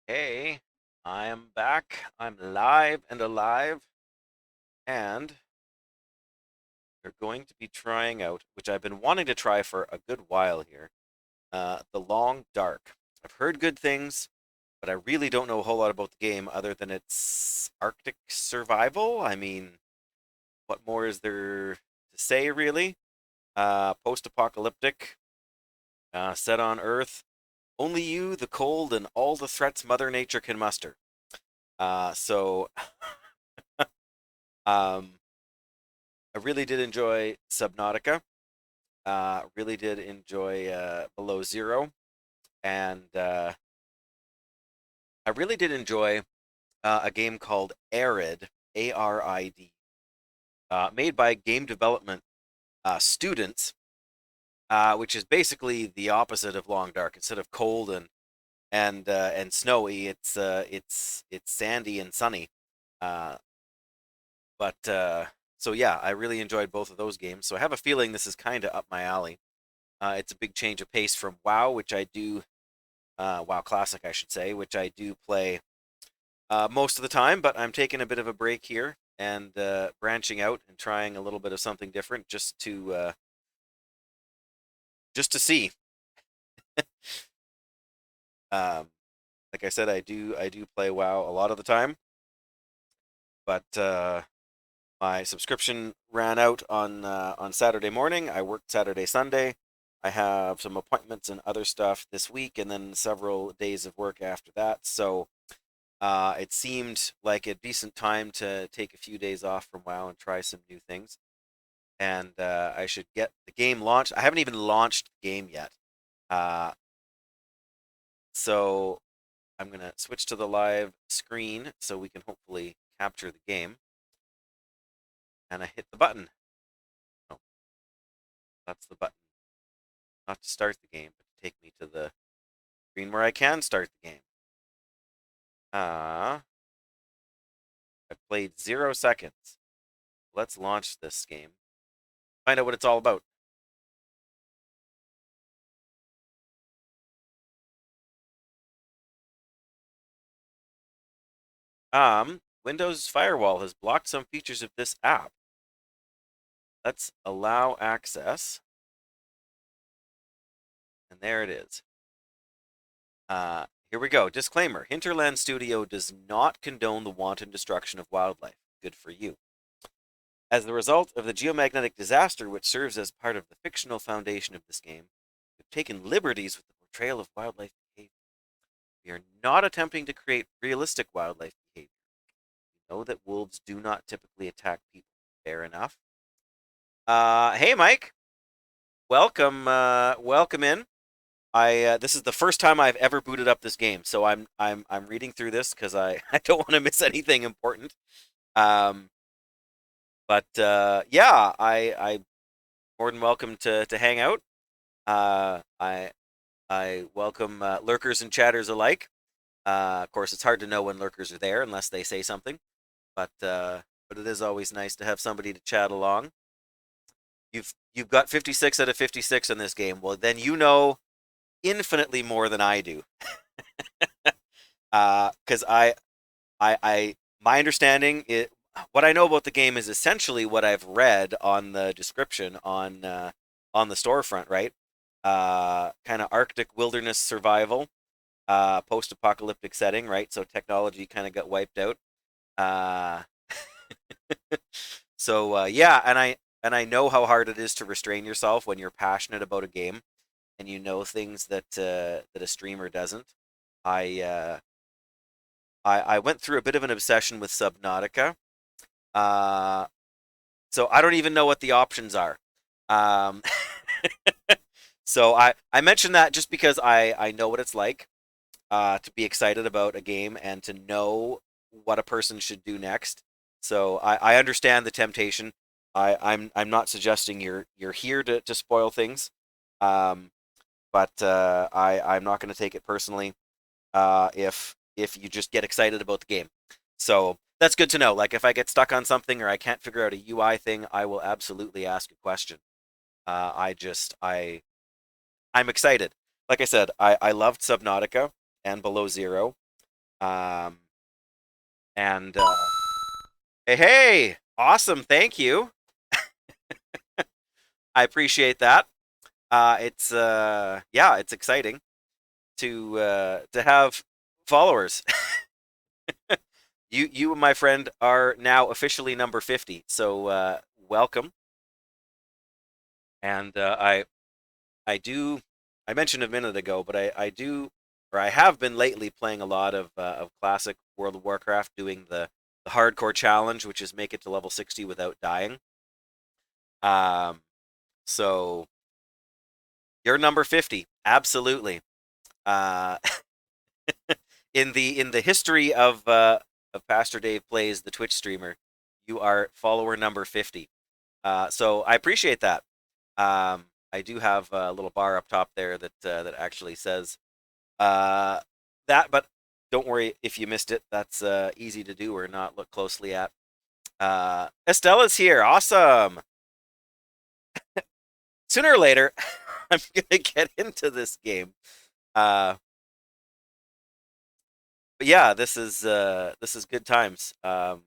Hey, I am back. I'm live and alive, and we're going to be trying out, which I've been wanting to try for a good while here, The Long Dark. I've heard good things, but I really don't know a whole lot about the game other than it's Arctic survival. I mean, what more is there to say, really? Post-apocalyptic, set on Earth. Only you, the cold, and all the threats Mother Nature can muster. So, um, I really did enjoy Subnautica. Really did enjoy Below Zero, and I really did enjoy a game called Arid, ARID, made by game development students, which is basically the opposite of Long Dark. Instead of cold and snowy, it's sandy and sunny. Uh, but so yeah, I really enjoyed both of those games. So I have a feeling this is kind of up my alley. It's a big change of pace from WoW, which I do, WoW Classic, I should say, which I do play most of the time, but I'm taking a bit of a break here and branching out and trying a little bit of something different just to see. Um, like I said, I do play WoW a lot of the time, but my subscription ran out on Saturday morning. I worked Saturday, Sunday. I have some appointments and other stuff this week, and then several days of work after that. So it seemed like a decent time to take a few days off from WoW and try some new things. And I should get the game launched. I haven't even launched the game yet. Uh, so I'm going to switch to the live screen so we can hopefully capture the game. And I hit the button. Oh, that's the button. Not to start the game, but to take me to the screen where I can start the game. I've played 0 seconds. Let's launch this game. Find out what it's all about. Windows Firewall has blocked some features of this app. Let's allow access. And there it is. Here we go. Disclaimer. Hinterland Studio does not condone the wanton destruction of wildlife. Good for you. As the result of the geomagnetic disaster which serves as part of the fictional foundation of this game, we've taken liberties with the portrayal of wildlife behavior. We are not attempting to create realistic wildlife behavior. We know that wolves do not typically attack people. Fair enough. Hey Mike, welcome in. I This is the first time I've ever booted up this game, so I'm reading through this because I I don't want to miss anything important. Um, but yeah, I more than welcome to hang out. I welcome lurkers and chatters alike. Of course, it's hard to know when lurkers are there unless they say something, but it is always nice to have somebody to chat along. You've got 56 out of 56 in this game. Well, then you know infinitely more than I do. Because my understanding what I know about the game is essentially what I've read on the description on the storefront, right? Kind of Arctic wilderness survival, post-apocalyptic setting, right? So technology kind of got wiped out. Uh, so yeah, and I know how hard it is to restrain yourself when you're passionate about a game and you know things that a streamer doesn't. I uh, I went through a bit of an obsession with Subnautica. Uh, so I don't even know what the options are. Um, so I mentioned that just because I know what it's like to be excited about a game and to know what a person should do next. So I understand the temptation. I'm not suggesting you're here to spoil things. Um, but I'm not going to take it personally if you just get excited about the game. So that's good to know. Like if I get stuck on something or I can't figure out a UI thing, I will absolutely ask a question. I'm excited. Like I said, I loved Subnautica and Below Zero. Um, and hey, awesome, thank you. I appreciate that. It's yeah, it's exciting to have followers. You, my friend, are now officially number 50. So welcome. And I do I mentioned a minute ago, but I do or I have been lately playing a lot of classic World of Warcraft, doing the hardcore challenge, which is make it to level 60 without dying. Um, so you're number 50, absolutely. Uh, in the history of Pastor Dave Plays, the Twitch streamer, you are follower number 50. So I appreciate that. I do have a little bar up top there that actually says uh, that, but don't worry if you missed it. That's easy to do or not look closely at. Estella's here. Awesome. Sooner or later, I'm gonna get into this game. Uh, but yeah, this is good times. So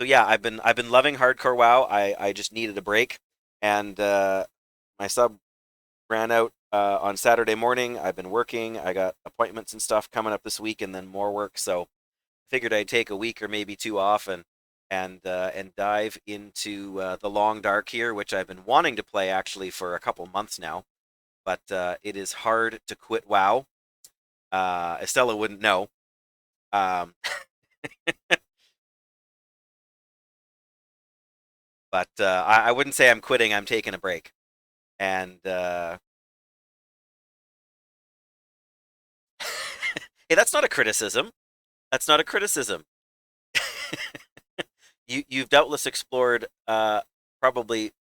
yeah, I've been loving hardcore WoW. I just needed a break, and my sub ran out on Saturday morning. I've been working. I got appointments and stuff coming up this week, and then more work. So figured I'd take a week or maybe two off and dive into the Long Dark here, which I've been wanting to play actually for a couple months now. But it is hard to quit WoW. Estella wouldn't know. Um, but I wouldn't say I'm quitting. I'm taking a break. And hey, that's not a criticism. That's not a criticism. You've doubtless explored probably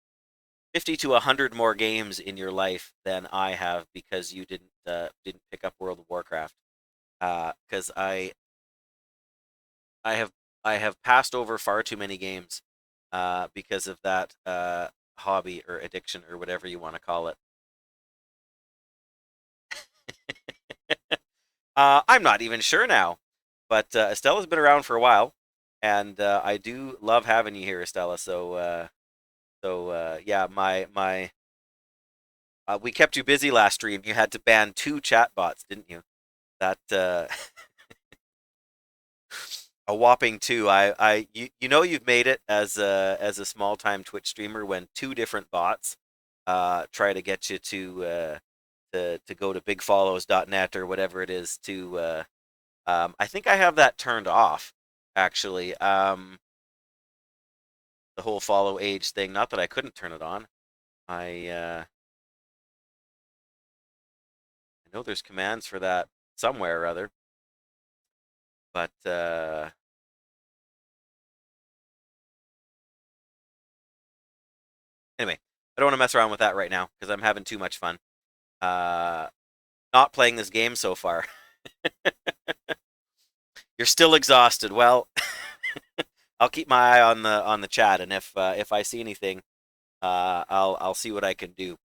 50 to 100 more games in your life than I have because you didn't pick up World of Warcraft. Because I have I have passed over far too many games because of that hobby or addiction or whatever you want to call it. I'm not even sure now, but Estella's been around for a while, and I do love having you here, Estella. So yeah, my we kept you busy last stream. You had to ban two chatbots, didn't you? That a whopping two. You know you've made it as a small time Twitch streamer when two different bots try to get you to go to bigfollows.net or whatever it is to I think I have that turned off actually. The whole follow age thing. Not that I couldn't turn it on. I know there's commands for that somewhere or other, but anyway, I don't want to mess around with that right now because I'm having too much fun. Uh, not playing this game so far. You're still exhausted. Well, I'll keep my eye on the chat, and if I see anything, I'll see what I can do.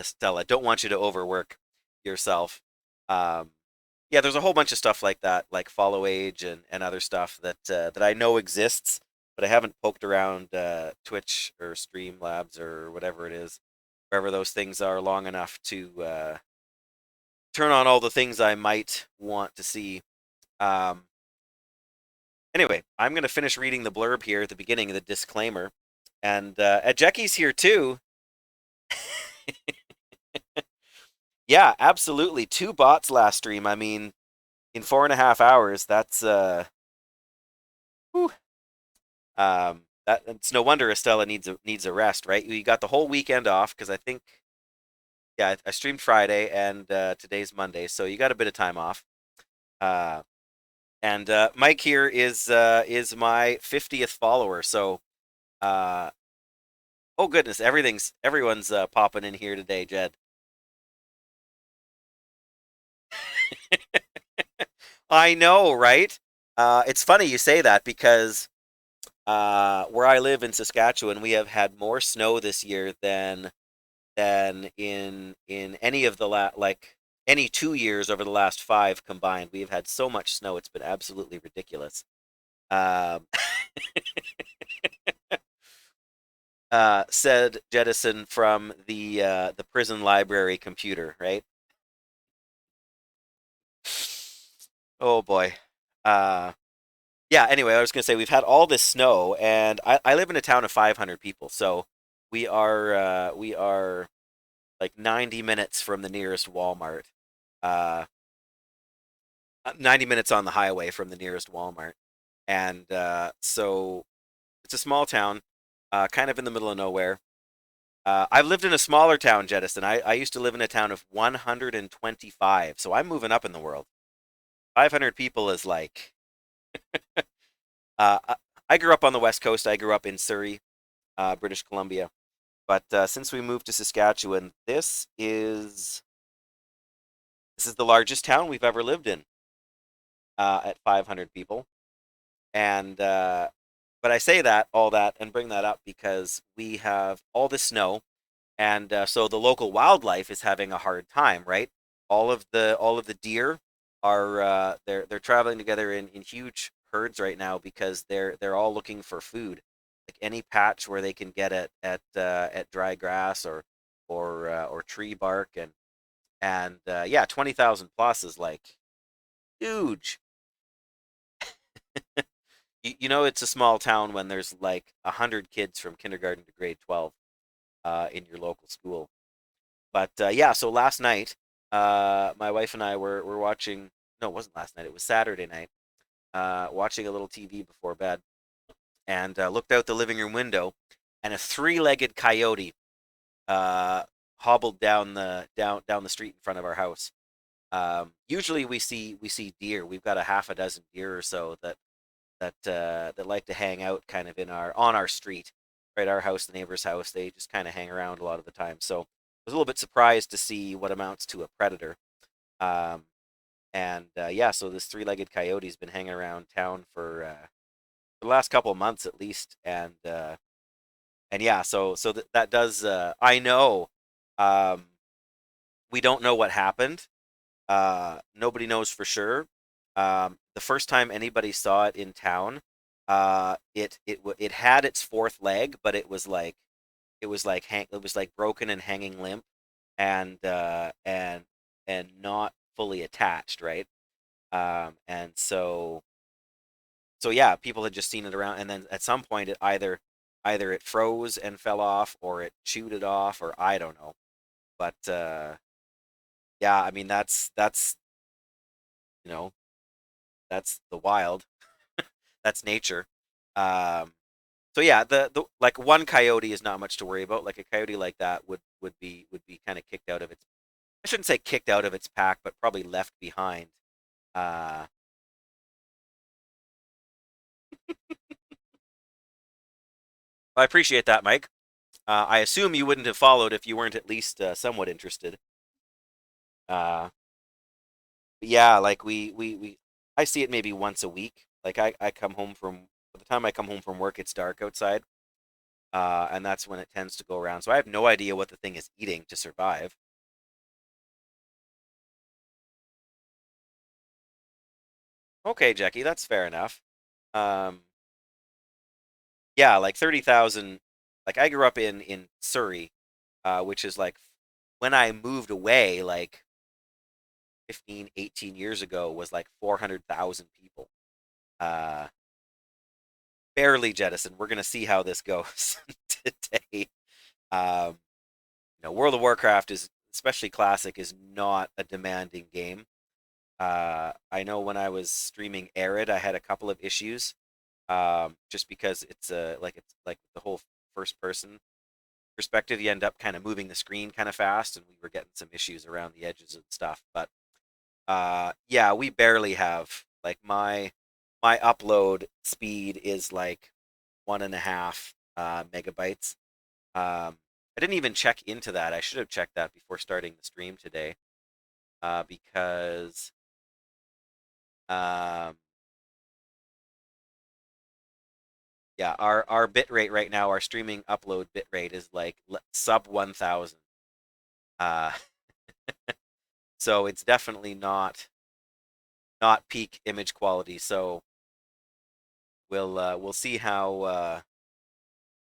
Stella, don't want you to overwork yourself. Um, yeah, there's a whole bunch of stuff like that, like follow age and other stuff that I know exists, but I haven't poked around Twitch or Streamlabs or whatever it is, wherever those things are, long enough to turn on all the things I might want to see. Um, anyway, I'm gonna finish reading the blurb here at the beginning, the disclaimer, and Jackie's here too. Yeah, absolutely. Two bots last stream. I mean, in 4.5 hours, that's whew. That it's no wonder Estella needs a rest, right? You got the whole weekend off because I think yeah, I streamed Friday and today's Monday, so you got a bit of time off. Uh, and Mike here is my 50th follower, so uh, oh goodness, everyone's popping in here today, Jed. I know, right? It's funny you say that because where I live in Saskatchewan, we have had more snow this year than in any of the any 2 years over the last five combined. We have had so much snow; it's been absolutely ridiculous. Um, said Jettison from the prison library computer, right? Oh boy. Uh, yeah. Anyway, I was gonna say we've had all this snow, and I live in a town of 500 people, so we are like 90 minutes from the nearest Walmart. Uh, 90 minutes on the highway from the nearest Walmart, and so it's a small town, kind of in the middle of nowhere. I've lived in a smaller town, Jettison. I used to live in a town of 125, so I'm moving up in the world. 500 people is like, uh, I I grew up on the West Coast. I grew up in Surrey, British Columbia. But since we moved to Saskatchewan, this is the largest town we've ever lived in, at 500 people. And but I say that all that and bring that up because we have all the snow, and so the local wildlife is having a hard time, right? All of the deer are they're traveling together in huge herds right now because they're all looking for food, like any patch where they can get at dry grass or tree bark, and yeah, 20,000 plus is like huge. It's a small town when there's like 100 kids from kindergarten to grade 12 in your local school. But yeah, so last night, my wife and I were watching. No, it wasn't last night. It was Saturday night. Watching a little TV before bed, and looked out the living room window, and a three-legged coyote uh, hobbled down the street in front of our house. Usually we see deer. We've got a half a dozen deer or so that like to hang out kind of in our on our street, right? Our house, the neighbor's house. They just kind of hang around a lot of the time. So I was a little bit surprised to see what amounts to a predator. Um, and yeah, so this three-legged coyote's been hanging around town for the last couple of months at least, and yeah, so that does. I know. Um, we don't know what happened. Nobody knows for sure. The first time anybody saw it in town, it had its fourth leg, but it was like broken and hanging limp, and not fully attached, right? And so yeah, people had just seen it around, and then at some point it either it froze and fell off, or it chewed it off, or I don't know. But yeah, I mean that's you know that's the wild. That's nature. Um, so yeah, the like one coyote is not much to worry about. Like a coyote like that would be kind of kicked out of its. I shouldn't say kicked out of its pack, but probably left behind. Uh, I appreciate that, Mike. I assume you wouldn't have followed if you weren't at least somewhat interested. Uh, but yeah, like I see it maybe once a week. Like I come home from by the time I come home from work, it's dark outside, and that's when it tends to go around. So I have no idea what the thing is eating to survive. Okay, Jackie, that's fair enough. Um, yeah, like 30,000. Like I grew up in Surrey, which is like when I moved away, like 15, 18 years ago, was like 400,000 people. Uh, Barely Jettison. We're gonna see how this goes today. Um, World of Warcraft is, especially classic, is not a demanding game. I know when I was streaming Arid, I had a couple of issues, just because it's like the whole first person perspective. You end up kind of moving the screen kind of fast, and we were getting some issues around the edges and stuff. But yeah, we barely have like my upload speed is like 1.5 megabytes. I didn't even check into that. I should have checked that before starting the stream today, because um, yeah, our bit rate right now, our streaming upload bit rate is like sub 1,000. Uh, So it's definitely not peak image quality. So we'll see how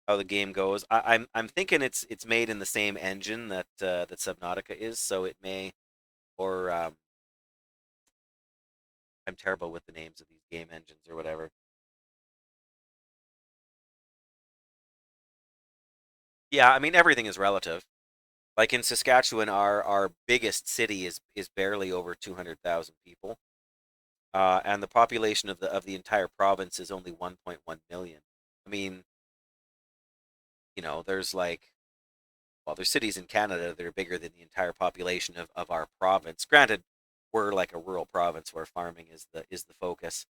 the game goes. I'm thinking it's made in the same engine that Subnautica is, so it may or I'm terrible with the names of these game engines or whatever. Yeah, I mean everything is relative. Like in Saskatchewan, our biggest city is barely over 200,000 people, and the population of the entire province is only 1.1 million. I mean, there's like there's cities in Canada that are bigger than the entire population of our province. Granted, we're like a rural province where farming is the focus.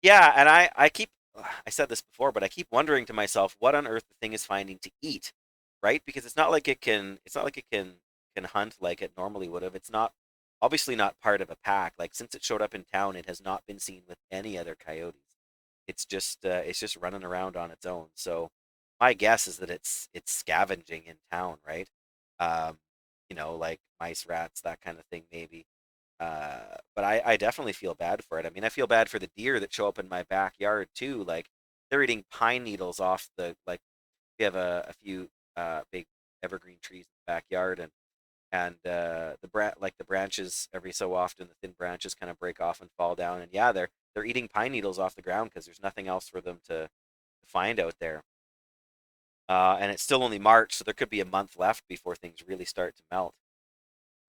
Yeah, and I said this before, but I keep wondering to myself what on earth the thing is finding to eat, right? Because it's not like it can hunt like it normally would have. It's not obviously not part of a pack. Like since it showed up in town, it has not been seen with any other coyotes. It's just running around on its own. So my guess is that it's scavenging in town, right? Um, like mice, rats, that kind of thing, maybe. But I definitely feel bad for it. I mean, I feel bad for the deer that show up in my backyard too. Like they're eating pine needles off the like we have a few big evergreen trees in the backyard and the branches every so often the thin branches kind of break off and fall down and yeah they're eating pine needles off the ground because there's nothing else for them to find out there. And it's still only March, so there could be a month left before things really start to melt.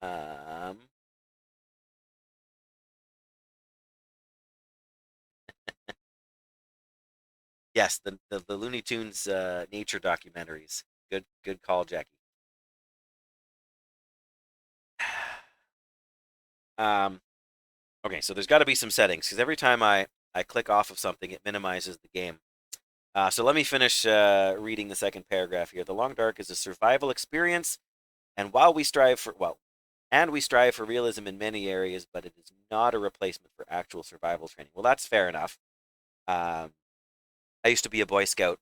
Um, yes, the Looney Tunes nature documentaries. Good call, Jackie. Um, okay, so there's got to be some settings because every time I click off of something, it minimizes the game. So let me finish reading the second paragraph here. The Long Dark is a survival experience, and while we strive for we strive for realism in many areas, but it is not a replacement for actual survival training. Well, that's fair enough. Um, I used to be a Boy Scout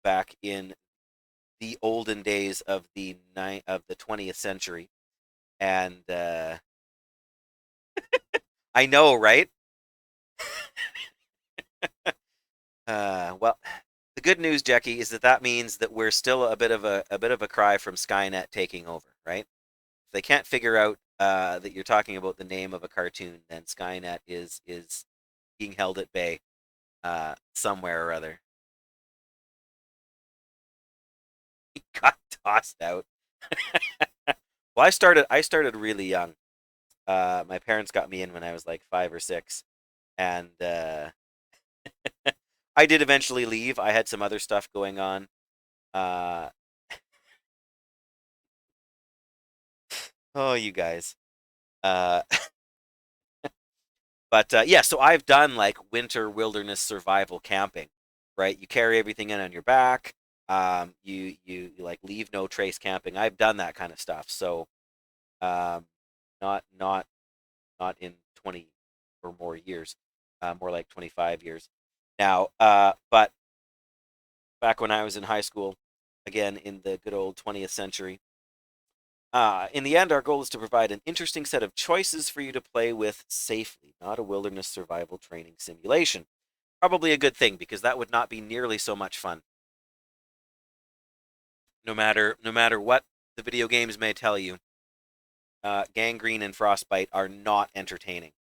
back in the olden days of the 20th century, and I know, right? Well, the good news, Jackie, is that means that we're still a bit of a cry from Skynet taking over, right? If they can't figure out that you're talking about the name of a cartoon, then Skynet is being held at bay somewhere or other. He got tossed out. Well, I started really young. My parents got me in when I was like 5 or 6, and I did eventually leave. I had some other stuff going on. Uh, oh, you guys. Uh, but yeah, so I've done like winter wilderness survival camping, right? You carry everything in on your back. You like leave no trace camping. I've done that kind of stuff. So um, not not in 20 or more years, more like 25 years now. But back when I was in high school, again in the good old 20th century. In the end, our goal is to provide an interesting set of choices for you to play with safely, not a wilderness survival training simulation. Probably a good thing because that would not be nearly so much fun. No matter what the video games may tell you, gangrene and frostbite are not entertaining.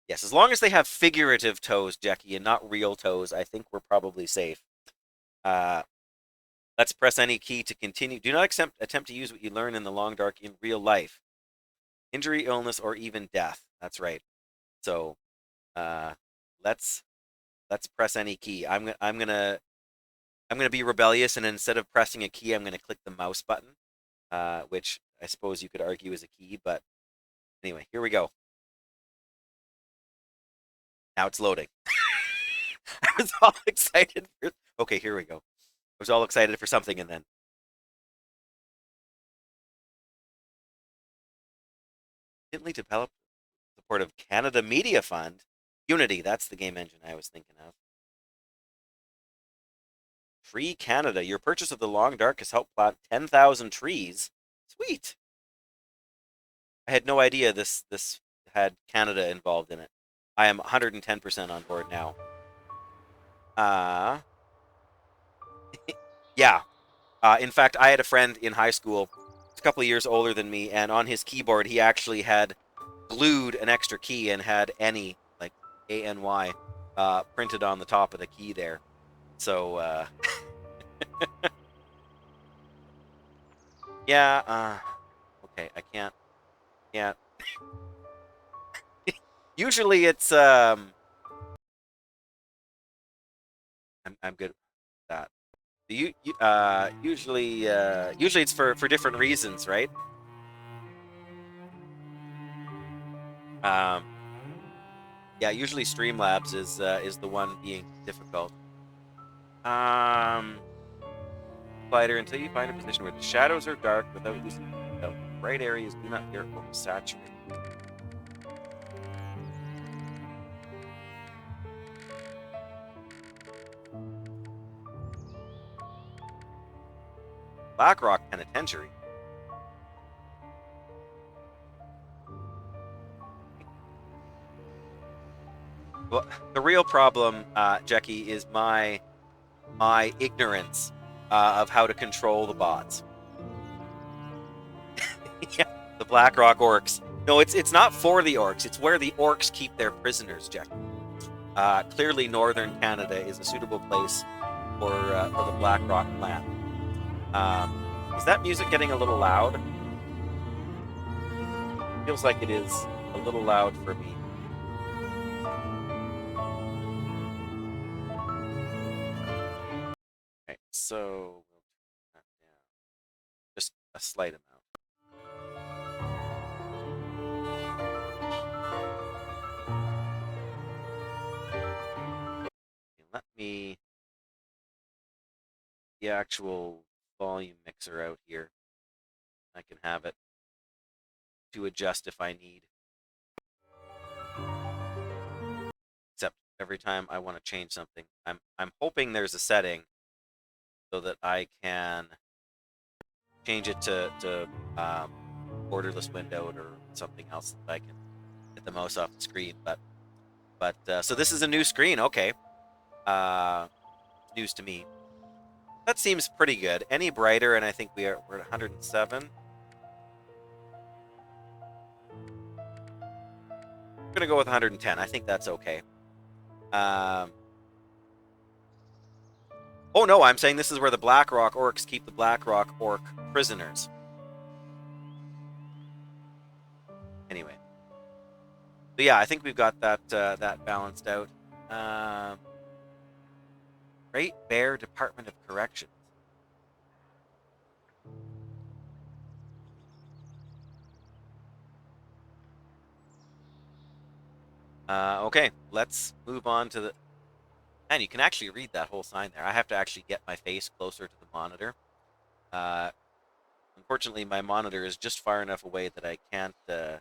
Yes, as long as they have figurative toes, Jackie, and not real toes, I think we're probably safe. Uh, let's press any key to continue. Do not attempt to use what you learn in the long dark in real life. Injury, illness, or even death. That's right. So uh, let's let's press any key. I'm gonna be rebellious, and instead of pressing a key, I'm gonna click the mouse button, which I suppose you could argue is a key. But anyway, here we go. Now it's loading. I was all excited for. Okay, here we go. I was all excited for something, and then instantly developed support of Canada Media Fund. Unity, that's the game engine I was thinking of. Tree Canada. Your purchase of the Long Dark has helped plant 10,000 trees. Sweet. I had no idea this had Canada involved in it. I am 110% on board now. Uh, yeah. In fact, I had a friend in high school, a couple of years older than me, and on his keyboard he actually had glued an extra key and had any, like ANY, printed on the top of the key there. So yeah. Okay, I can't. Usually it's I'm good with that. Usually it's for different reasons, right? Um, yeah, usually Streamlabs is the one being difficult. Um, Glider until you find a position where the shadows are dark without losing the bright areas do not appear oversaturated. Blackrock Penitentiary. Well, the real problem, Jackie, is my ignorance of how to control the bots. Yeah, the Blackrock orcs. No, it's not for the orcs. It's where the orcs keep their prisoners, Jackie. Clearly, northern Canada is a suitable place for the Blackrock clan. Is that music getting a little loud? Feels like it is a little loud for me. Okay, so we'll turn that down just a slight amount. Let me the actual volume mixer out here. I can have it to adjust if I need. Except every time I want to change something, I'm hoping there's a setting so that I can change it to borderless windowed or something else that I can get the most off the screen. But so this is a new screen. Okay, news to me. That seems pretty good. Any brighter, and I think we're at 107. I'm gonna go with 110. I think that's okay. Oh no, I'm saying this is where the Blackrock orcs keep the Blackrock orc prisoners. Anyway, so yeah, I think we've got that balanced out. Great Bear Department of Corrections. Okay, let's move on to the. And you can actually read that whole sign there. I have to actually get my face closer to the monitor. Unfortunately, my monitor is just far enough away that I can't. I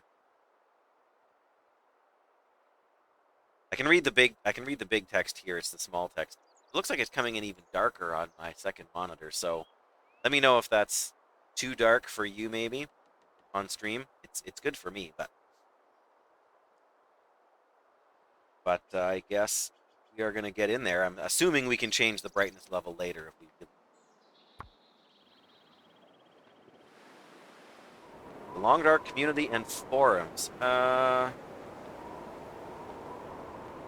can read the big. I can read the big text here. It's the small text. It looks like it's coming in even darker on my second monitor. So, let me know if that's too dark for you, maybe on stream. It's good for me, but I guess we are gonna get in there. I'm assuming we can change the brightness level later if we. The Long Dark community and forums.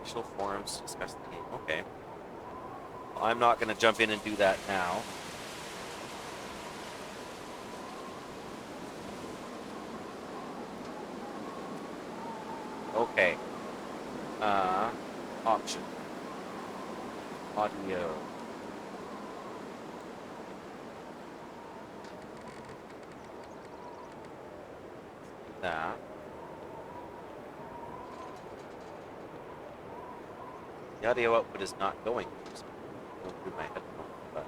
Official forums to discuss the game. Okay. Well, I'm not going to jump in and do that now. Okay. Option. Audio. That. The audio output is not going through my headphones, but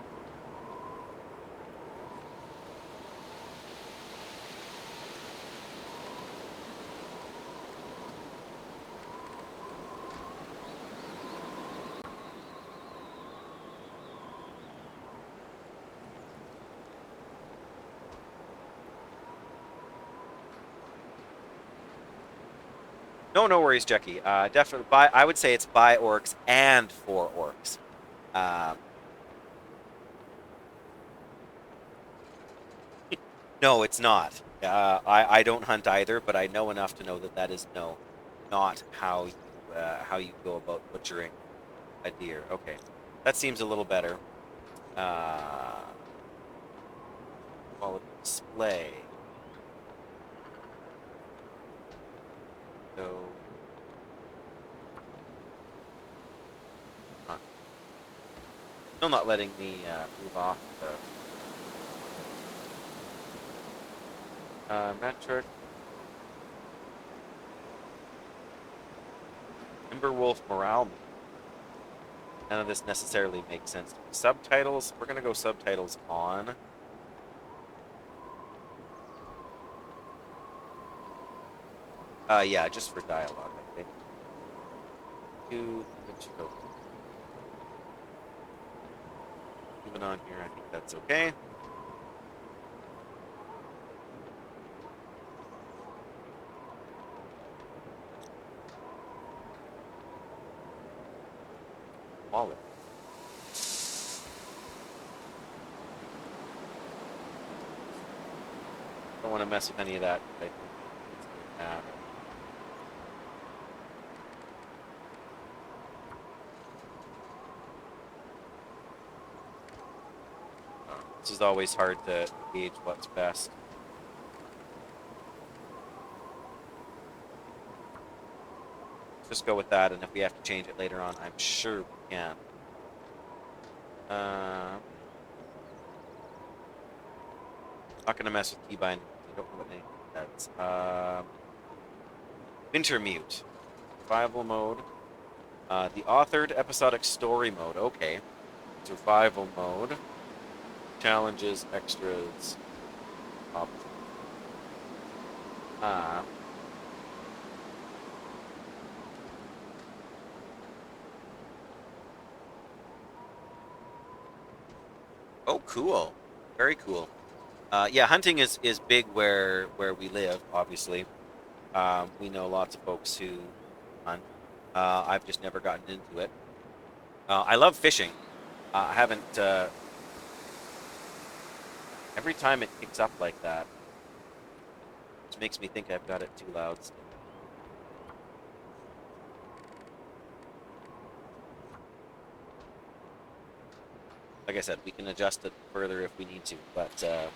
No, no worries, Jackie. Definitely by. I would say it's by orcs and for orcs. Um, no, it's not. I don't hunt either, but I know enough to know that that is no, not how you go about butchering a deer. Okay, that seems a little better. Uh, quality display. So, not, still not letting me move off the metric. Timberwolf morale meter. None of this necessarily makes sense to me. Subtitles. We're gonna go subtitles on. Yeah, just for dialogue, I think. To image filter. Moving on here, I think that's okay. Wallet. Don't want to mess with any of that. I think it's gonna matter. This is always hard to gauge what's best. Just go with that, and if we have to change it later on, I'm sure we can. Um, not gonna mess with keybind. I don't know what name that's. Wintermute. Survival mode. The authored episodic story mode. Okay. Survival mode. Challenges, extras, options. Ah. Oh, cool. Very cool. Yeah, hunting is big where we live. Obviously, we know lots of folks who hunt. I've just never gotten into it. I love fishing. I haven't. Every time it kicks up like that, it makes me think I've got it too loud still. Like I said, we can adjust it further if we need to. But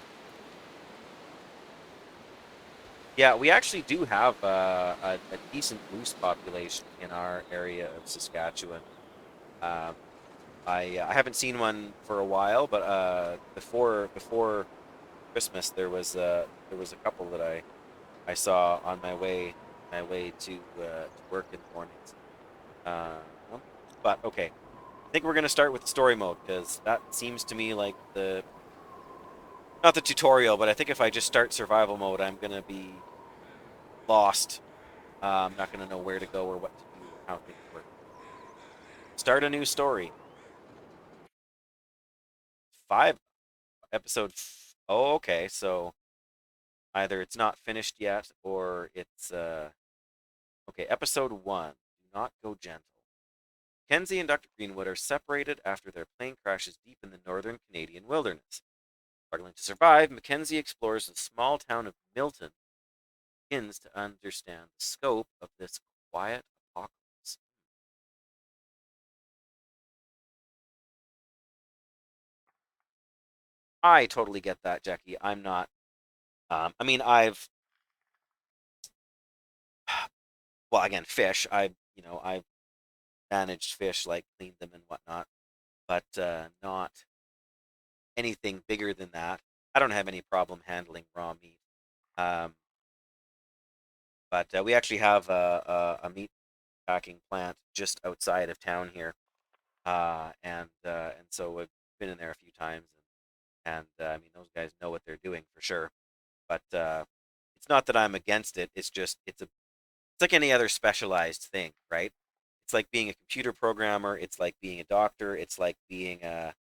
yeah, we actually do have a decent moose population in our area of Saskatchewan. Um, I haven't seen one for a while, but before Christmas there was a couple that I saw on my way to work in the mornings. Uh, but okay, I think we're gonna start with the story mode because that seems to me like the not the tutorial, but I think if I just start survival mode, I'm gonna be lost. I'm not gonna know where to go or what to do or how things work. Start a new story. Five episode. Oh, okay. So either it's not finished yet or it's okay. Episode one. Do not go gentle. Kenzie and Dr. Greenwood are separated after their plane crashes deep in the northern Canadian wilderness. Struggling to survive, Mackenzie explores the small town of Milton, begins to understand the scope of this quiet apocalypse. I totally get that, Jackie. I'm not. I mean, well, again, fish. I've managed fish, like cleaned them and whatnot, but not anything bigger than that. I don't have any problem handling raw meat. Um, but we actually have a meat packing plant just outside of town here, and so we've been in there a few times, and I mean those guys know what they're doing for sure. But it's not that I'm against it. It's just it's like any other specialized thing, right? It's like being a computer programmer. It's like being a doctor. It's like being a,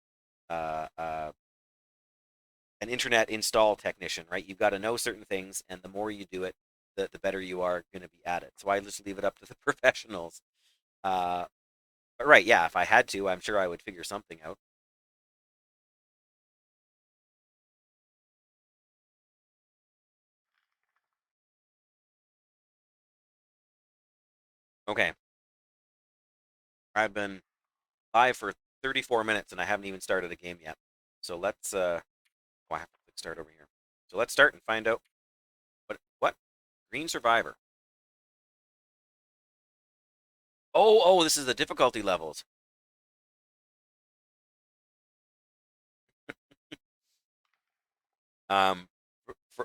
a an internet install technician, right? You've got to know certain things, and the more you do it, the better you are going to be at it. So I just leave it up to the professionals. But right, yeah, if I had to, I'm sure I would figure something out. Okay, I've been live for 34 minutes and I haven't even started a game yet. So let's oh, I have to click start over here. So let's start and find out what Green Survivor. Oh, this is the difficulty levels. Um,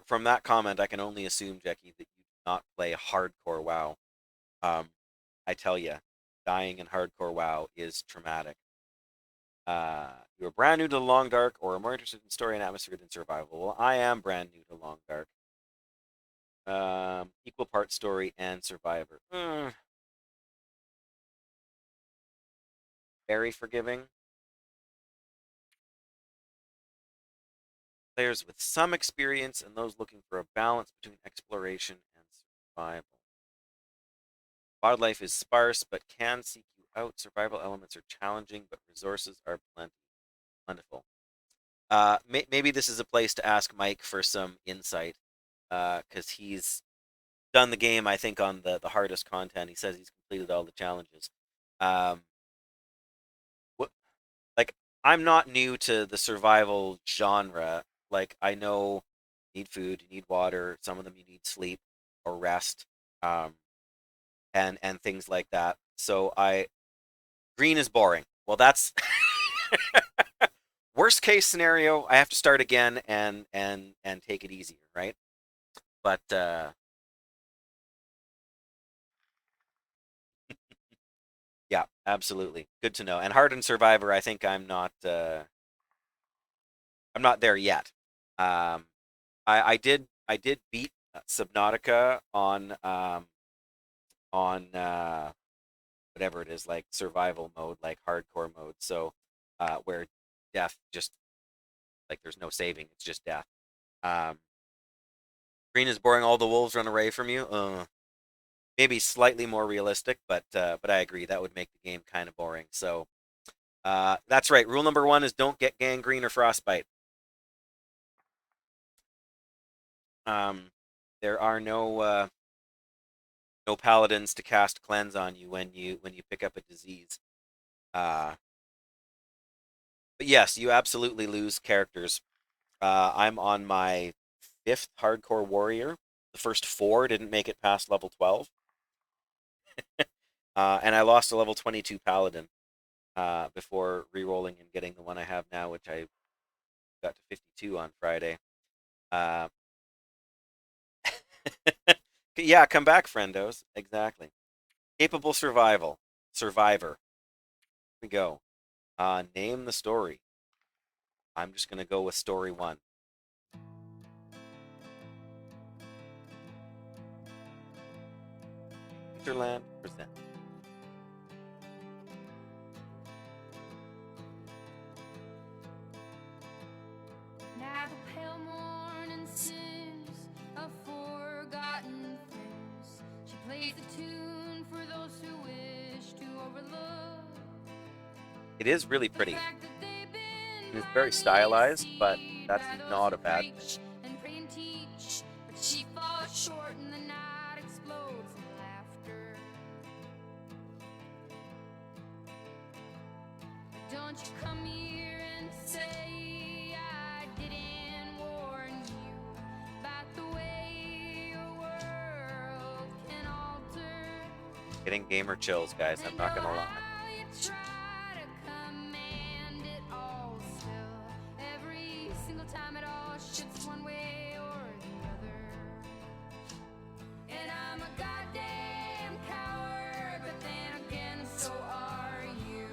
from that comment, I can only assume, Jackie, that you do not play hardcore WoW. Um, I tell you, dying in hardcore WoW is traumatic. You are brand new to the Long Dark, or are more interested in story and atmosphere than survival. Well, I am brand new to Long Dark. Equal part story and survivor. Very forgiving. Players with some experience and those looking for a balance between exploration and survival. Wildlife is sparse but can seek you out. Survival elements are challenging, but resources are plentiful. Maybe this is a place to ask Mike for some insight, because he's done the game, I think, on the hardest content. He says he's completed all the challenges. Um, what, like, I'm not new to the survival genre. Like, I know you need food, you need water, some of them you need sleep or rest, um, and things like that. So green is boring. Well, that's worst case scenario. I have to start again and take it easier, right? But yeah, absolutely. Good to know. And Hardened Survivor, I think I'm not there yet. Um, I did beat Subnautica on whatever it is, like survival mode, like hardcore mode. So where death just, like, there's no saving, it's just death. Um, Green is boring. All the wolves run away from you. Maybe slightly more realistic, but I agree that would make the game kind of boring. So that's right. Rule number one is don't get gangrene or frostbite. Um, there are no paladins to cast cleanse on you when you pick up a disease. Uh, but yes, you absolutely lose characters. I'm on my fifth hardcore warrior. The first four didn't make it past level 12, and I lost a level 22 paladin before re-rolling and getting the one I have now, which I got to 52 on Friday. Uh, yeah, come back, friendos. Exactly. Capable survival. Survivor. Here we go. Name the story. I'm just going to go with story one. Winterland present. Now the pale morning sings of forgotten things. She plays a tune for those who wish to overlook It is really the pretty. fact that they've been It's very hardly stylized, but seen that's by those not who a bad thing. preach and pray and teach. But she falls short and the night explodes in laughter. Don't you come here and say I didn't warn you about the way your world can alter. Getting gamer chills, guys. I'm And not oh, going to lie. how you try to command it all still. Every single time it all shifts one way or the other. And I'm a goddamn coward, but then again, so are you.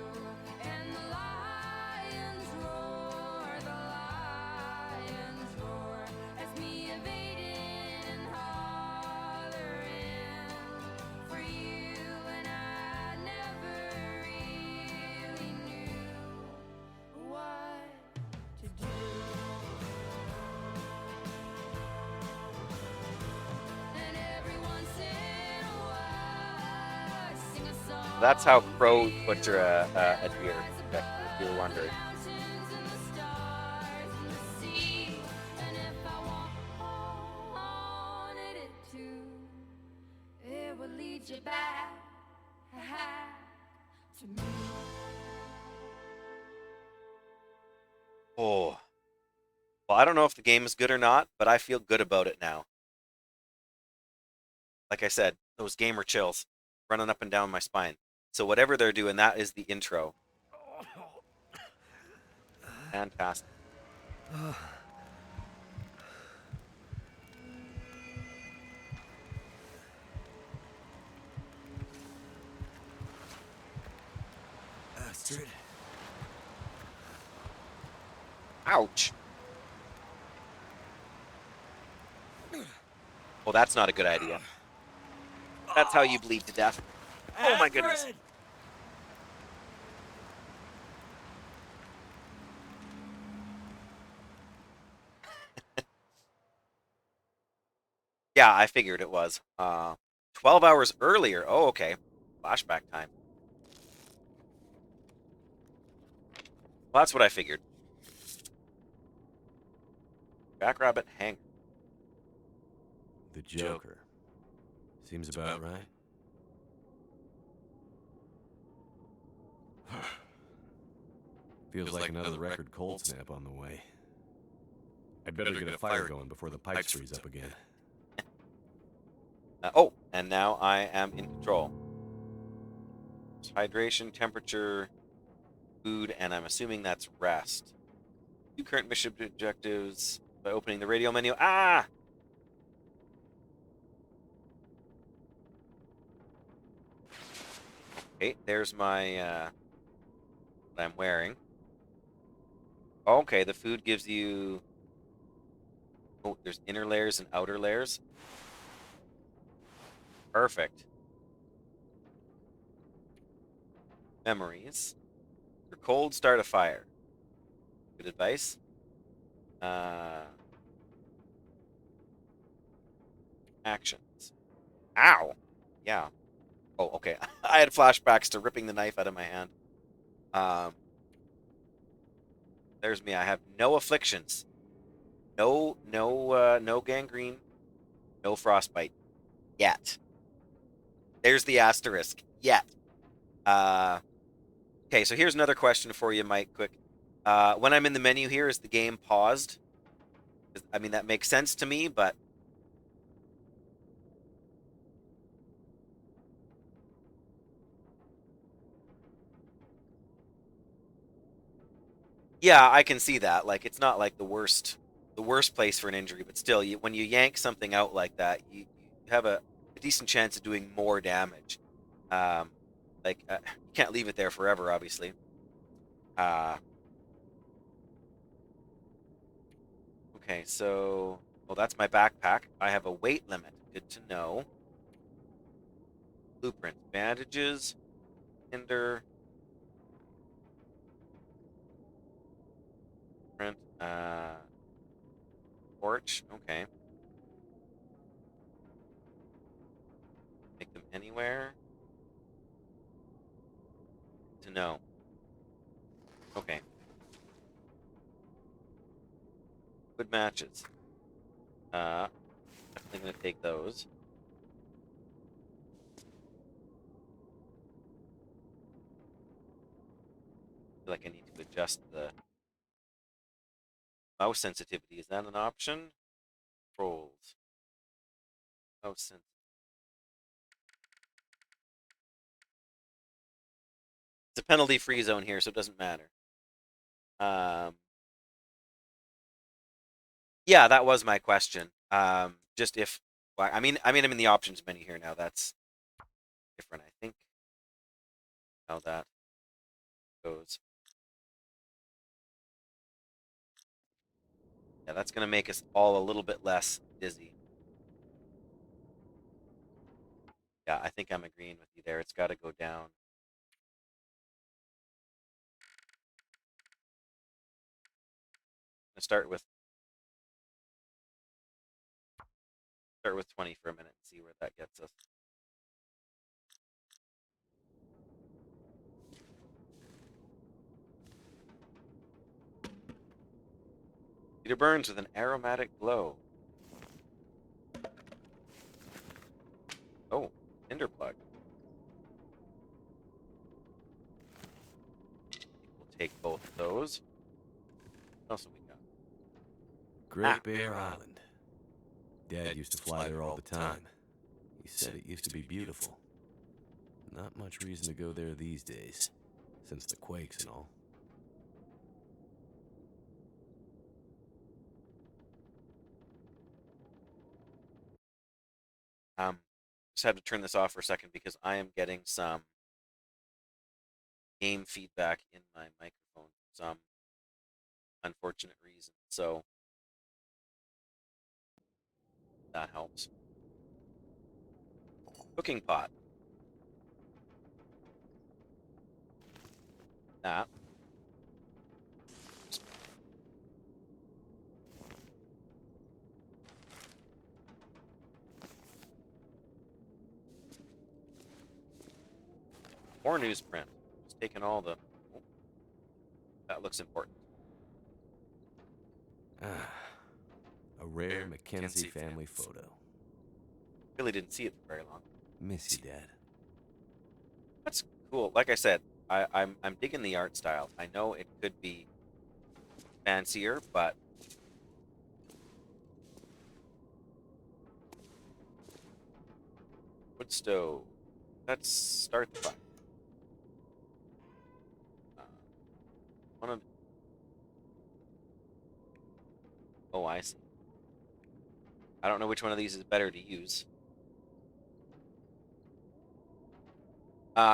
And the lions roar, as me evading and hollering for you, and I never That's how crows butcher a deer, if you were wondering. It will lead you back to me. Oh, well, I don't know if the game is good or not, but I feel good about it now. Like I said, those gamer chills running up and down my spine. So whatever they're doing, that is the intro. Fantastic. Bastard. Ouch. Oh, that's not a good idea. That's how you bleed to death. Oh my goodness. Alfred! Yeah, I figured it was. 12 hours earlier. Oh, okay. Flashback time. Well, that's what I figured. Jackrabbit Hangar. The Joker. Seems about right. Feels like another record cold snap on the way. I'd better get a fire going before the pipes freeze up again. Oh, and now I am in control. Hydration, temperature, food, and I'm assuming that's rest. Two current mission objectives by opening the radio menu. Ah! Okay, there's my, what I'm wearing. Okay, the food gives you... Oh, there's inner layers and outer layers. Perfect. Memories. You're cold, start a fire. Good advice. Actions. Ow! Yeah. Oh, okay. I had flashbacks to ripping the knife out of my hand. There's me. I have no afflictions. No gangrene. No frostbite. Yet. There's the asterisk. Yet. Okay, so here's another question for you, Mike, quick. When I'm in the menu here, is the game paused? I mean, that makes sense to me, but... Yeah, I can see that. Like, it's not like the worst place for an injury, but still, when you yank something out like that, you have a decent chance of doing more damage. Um, you can't leave it there forever, obviously. Uh, okay, so, well, that's my backpack. I have a weight limit. Good to know. Blueprint, bandages, hinder, print, torch. Okay, make them anywhere. To know. Okay, good matches. Definitely gonna take those. Feel like I need to adjust the mouse sensitivity. Is that an option? Controls. Mouse sensitivity. It's a penalty-free zone here, so it doesn't matter. Um, yeah, that was my question. Just if, well, I'm in the options menu here now. That's different, I think. How that goes. Yeah, that's gonna make us all a little bit less dizzy. Yeah, I think I'm agreeing with you there. It's got to go down. I'm gonna start with 20 for a minute and see where that gets us. Cedar burns with an aromatic glow. Oh, tinder plug. We'll take both of those. What else have we got? Great Bear Island. Dad used to fly there all the time. He said it used to be beautiful. Not much reason to go there these days, since the quakes and all. Just had to turn this off for a second because I am getting some game feedback in my microphone for some unfortunate reason. So that helps. Cooking pot. That. More newsprint. Just taking all the. Oh, that looks important. Ah, a rare Mackenzie family photo. Really didn't see it for very long. Miss you, Dad. That's cool. Like I said, I'm digging the art style. I know it could be fancier, but wood stove. Let's start the fire. One of. Oh, I see. I don't know which one of these is better to use.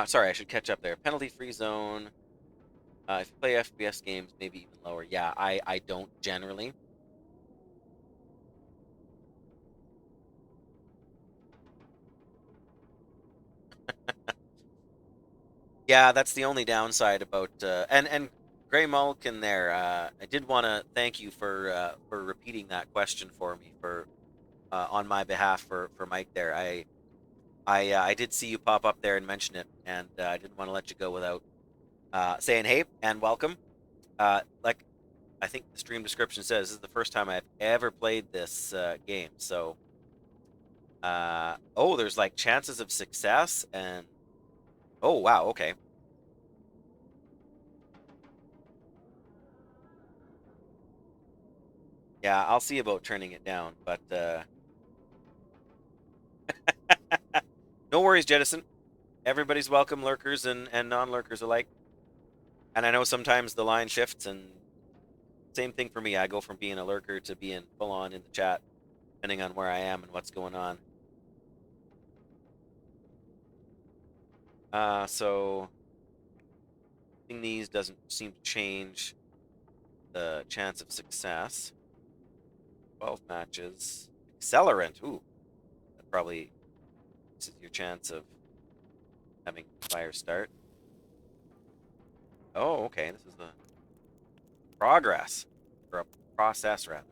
Sorry, I should catch up there. Penalty-free zone. If you play FPS games, maybe even lower. Yeah, I don't generally. Yeah, that's the only downside about and Gray Mulkin there. I did want to thank you for repeating that question for me for on my behalf for Mike there. I did see you pop up there and mention it, and I didn't want to let you go without saying hey and welcome. Like I think the stream description says, this is the first time I've ever played this game. So, oh, there's like chances of success and oh wow, okay. Yeah, I'll see about turning it down, but no worries, Jettison. Everybody's welcome, lurkers and non-lurkers alike. And I know sometimes the line shifts, and same thing for me. I go from being a lurker to being full on in the chat, depending on where I am and what's going on. So using these doesn't seem to change the chance of success. 12 matches. Accelerant. Ooh, that probably is your chance of having fire start. Oh, okay. This is a progress, or a process rather.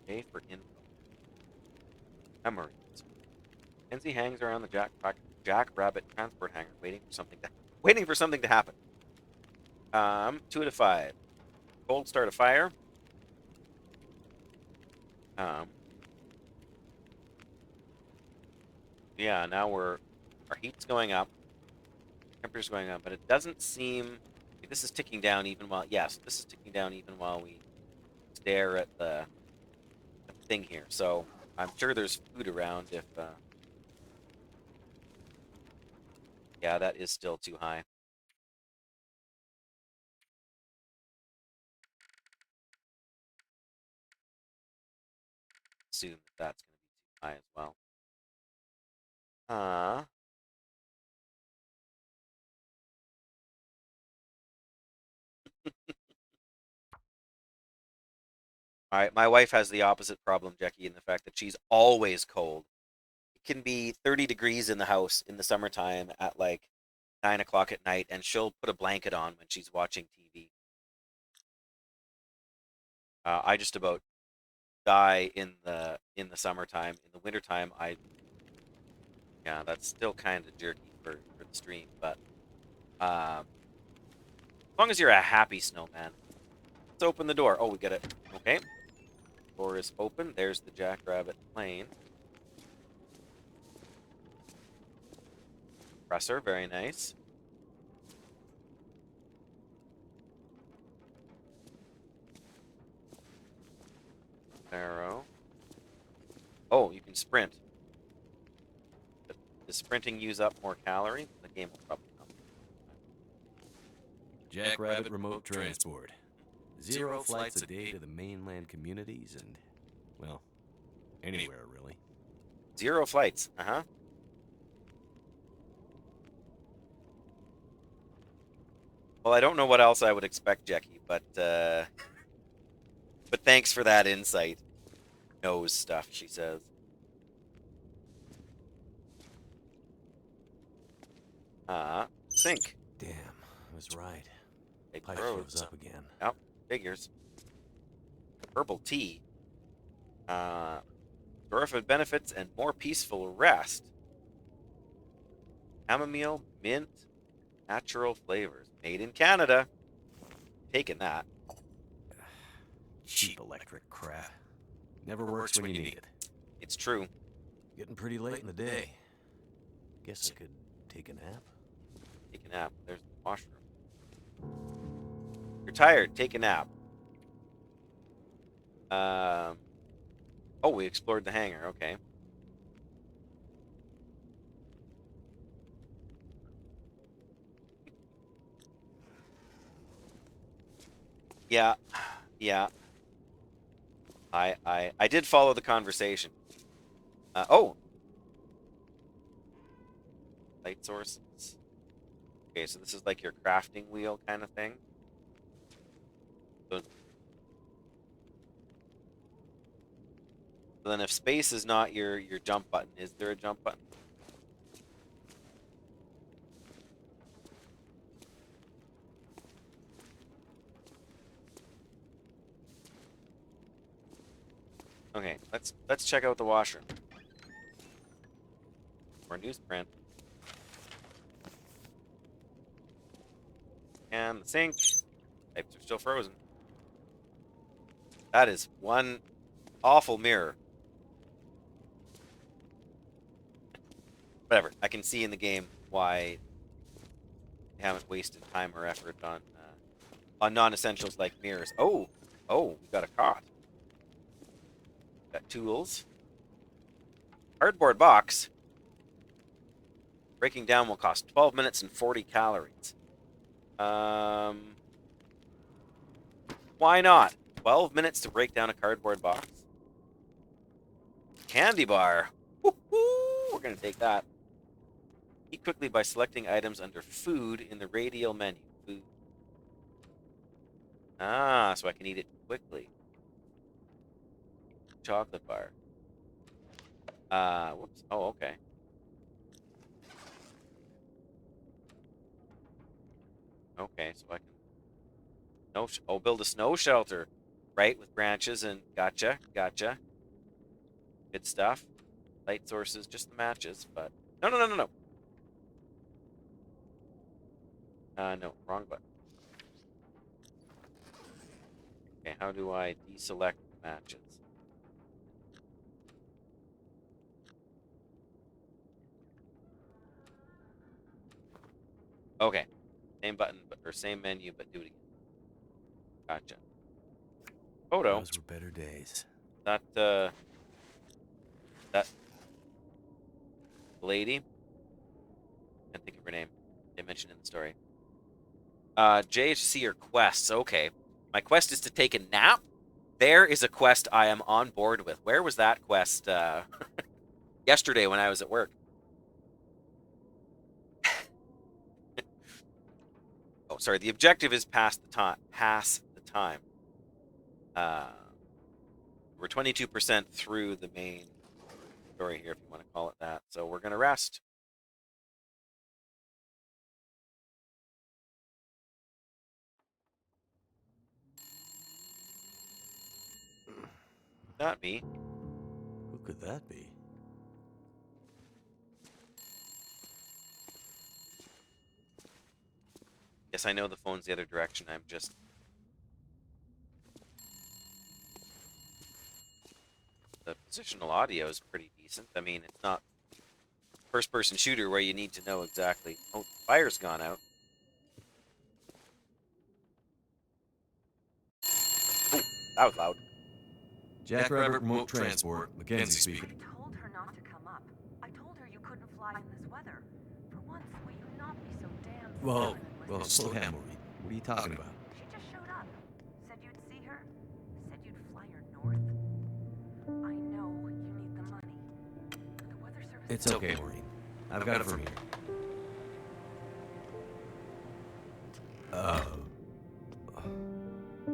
A for info. Memories. Kenzie hangs around the Jackrabbit transport hangar, waiting for something to happen. 2 out of 5. Cold start a fire. Yeah, now our heat's going up, temperature's going up, but it doesn't seem this is ticking down even while this is ticking down even while we stare at the thing here. So I'm sure there's food around if yeah, that is still too high. Assume that's going to be too high as well. All right, my wife has the opposite problem, Jackie, in the fact that she's always cold. It can be 30 degrees in the house in the summertime at like 9 o'clock at night, and she'll put a blanket on when she's watching TV. I just about die in the summertime. In the wintertime, yeah, that's still kind of jerky for the stream, but as long as you're a happy snowman. Let's open the door. Oh, we get it. Okay. Door is open. There's the Jackrabbit plane. Compressor, very nice. Arrow. Oh, you can sprint. Does sprinting use up more calories? The game will probably not. Jackrabbit Remote Transport. 0 flights a day to the mainland communities and, well, anywhere really. 0 flights. Uh-huh. Well, I don't know what else I would expect, Jackie, but thanks for that insight. Knows stuff, she says. Sink. Damn, I was right. Big Pipe froze. froze up again. Yep, figures. Herbal tea. Dorfid benefits and more peaceful rest. Chamomile, mint, natural flavors. Made in Canada. Taking that. Cheap electric crap. Never works when you need it. It's true. Getting pretty late in the day. Guess I could take a nap. Take a nap. There's the washroom. You're tired. Take a nap. Oh, we explored the hangar. Okay. Yeah. Yeah. I did follow the conversation. Oh. Light sources. Okay, so this is like your crafting wheel kind of thing. So then if space is not your jump button, is there a jump button? Okay, let's check out the washroom. More newsprint. And the sink. Pipes are still frozen. That is one awful mirror. Whatever. I can see in the game why they haven't wasted time or effort on non-essentials like mirrors. Oh, we got a cot. Got tools. Cardboard box. Breaking down will cost 12 minutes and 40 calories. Why not? 12 minutes to break down a cardboard box. Candy bar. Woohoo! We're gonna take that. Eat quickly by selecting items under food in the radial menu. Food. So I can eat it quickly. Chocolate bar. Whoops. Oh, okay. Okay, so I can build a snow shelter, right, with branches and gotcha. Good stuff. Light sources, just the matches, but no. No, wrong button. Okay, how do I deselect the matches? Okay, same button, or same menu, but do it again. Gotcha. Photo. Those were better days. That lady. Can't think of her name. They mentioned in the story. JHC or quests. Okay, my quest is to take a nap. There is a quest I am on board with. Where was that quest? Yesterday when I was at work. Oh, sorry. The objective is pass the time. We're 22% through the main story here, if you want to call it that. So we're gonna rest. Not me. Who could that be? Yes, I know the phone's the other direction. I'm just... The positional audio is pretty decent. I mean, it's not first-person shooter where you need to know exactly... Oh, the fire's gone out. Oh, that was loud. Jack Rabbit Remote Transport, Mackenzie speaking. I told her not to come up. I told her you couldn't fly in this weather. For once, will you not be so damn Whoa, stubborn and well, listen? slow down, Maureen. What are you talking about? She just showed up. Said you'd see her. Said you'd fly her north. I know you need the money. The weather service... It's okay, Maureen. I've got it from here.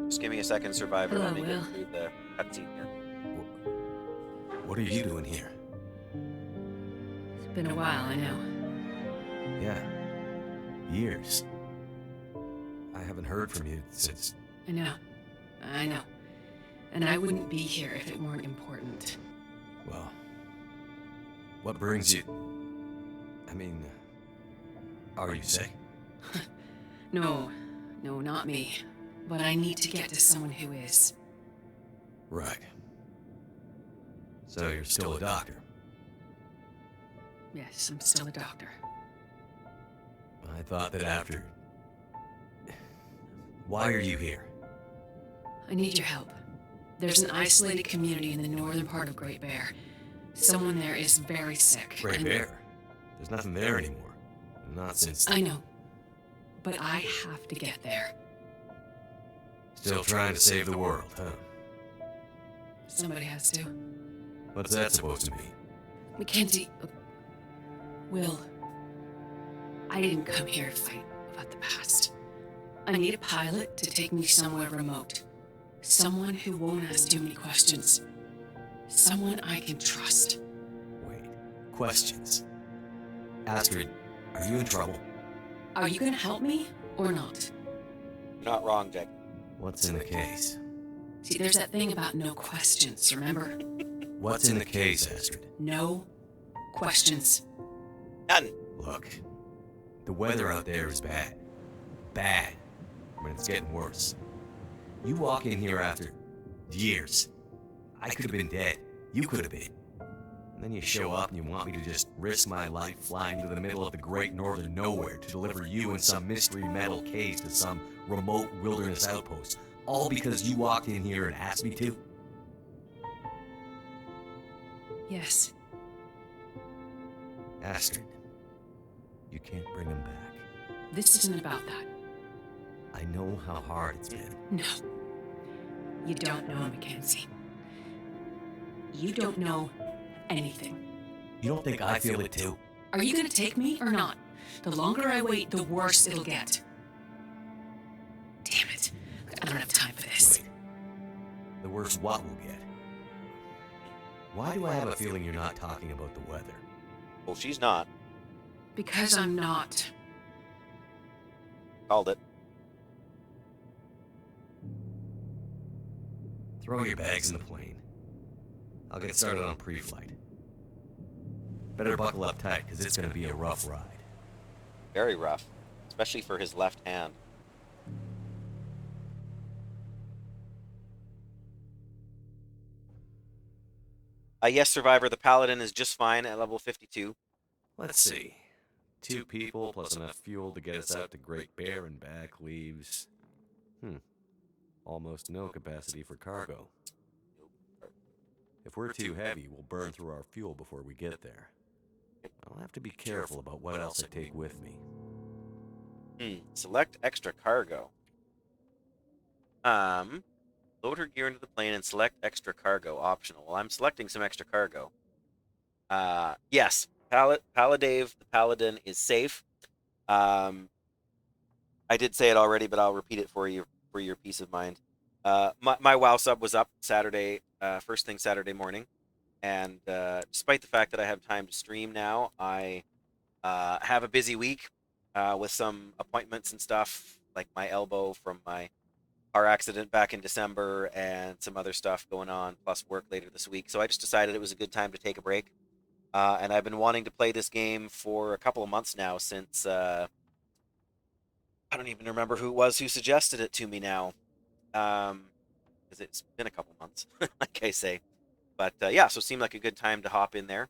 Just give me a second, Survivor. Let me Hello, get Will. through the cutscene here. What are you doing here? It's been a while, I know. Yeah. Years. I haven't heard from you since... I know. I know. And I wouldn't be here if it weren't important. Well... What brings you... I mean... Are you sick? No, not me. But I need to get to someone who is. Right. So you're still a doctor? Yes, I'm still a doctor. I thought that after... Why are you here? I need your help. There's an isolated community in the northern part of Great Bear. Someone there is very sick. Great and- Bear. There's nothing there anymore. Not since... I know. But I have to get there. Still trying to save the world, huh? Somebody has to. What's that supposed to mean? Mackenzie. Will. I didn't come here to fight about the past. I need a pilot to take me somewhere remote. Someone who won't ask too many questions. Someone I can trust. Wait. Questions. Astrid, are you in trouble? Are you gonna help me or not? You're not wrong, Jack. What's in the case? See, there's that thing about no questions, remember? What's in the case, Astrid? No questions. None. Look, the weather out there is bad. Bad. But it's getting worse. You walk in here after years. I could have been dead. You could have been. And then you show up and you want me to just risk my life flying to the middle of the great northern nowhere to deliver you in some mystery metal case to some remote wilderness outpost. All because you walked in here and asked me to? Yes. Astrid, you can't bring him back. This isn't about that. I know how hard it's been. No. You don't know, Mackenzie. You don't know anything. You don't think I feel it too? Are you gonna take me or not? The longer I wait, the worse it'll get. Damn it. I don't have time for this. Wait. The worse what we'll get? Why do I have a feeling you're not talking about the weather? Well, she's not. Because I'm not. Called it. Throw your bags in the plane. I'll get started on pre-flight. Better buckle up tight, because it's going to be a rough ride. Very rough. Especially for his left hand. Yes, Survivor, the Paladin is just fine at level 52. Let's see. 2 people plus enough fuel to get us out to Great Bear and back leaves... almost no capacity for cargo. If we're too heavy, we'll burn through our fuel before we get there. I'll have to be careful about what else I take with me. Select extra cargo. Load her gear into the plane and select extra cargo. Optional. Well, I'm selecting some extra cargo. Yes. Paladave, the Paladin, is safe. I did say it already, but I'll repeat it for you for your peace of mind. My WoW sub was up Saturday, first thing Saturday morning. And despite the fact that I have time to stream now, I have a busy week with some appointments and stuff, like my elbow from my car accident back in December and some other stuff going on, plus work later this week. So I just decided it was a good time to take a break. And I've been wanting to play this game for a couple of months now since I don't even remember who it was who suggested it to me now. Because it's been a couple months, like I say. But yeah, so it seemed like a good time to hop in there.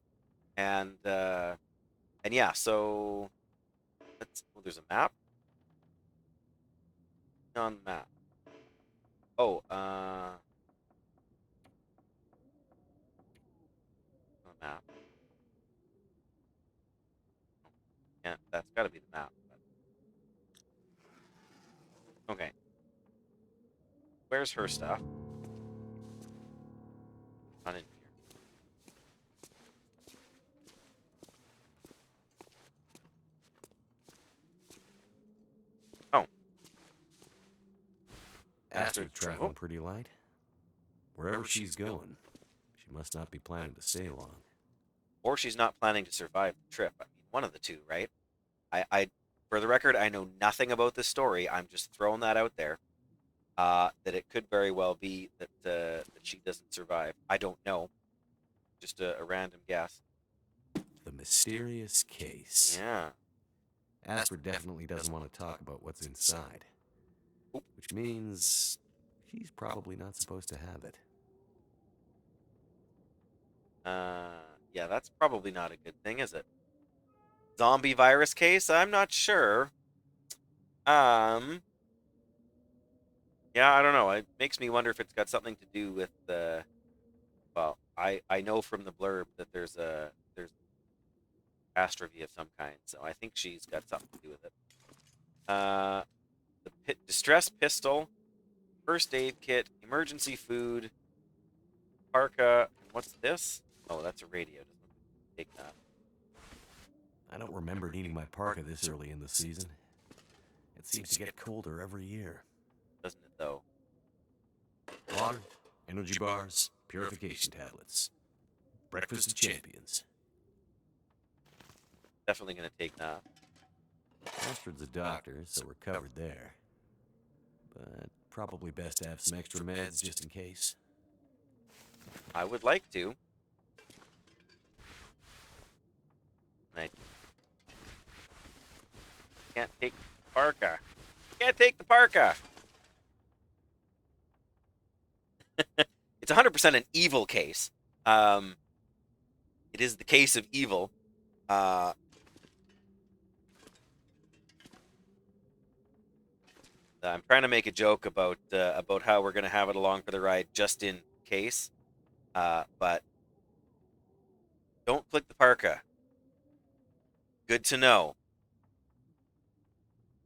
And yeah, so there's a map on the map. Oh, map. Yeah, that's got to be the map. Okay. Where's her stuff? Not in here. Oh. Astrid traveling pretty light. Wherever she's going, she must not be planning to stay long. Or she's not planning to survive the trip. I mean, one of the two, right? For the record, I know nothing about this story. I'm just throwing that out there. That it could very well be that she doesn't survive. I don't know. Just a random guess. The mysterious case. Yeah. Astrid definitely doesn't want to talk about what's inside. Oop. Which means she's probably not supposed to have it. Yeah, that's probably not a good thing, is it? Zombie virus case? I'm not sure. Yeah, I don't know. It makes me wonder if it's got something to do with the. Well, I know from the blurb that there's astrophy of some kind, so I think she's got something to do with it. The distress pistol, first aid kit, emergency food, parka. What's this? Oh, that's a radio. Doesn't take that. I don't remember needing my parka this early in the season. It seems to get colder every year. Doesn't it though? Water, energy bars, purification tablets. Breakfast of champions. Definitely gonna take that. Astrid's a doctor, so we're covered there. But probably best to have some extra meds just in case. I would like to. I can't take the parka. Can't take the parka. It's 100% an evil case. It is the case of evil. I'm trying to make a joke about how we're going to have it along for the ride just in case. But don't click the parka. Good to know.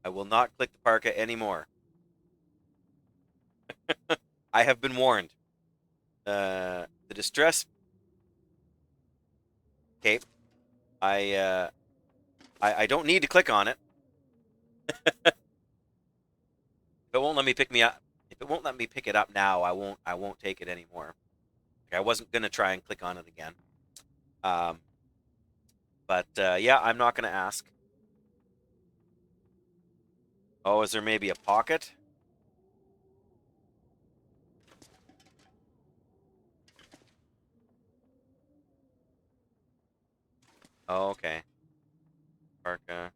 I will not click the parka anymore. I have been warned. The distress cape. I don't need to click on it. If it won't let me pick it up now, I won't take it anymore. I wasn't gonna try and click on it again. But yeah, I'm not gonna ask. Oh, is there maybe a pocket? Oh, okay. Parka.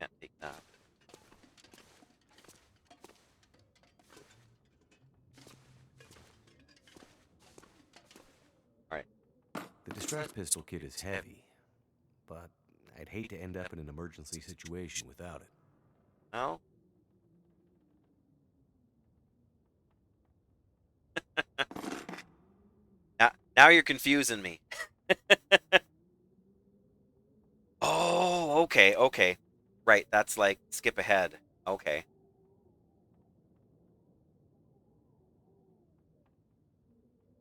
Can't take that. All right. The distress pistol kit is heavy, but I'd hate to end up in an emergency situation without it. Well. Now you're confusing me. Oh, okay. Right, that's like skip ahead. Okay.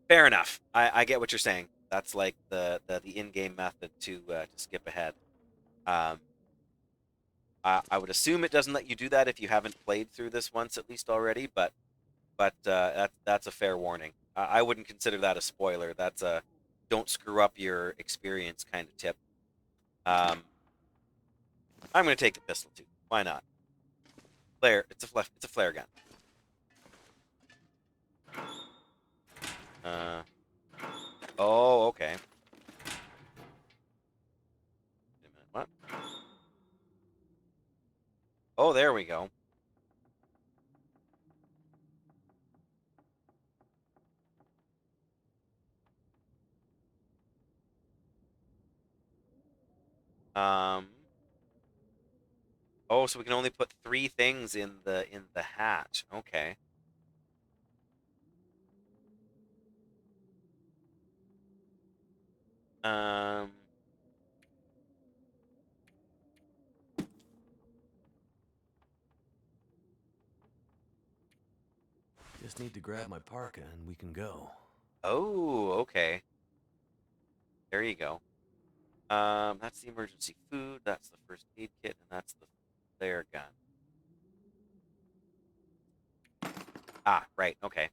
Fair enough. I get what you're saying. That's like the in-game method to skip ahead. I would assume it doesn't let you do that if you haven't played through this once at least already, but but that's a fair warning. I wouldn't consider that a spoiler. That's a don't screw up your experience kind of tip. I'm gonna take the pistol too. Why not? Flare. It's a flare gun. Oh, okay. Wait a minute, what? Oh, there we go. Oh, so we can only put 3 things in the hatch. Okay. Um. Just need to grab my parka and we can go. Oh, okay. There you go. That's the emergency food. That's the first aid kit, and that's the flare gun. Ah, right. Okay.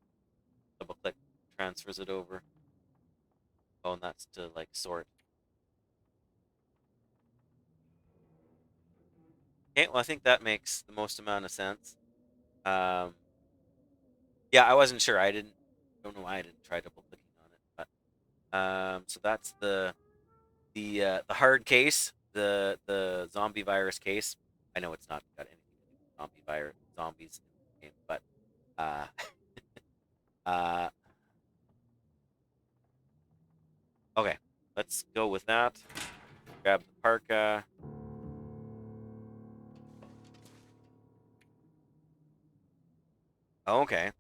Double click transfers it over. Oh, and that's to like sort. Okay, well, I think that makes the most amount of sense. Yeah, I wasn't sure. Don't know why I didn't try double clicking on it, but so that's the hard case, the zombie virus case. I know it's not got anything to do with zombies in the game, but uh, uh, okay, let's go with that. Grab the parka. Okay.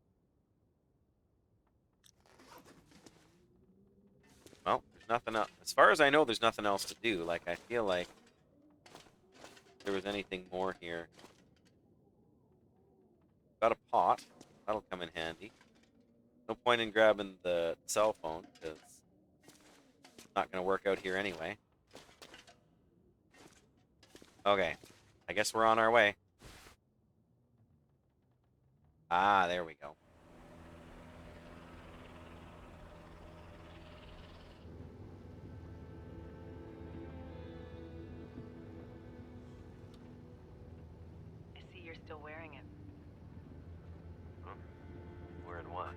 Well, there's nothing else. As far as I know, there's nothing else to do. Like, I feel like if there was anything more here. Got a pot. That'll come in handy. No point in grabbing the cell phone, because it's not going to work out here anyway. Okay. I guess we're on our way. Ah, there we go. I see you're still wearing it. Huh? Wearing what?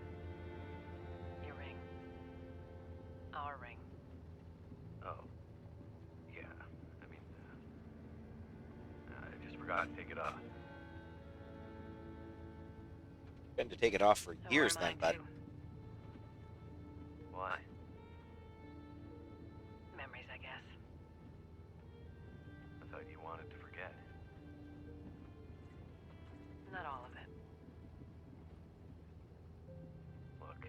Your ring. Our ring. Oh. Yeah. I mean, I just forgot to take it off. Been to take it off for So years are then, mine, bud. too. Why? Memories, I guess. I thought you wanted to forget. Not all of it. Look.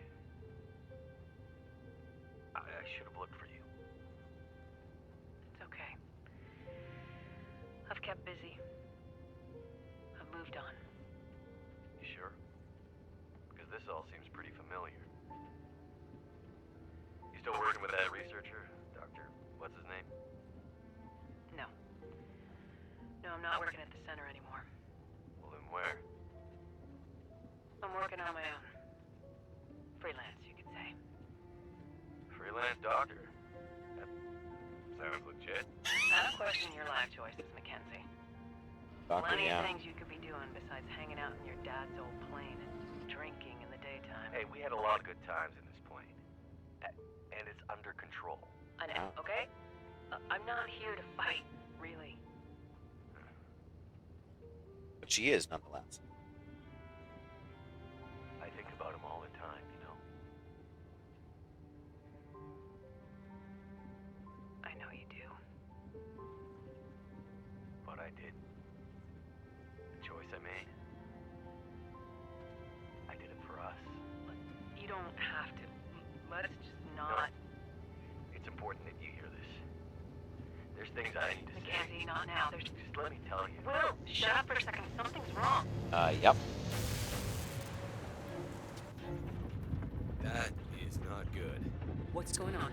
I should have looked for you. It's okay. I've kept busy. I've moved on. You sure? Because this all seems pretty familiar. You still working with that researcher? Dr. What's his name? No. No, I'm not working at the center anymore. Well, then where? I'm working on my own. Freelance, you could say. Freelance doctor? That sounds legit. I don't question your life choices, Mackenzie. Doctor, Plenty yeah. of things you could be doing besides hanging out in your dad's old plane and drinking in the daytime. Hey, we had a lot of good times in this plane. And it's under control. I know, okay? I'm not here to fight, really. But she is, nonetheless. I think about him all the time, you know? I know you do. But I did. The choice I made. I did it for us. You don't have to. Let's just No. not. It's important that you hear this. There's things I need to Mackenzie, say. not now. There's. Just let me tell you. Will, shut up for a second. Something's wrong. Yep. That is not good. What's going on?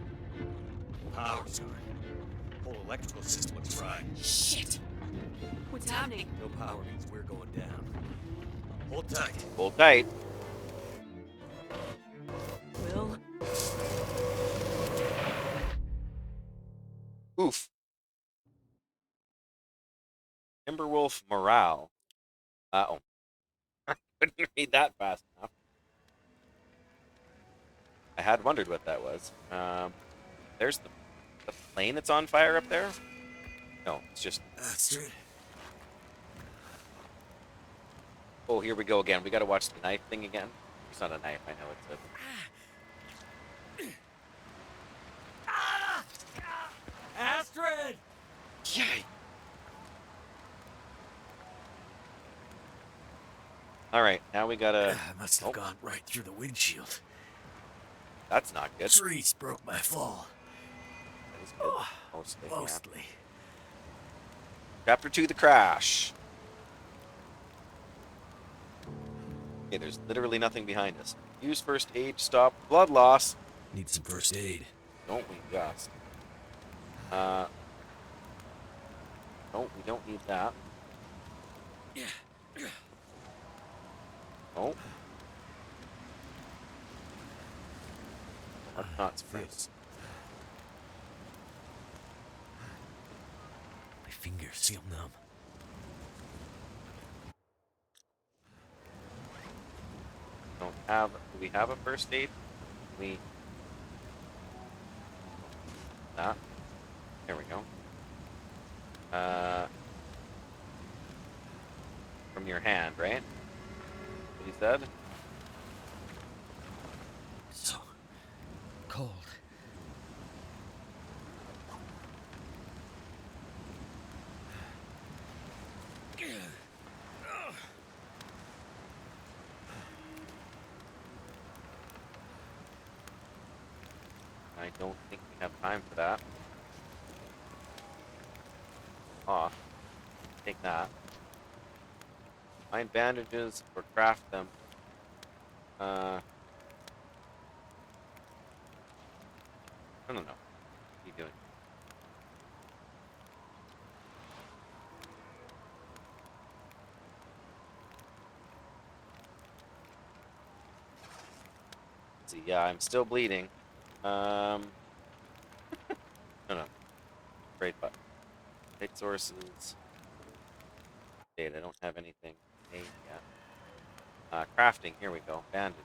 Power's gone. Whole electrical system looks fried. Shit! What's happening? No power means we're going down. Hold tight. Hold tight. Oof. Timberwolf morale. Oh. I couldn't read that fast enough. I had wondered what that was. There's the plane that's on fire up there? No, it's just... That's it. Oh, here we go again. We gotta watch the knife thing again. It's not a knife, I know it's a... Astrid! Yay! Alright, now we gotta... I must have gone right through the windshield. That's not good. Trees broke my fall. That is good. Mostly. Yeah. Mostly. Chapter 2, The Crash. Okay, there's literally nothing behind us. Use first aid, stop blood loss. Need some first aid. Don't we just? No, we don't need that. Oh. That's not spruce. My fingers feel numb. Don't have. Do we have a first aid? We. That. There we go. From your hand, right? What he said? So cold. I don't think we have time for that. Off. Take that. Find bandages or craft them. I don't know. What are you doing? Let's see, yeah, I'm still bleeding. No, no. Great button. Take sources. Data. I don't have anything made yet. Crafting. Here we go. Bandages.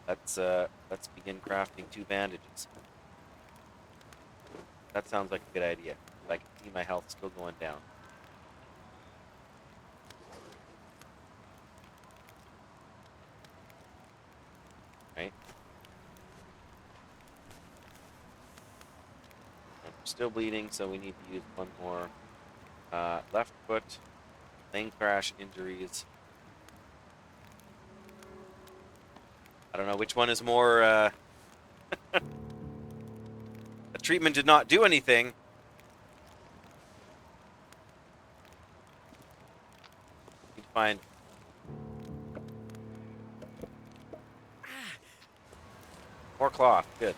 Let's begin crafting 2 bandages. That sounds like a good idea. I can see my health still going down. Right? I'm still bleeding, so we need to use one more. Left foot, plane crash injuries. I don't know which one is more, the treatment did not do anything. Need to find... More cloth, good.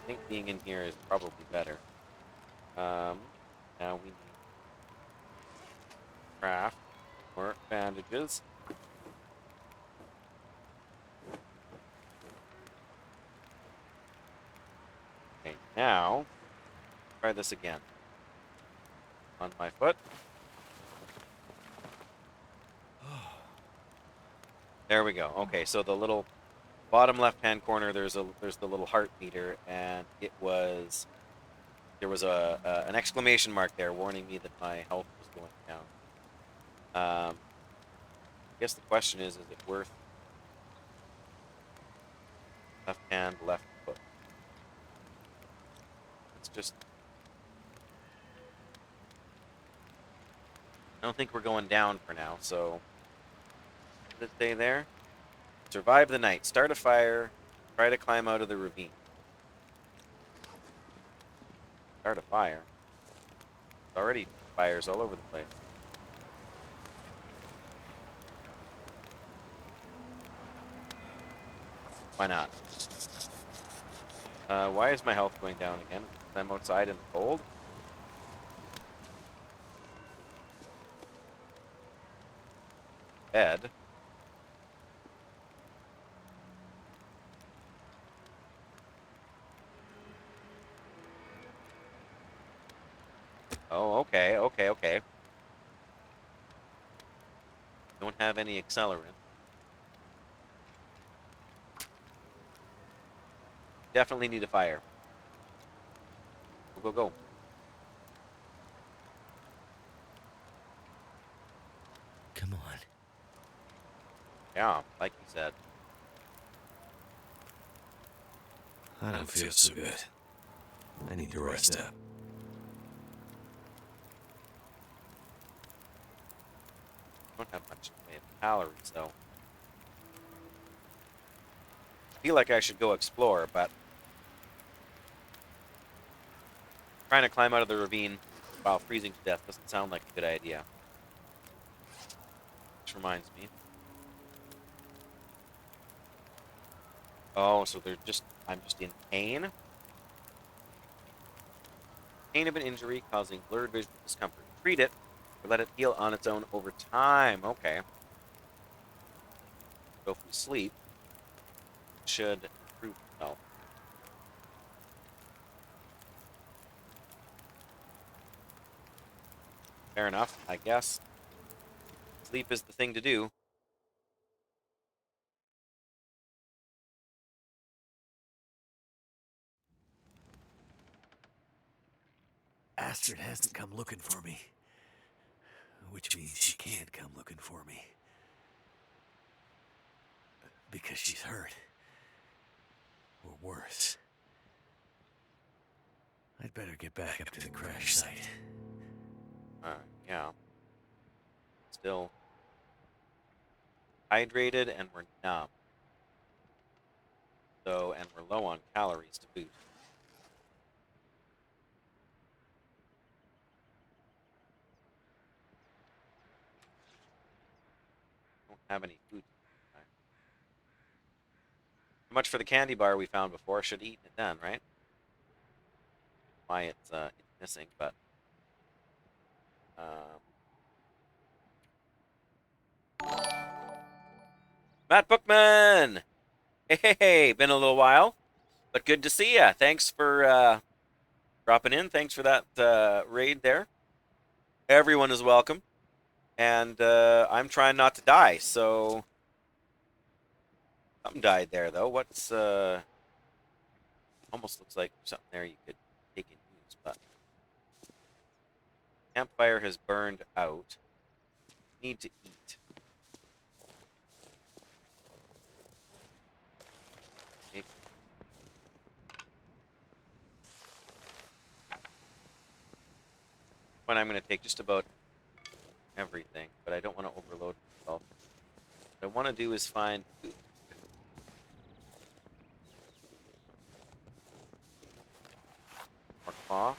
I think being in here is probably better. Now we need craft more bandages. Okay, now try this again. On my foot. There we go. Okay, so the little bottom left-hand corner, there's the little heart meter, and there was an exclamation mark there warning me that my health was going down. I guess the question is it worth left hand, left foot? It's just... I don't think we're going down for now, so... What did it say there? Survive the night. Start a fire. Try to climb out of the ravine. Start a fire? There's already fires all over the place. Why not? Why is my health going down again? I'm outside in the cold? Bed. Oh, okay, okay, okay. Don't have any accelerant. Definitely need a fire. Go, go, go. Come on. Yeah, like you said. I don't feel so good. I need to rest up. Don't have much in the way of calories, though. I feel like I should go explore, but trying to climb out of the ravine while freezing to death doesn't sound like a good idea. Which reminds me. Oh, so I'm just in pain? Pain of an injury causing blurred vision and discomfort. Treat it, or let it heal on its own over time. Okay. So if we sleep, it should improve itself. Fair enough, I guess. Sleep is the thing to do. Astrid hasn't come looking for me. Which means she can't come looking for me. Because she's hurt. Or worse. I'd better get back up to the crash site. Yeah. Still hydrated and we're numb. So, and we're low on calories to boot. Don't have any food. So much for the candy bar we found before. Should have eaten it then, right? Why it's missing, but Matt Bookman! Hey, been a little while, but good to see ya. Thanks for dropping in. Thanks for that raid there. Everyone is welcome. And I'm trying not to die, so something died there though. What's almost looks like something there you could take and use, but campfire has burned out. Need to eat. Okay. But I'm going to take just about everything, but I don't want to overload myself. What I want to do is find food. More cloth.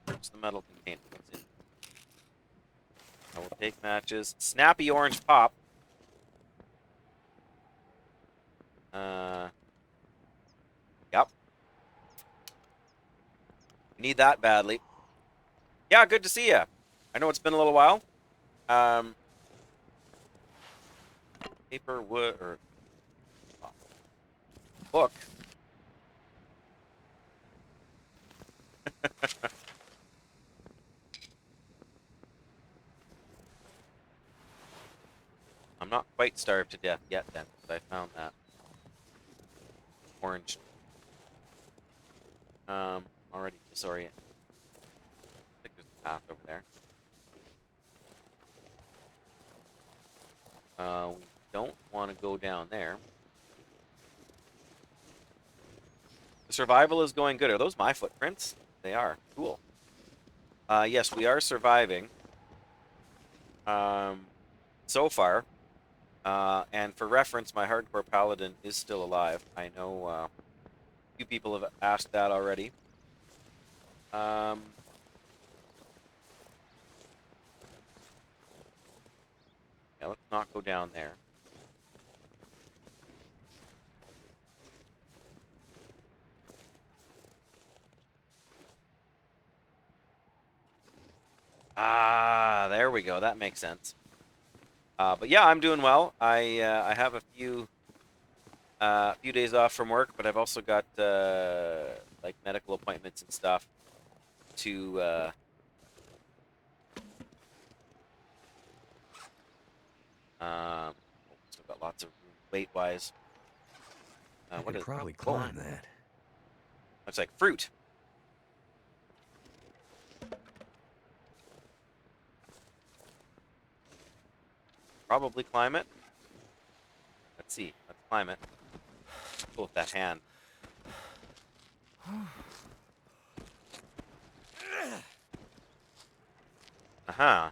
Where's the metal container? What's in? I will take matches. Snappy orange pop. Yep. Need that badly. Yeah, good to see you. I know it's been a little while. Paper, wood, or book. I'm not quite starved to death yet then, because I found that orange. Already disoriented. I think there's a path over there. We don't want to go down there. The survival is going good. Are those my footprints? They are. Cool. Yes, we are surviving. So far. And for reference, my hardcore paladin is still alive. I know a few people have asked that already. Yeah, let's not go down there. Ah, there we go. That makes sense. But yeah, I'm doing well. I have a few days off from work, but I've also got like like medical appointments and stuff, to still got lots of room weight-wise. I What could is probably oh, climb that. looks like fruit. Probably climb it. Let's see. Let's climb it. Cool with that hand. Aha.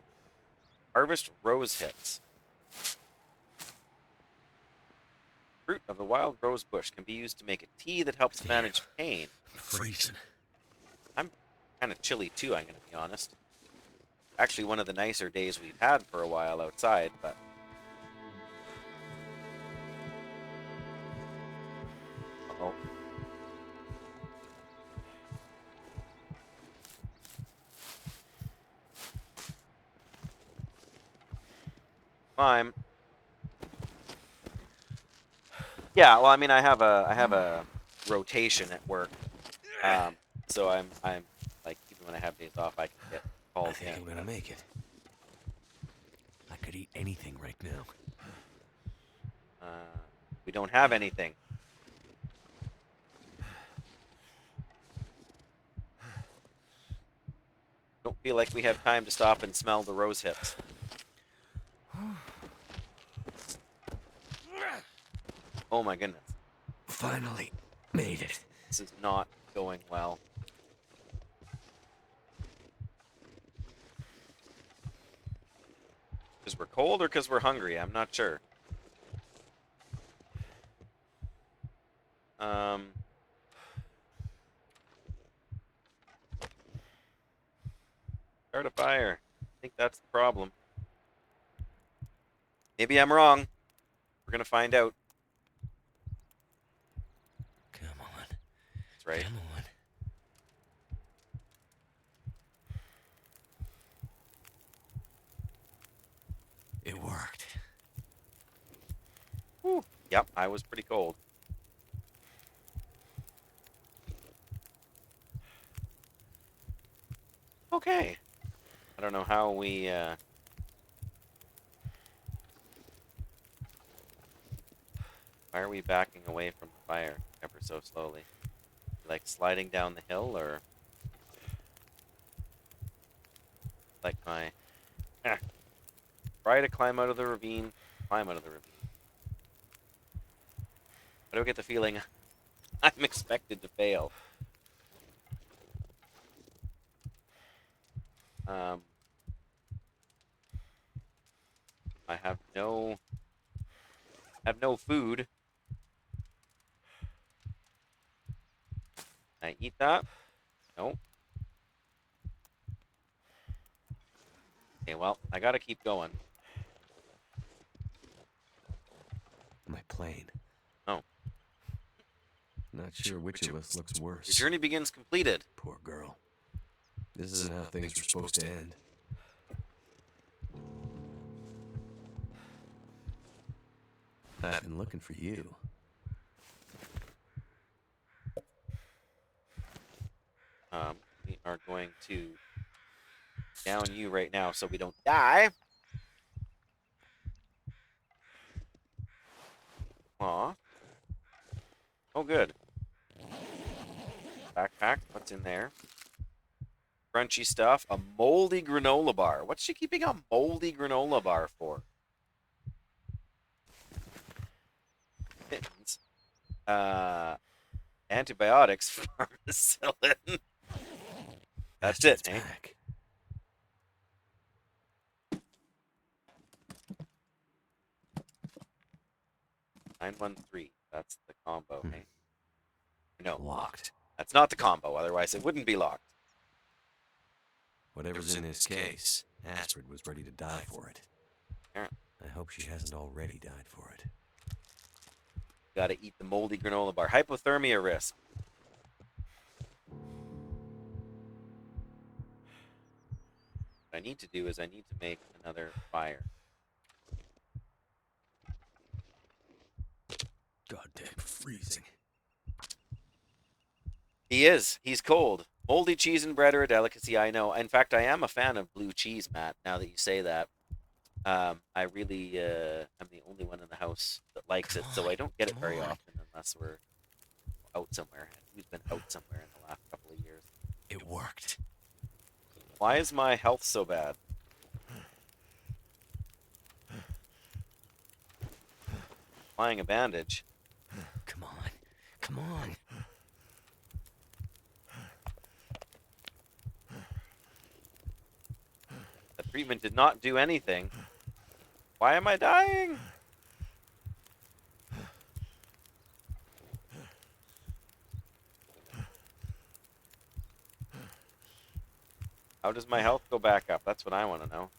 Harvest rose hips. Fruit of the wild rose bush can be used to make a tea that helps manage pain. I'm freezing. I'm kind of chilly too, I'm going to be honest. Actually, one of the nicer days we've had for a while outside, but... Uh-oh. Climb. Yeah, well, I mean, I have a rotation at work, so I'm like, even when I have days off, I can get I called think in. I'm gonna make it. I could eat anything right now. We don't have anything. Don't feel like we have time to stop and smell the rose hips. Oh my goodness. Finally made it. This is not going well. Because we're cold or because we're hungry? I'm not sure. Start a fire. I think that's the problem. Maybe I'm wrong. We're gonna find out. Come on. That's right. Come on. It worked. Whew. Yep, I was pretty cold. Okay. I don't know how we, why are we backing away from the fire ever so slowly? Like sliding down the hill, or... Like my... Try to climb out of the ravine. Climb out of the ravine. I don't get the feeling I'm expected to fail. I have no food. Can I eat that? No. Okay, well, I gotta keep going. My plane. Oh. Not sure which of us looks worse. Your journey begins completed. Poor girl. This isn't how things were supposed to end. I've been looking for you. We are going to down you right now so we don't die. Aw. Oh, good. Backpack. What's in there? Crunchy stuff. A moldy granola bar. What's she keeping a moldy granola bar for? Mittens. Antibiotics. Pharmacillin. That's it, eh? Back. 913. That's the combo, eh? No, Locked. that's not the combo. Otherwise, it wouldn't be locked. Whatever's in this case, Astrid was ready to die for it. Yeah. I hope she hasn't already died for it. Gotta eat the moldy granola bar. Hypothermia risk. What I need to do is I need to make another fire. Goddamn freezing. He is. He's cold. Moldy cheese and bread are a delicacy, I know. In fact, I am a fan of blue cheese, Matt, now that you say that. I really am the only one in the house that likes it, so I don't get it very often unless we're out somewhere. And we've been out somewhere in the last couple of years. It worked. Why is my health so bad? Applying a bandage. Come on. Come on. The treatment did not do anything. Why am I dying? How does my health go back up? That's what I want to know.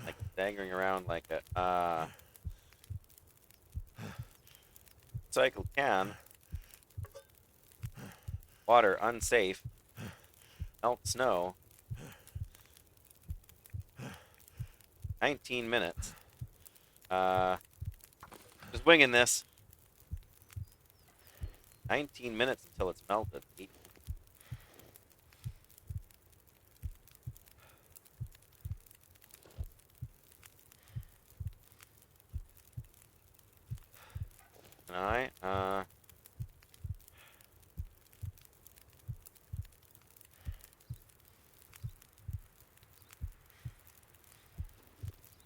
Like staggering around like a cycle can. Water unsafe. Melt snow. 19 minutes. Just winging this. 19 minutes until it's melted. Can I?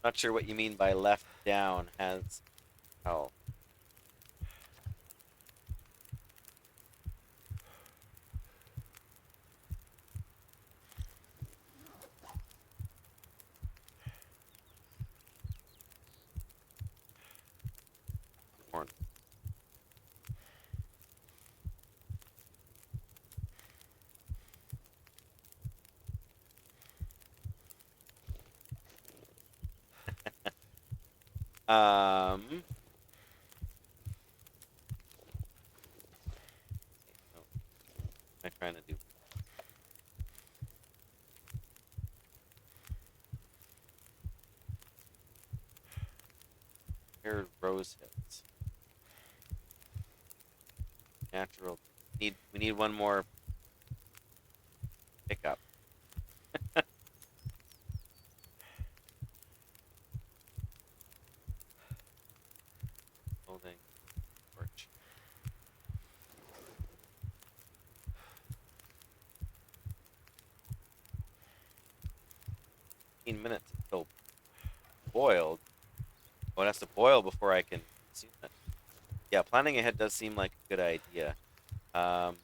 Not sure what you mean by left down has health. Horn. What am I trying to do? Here, rose hips. Natural. We need one more pickup. Holding torch. 15 minutes until boiled. Oh, it has to boil before I can consume it. Yeah, planning ahead does seem like a good idea. Oh,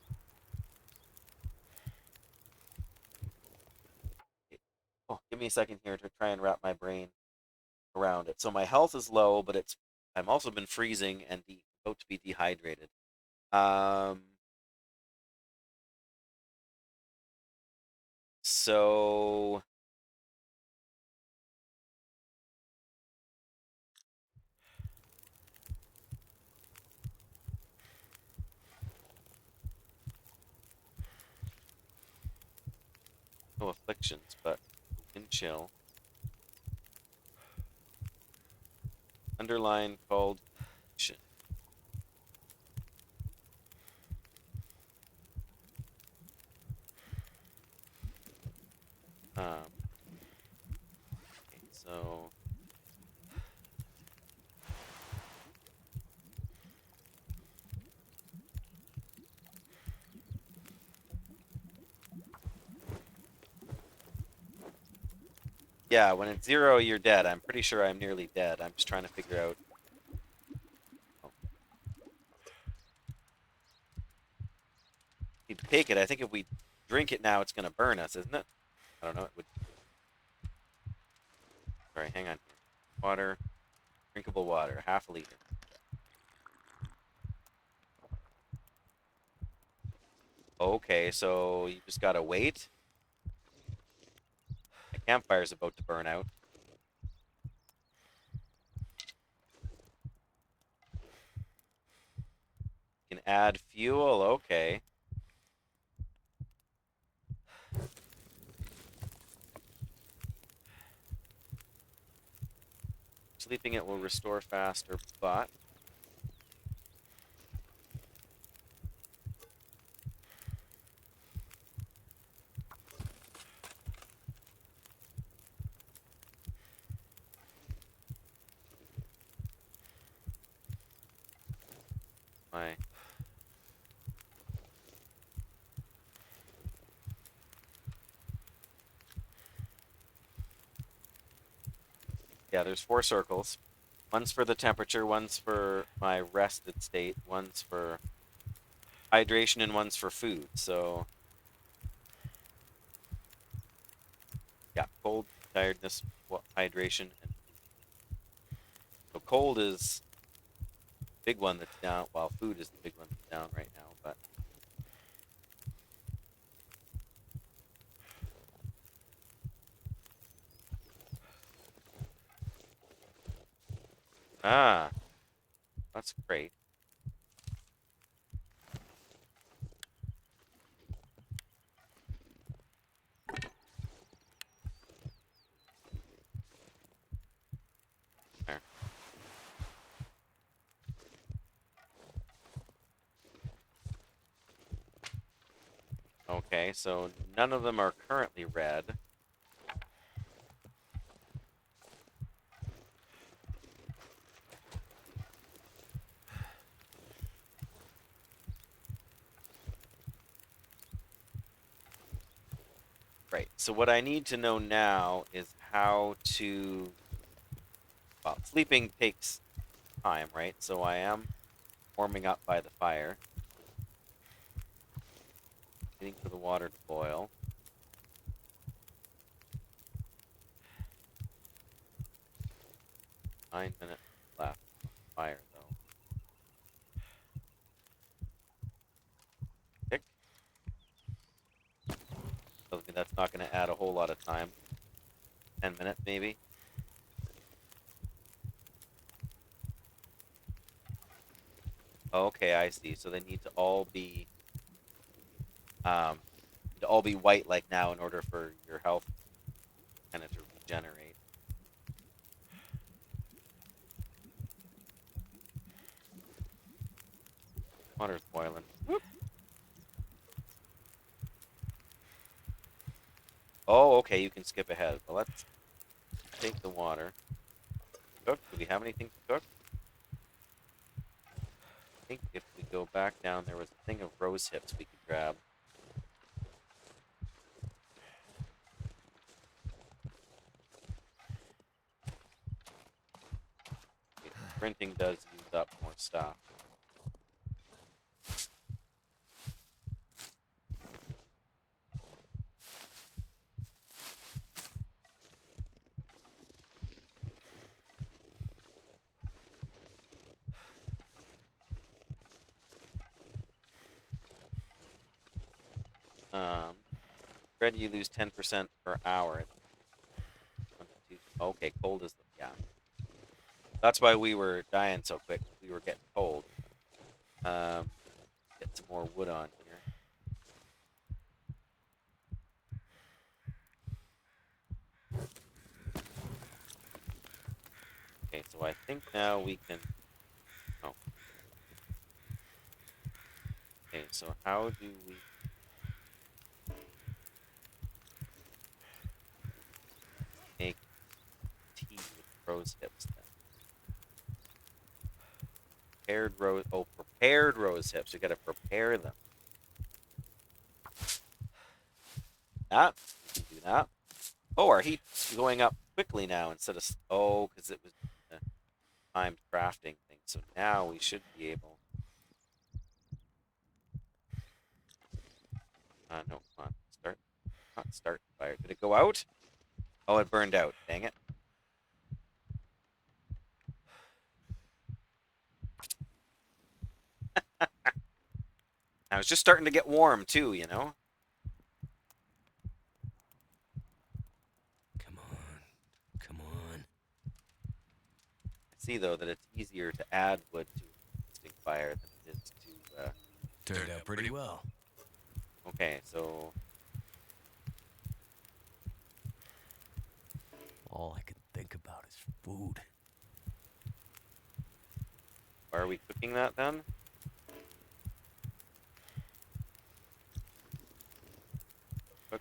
give me a second here to try and wrap my brain around it. So my health is low, but I'm also been freezing and about to be dehydrated. So no afflictions, but wind chill. Underline called affliction. Okay, so yeah, when it's 0, you're dead. I'm pretty sure I'm nearly dead. I'm just trying to figure out. Oh. If we take it, I think if we drink it now, it's gonna burn us, isn't it? I don't know. It would. Sorry, hang on. Water, drinkable water, half a liter. Okay, so you just gotta wait. My campfire's about to burn out. You can add fuel, okay. sleeping it will restore faster, but my yeah, there's 4 circles. One's for the temperature, one's for my rested state, one's for hydration, and one's for food. So yeah, cold, tiredness, hydration, and so cold is the big one that's down, while food is the big one that's down right now. But ah, that's great. There. Okay, so none of them are currently red. Right. So what I need to know now is how to, well, sleeping takes time, right? So I am warming up by the fire, waiting for the water to boil. 9 minutes left on the fire, though. Tick. Tells me that's not going to add a whole lot of time. 10 minutes, maybe. Okay, I see. So they need to all be white like now in order for your health kind of to regenerate. Water's boiling. Whoop. Oh, okay, you can skip ahead. Well, let's take the water. Cook. Do we have anything to cook? I think if we go back down, there was a thing of rose hips we could grab. Okay, printing does use up more stuff. Ready, you lose 10% per hour. Okay, cold is the, yeah. That's why we were dying so quick. We were getting cold. Get some more wood on here. Okay, so I think now we can. Oh. Okay, so how do we make tea with rose hips then? Prepared rose hips. We gotta prepare them. That we can do that. Oh, our heat's going up quickly now instead of because it was a timed crafting thing. So now we should be able. No, come on, start. Not start fire. Did it go out? Oh, it burned out. Dang it. I was just starting to get warm too, you know. Come on. Come on. I see though that it's easier to add wood to an existing fire than it is to. Turned out pretty well. Okay, so All I can think about is food. Are we cooking that then? Cook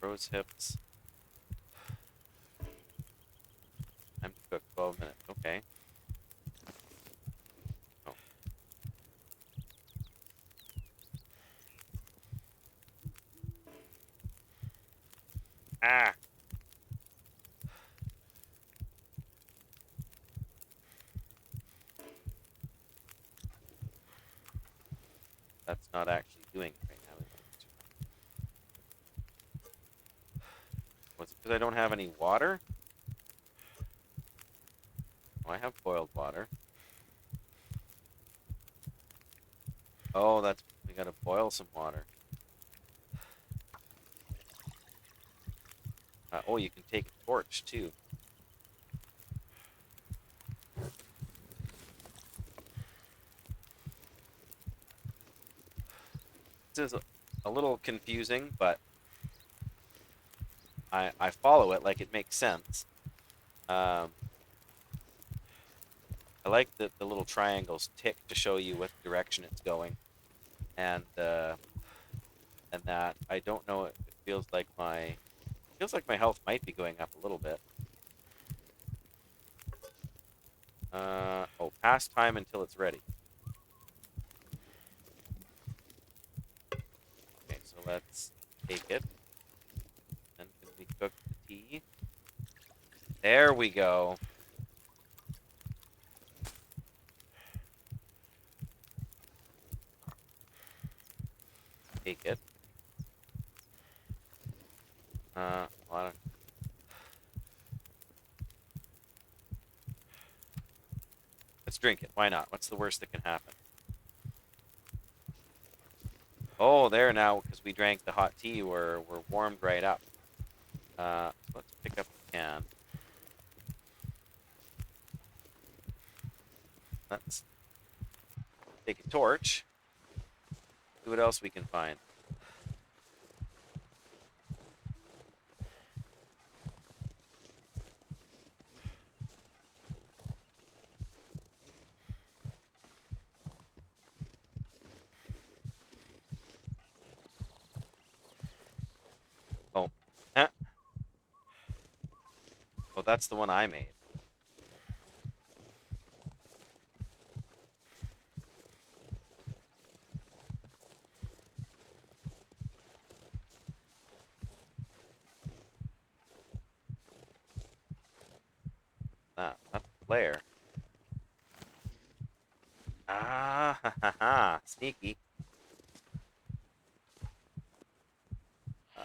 rose hips. Time to cook 12 minutes. Okay. Oh. Ah! That's not actually doing it right now. Was it because I don't have any water? Oh, I have boiled water. Oh, that's... we gotta boil some water. Oh, you can take a torch, too. This is a little confusing, but I follow it like it makes sense. I like that the little triangles tick to show you what direction it's going, and that I don't know. It feels like my health might be going up a little bit. Oh, past time until it's ready. Okay, so let's take it. And can we cook the tea? There we go. Take it. Well, I don't... Let's drink it. Why not? What's the worst that can happen? Oh, there now, because we drank the hot tea, we're warmed right up. Let's pick up the can. Let's take a torch. See what else we can find. Oh, huh? Well, that's the one I made. That's the flare. Ah, ha, ha, ha. Sneaky. Uh,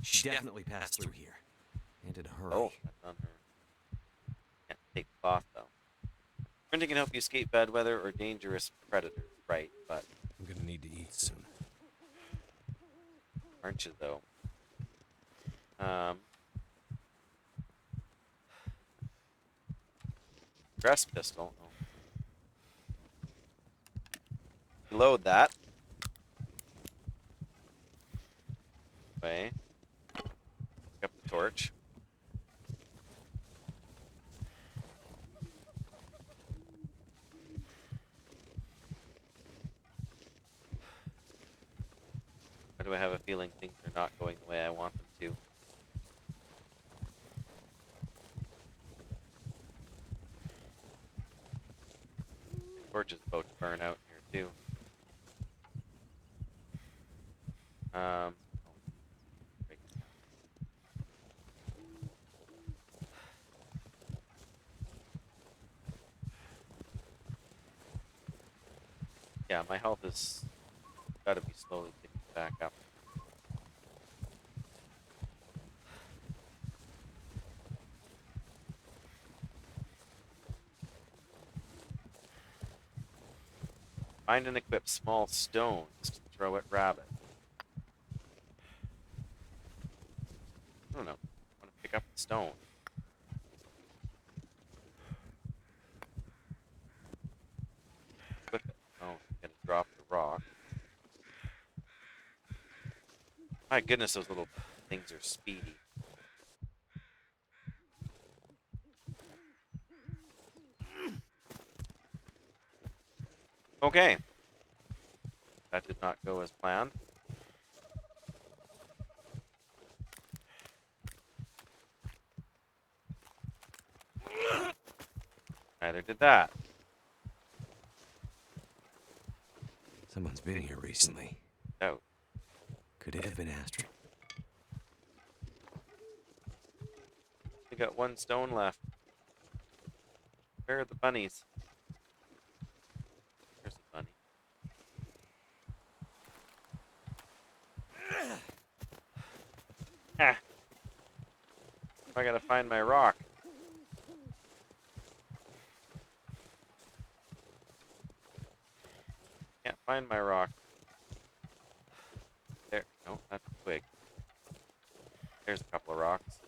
She definitely passed through here. And in a hurry. oh, that's on her. Can't take the cloth, though. Printing can help you escape bad weather or dangerous predators, right? But I'm gonna need to eat soon. aren't you, though? Dress pistol. Oh. Reload that. Okay. Pick up the torch. Why do I have a feeling things are not going the way I want them to? Torch is about to burn out here too. Oh, break it down. Yeah, my health is got to be slowly ticking back up. Find and equip small stones to throw at rabbit. I don't know. I want to pick up the stone. Equip it. Oh, gotta drop the rock. My goodness, those little things are speedy. Okay. That did not go as planned. Neither did that. Someone's been here recently. No. Could it have been Astrid? We got one stone left. Where are the bunnies? There's a bunny. Ah. I gotta find my rock. Can't find my rock. There. No, that's a twig. There's a couple of rocks.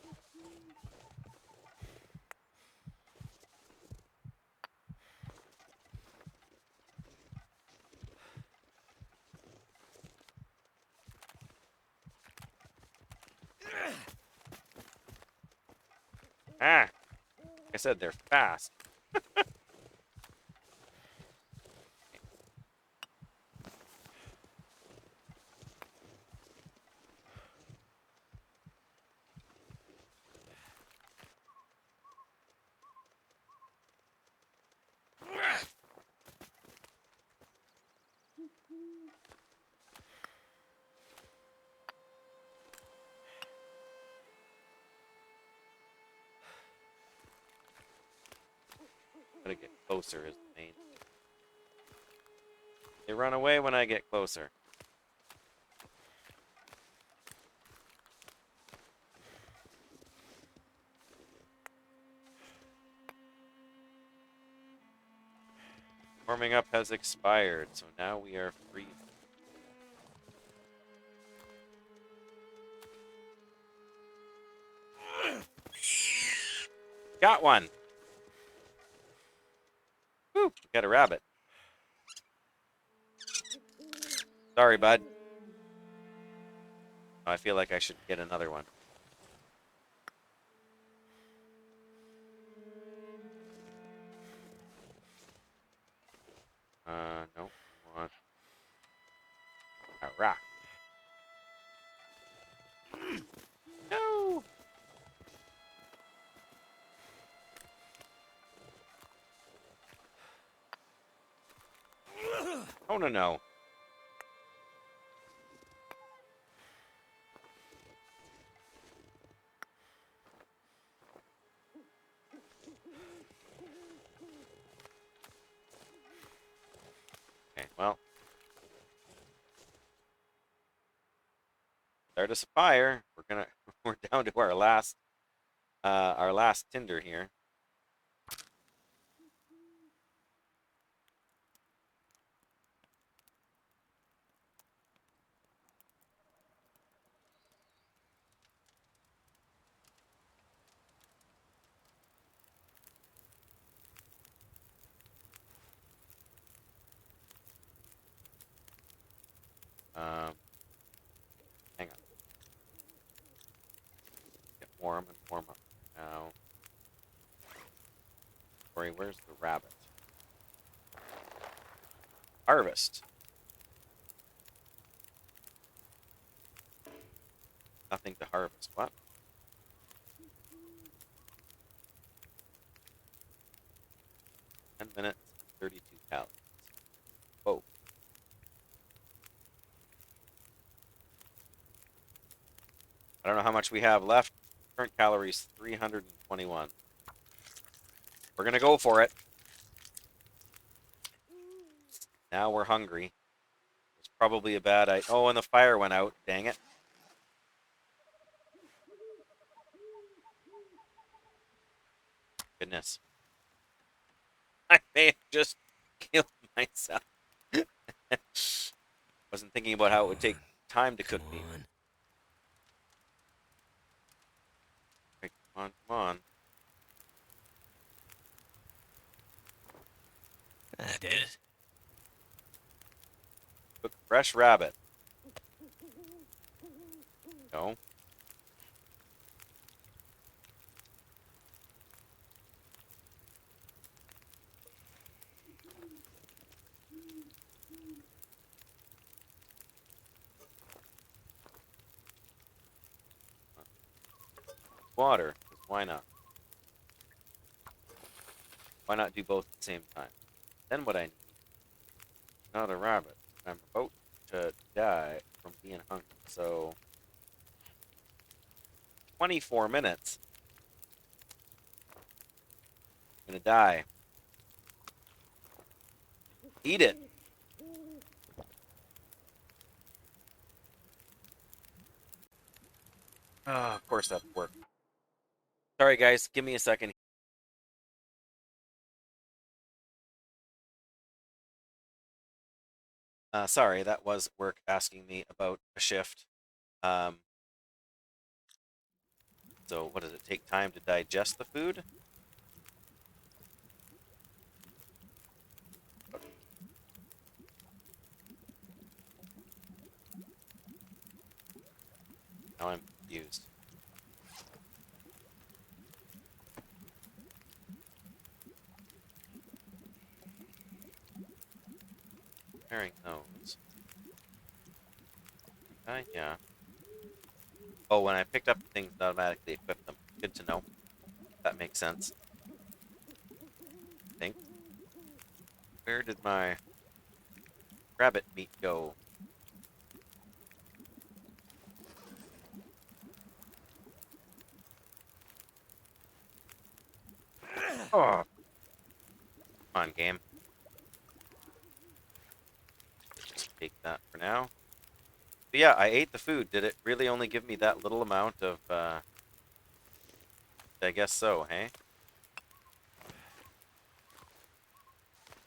Ah! Like I said, they're fast. Gotta get closer is the main. They run away when I get closer. Warming up has expired, so now we are free. Got one! Woo! Got a rabbit. Sorry, bud. I feel like I should get another one. No. I want a rock. No! Oh, no, no. Okay, well. Start us a fire. We're down to our last tinder here. Hang on. Get warm and warm up now. Corey, where's the rabbit? Harvest. Nothing to harvest. What? $10 minutes, 32 calories. Whoa. I don't know how much we have left. Current calories 321. We're gonna go for it. Now we're hungry. It's probably a bad idea. Oh, and the fire went out. Dang it. Goodness. I may have just killed myself. Wasn't thinking about how it would take time to cook me. on. Right, come on, come on. That did it. Cook fresh rabbit. No. water. 'Cause why not? Why not do both at the same time? Then what I need, not a rabbit. I'm about to die from being hungry. So 24 minutes. I'm gonna die. Eat it. Of course that worked. Sorry guys, give me a second. Sorry, that was work asking me about a shift. So what does it take time to digest the food? Now I'm confused. Comparing those. Yeah. Oh, when I picked up things, it automatically equipped them. Good to know. That makes sense. I think. Where did my rabbit meat go? Oh, come on, game. Just take that for now. But yeah, I ate the food. Did it really only give me that little amount of, I guess so, hey?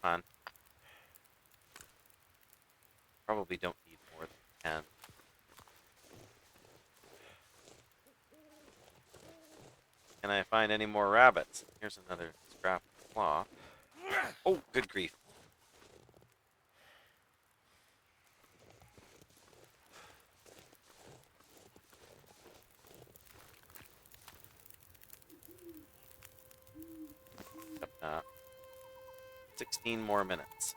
Come on. Probably don't need more than 10. Can I find any more rabbits? Here's another scrap of cloth. Oh, good grief. Up that. 16 more minutes.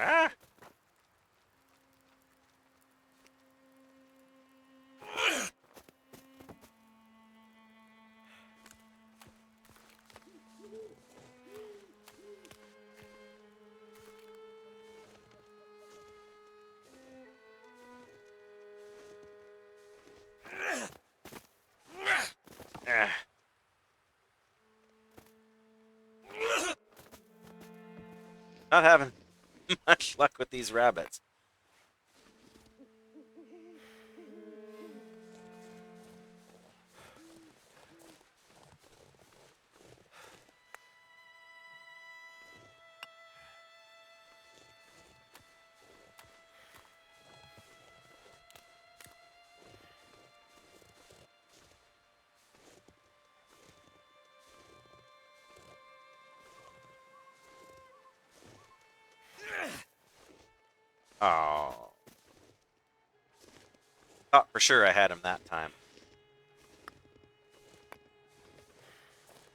Ah! Ah. Not having much luck with these rabbits. Oh. Thought for sure I had him that time.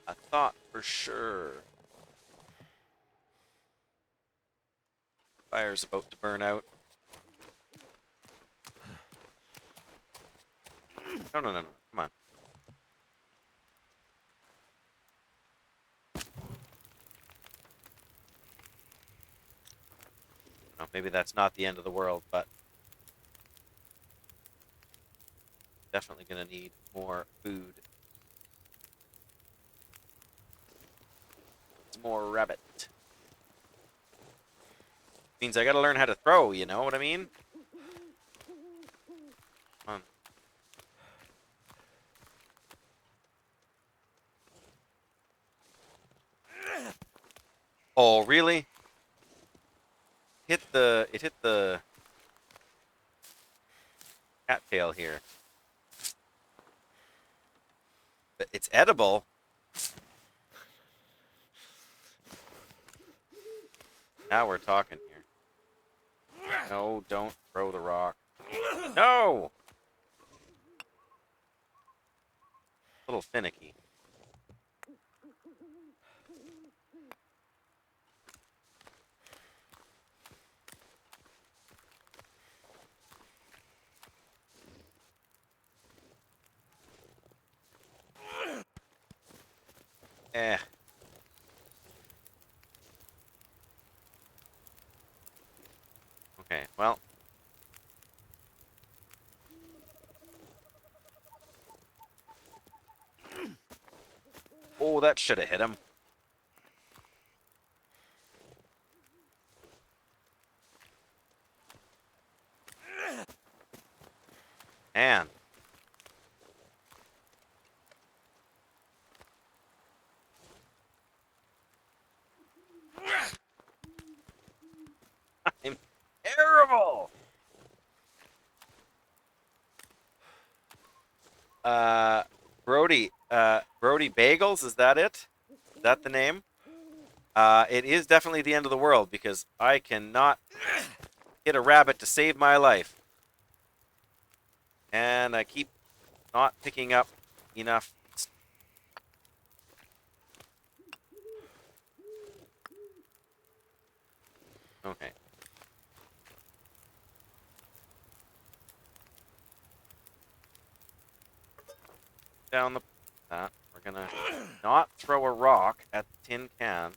I thought for sure. Fire's about to burn out. No, no, no, no. Come on. Well, maybe that's not the end of the world, but definitely gonna need more food. Some more rabbit. Means I gotta learn how to throw, you know what I mean? Come on. Oh, really? It hit the cattail here. But it's edible. Now we're talking here. No, don't throw the rock. No! A little finicky. Eh. Okay, well. Oh, that should have hit him. Man. I'm terrible. Brody Bagels, is that it? Is that the name? It is definitely the end of the world because I cannot hit a rabbit to save my life. And I keep not picking up enough. Okay. Down the... we're gonna not throw a rock at the tin can.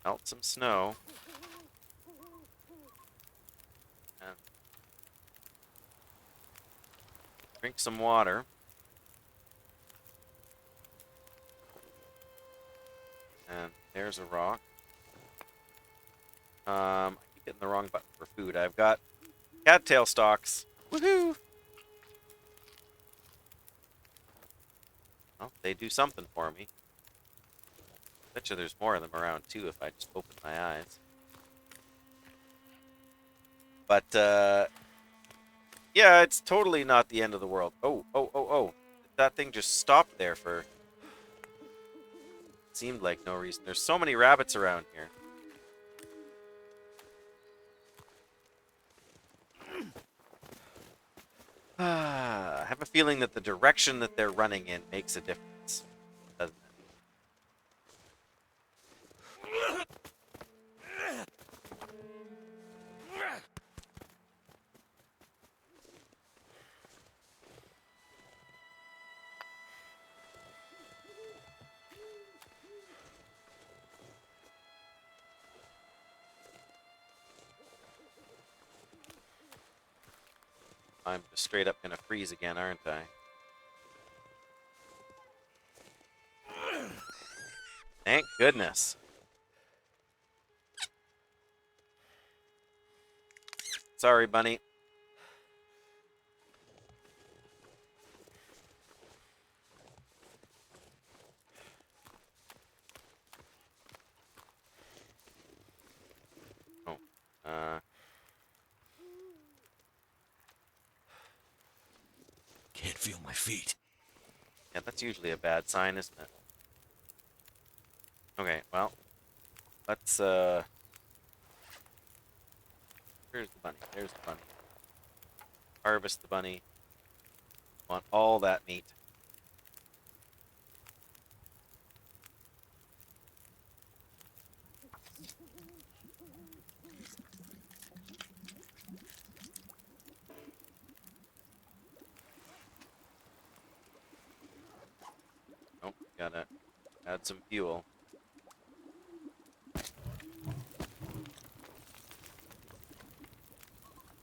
Melt some snow. And drink some water. And there's a rock. I keep hitting the wrong button for food. I've got cattail stalks. Woohoo! Well, they do something for me. Bet you there's more of them around too if I just open my eyes. But, yeah, it's totally not the end of the world. Oh. That thing just stopped there for... seemed like no reason. There's so many rabbits around here. I have a feeling that the direction that they're running in makes a difference, doesn't it? I'm just straight up gonna freeze again, aren't I? Thank goodness. Sorry, bunny. Oh, Can't feel my feet. yeah, that's usually a bad sign, isn't it? Okay, well, let's, where's the bunny? There's the bunny. Harvest the bunny. Want all that meat. Oh, gotta add some fuel.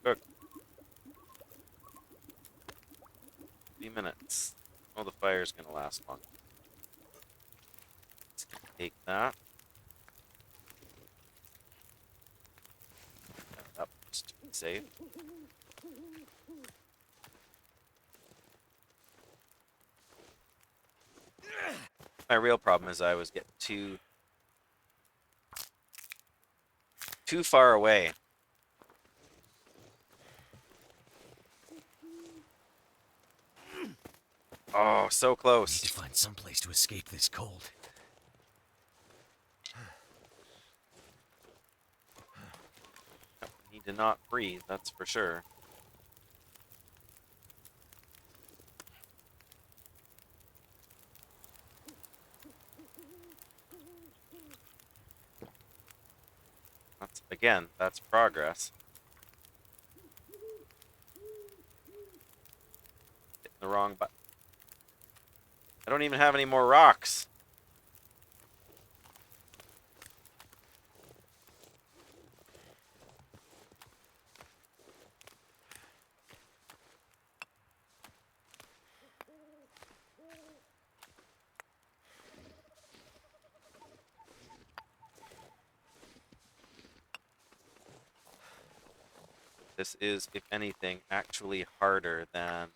Cook. 3 minutes. Oh, the fire's gonna last long. Let's take that. Up just to be safe. My real problem is I was getting too far away. Oh, so Need close. to find some place to escape this cold. Need to not breathe, that's for sure. Again, that's progress. Hitting the wrong button. I don't even have any more rocks. This is, if anything, actually harder than...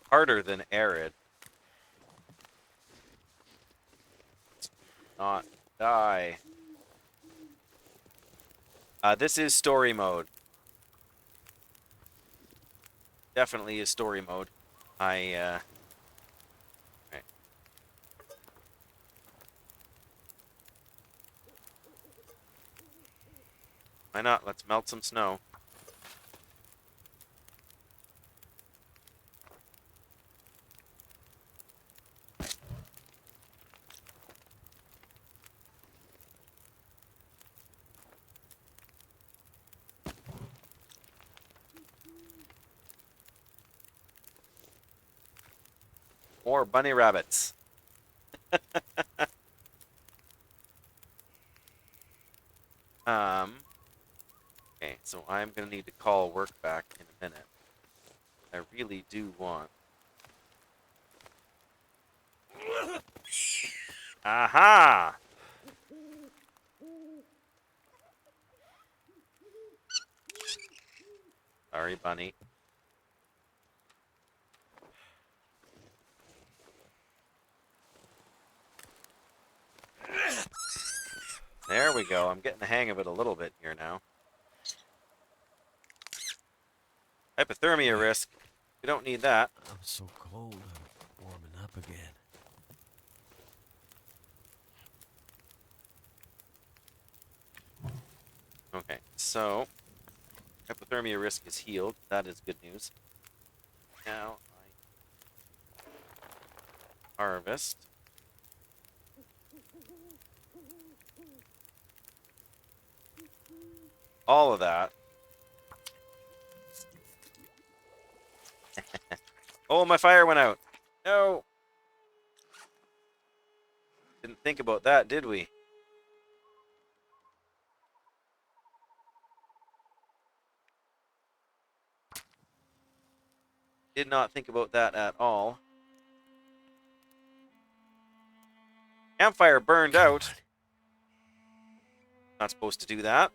harder than Arid. Let's not die. This is story mode. Definitely is story mode. Right. Why not? Let's melt some snow. More bunny rabbits. Okay, so I'm gonna need to call work back in a minute. I really do want. Aha! Sorry, bunny. There we go. I'm getting the hang of it a little bit here now. Hypothermia risk. We don't need that. I'm so cold, I'm warming up again. Okay, so hypothermia risk is healed. That is good news. Now I harvest. All of that. Oh, my fire went out. No. Didn't think about that, did we? Did not think about that at all. Campfire burned out. Not supposed to do that.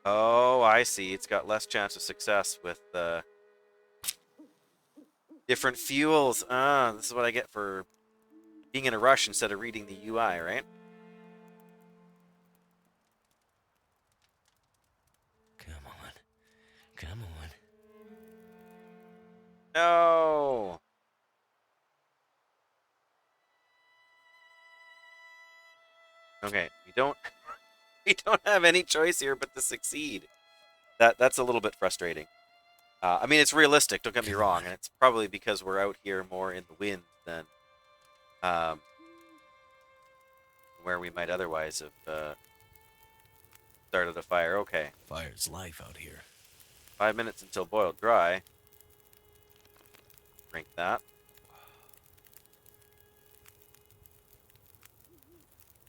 Oh, I see. It's got less chance of success with different fuels. Ah, this is what I get for being in a rush instead of reading the UI, right? Come on. Come on. No. Okay, we don't have any choice here but to succeed. That's a little bit frustrating. I mean, it's realistic, don't get me wrong, and it's probably because we're out here more in the wind than where we might otherwise have started a fire. Okay. Fire's life out here. 5 minutes until boiled dry. Drink that.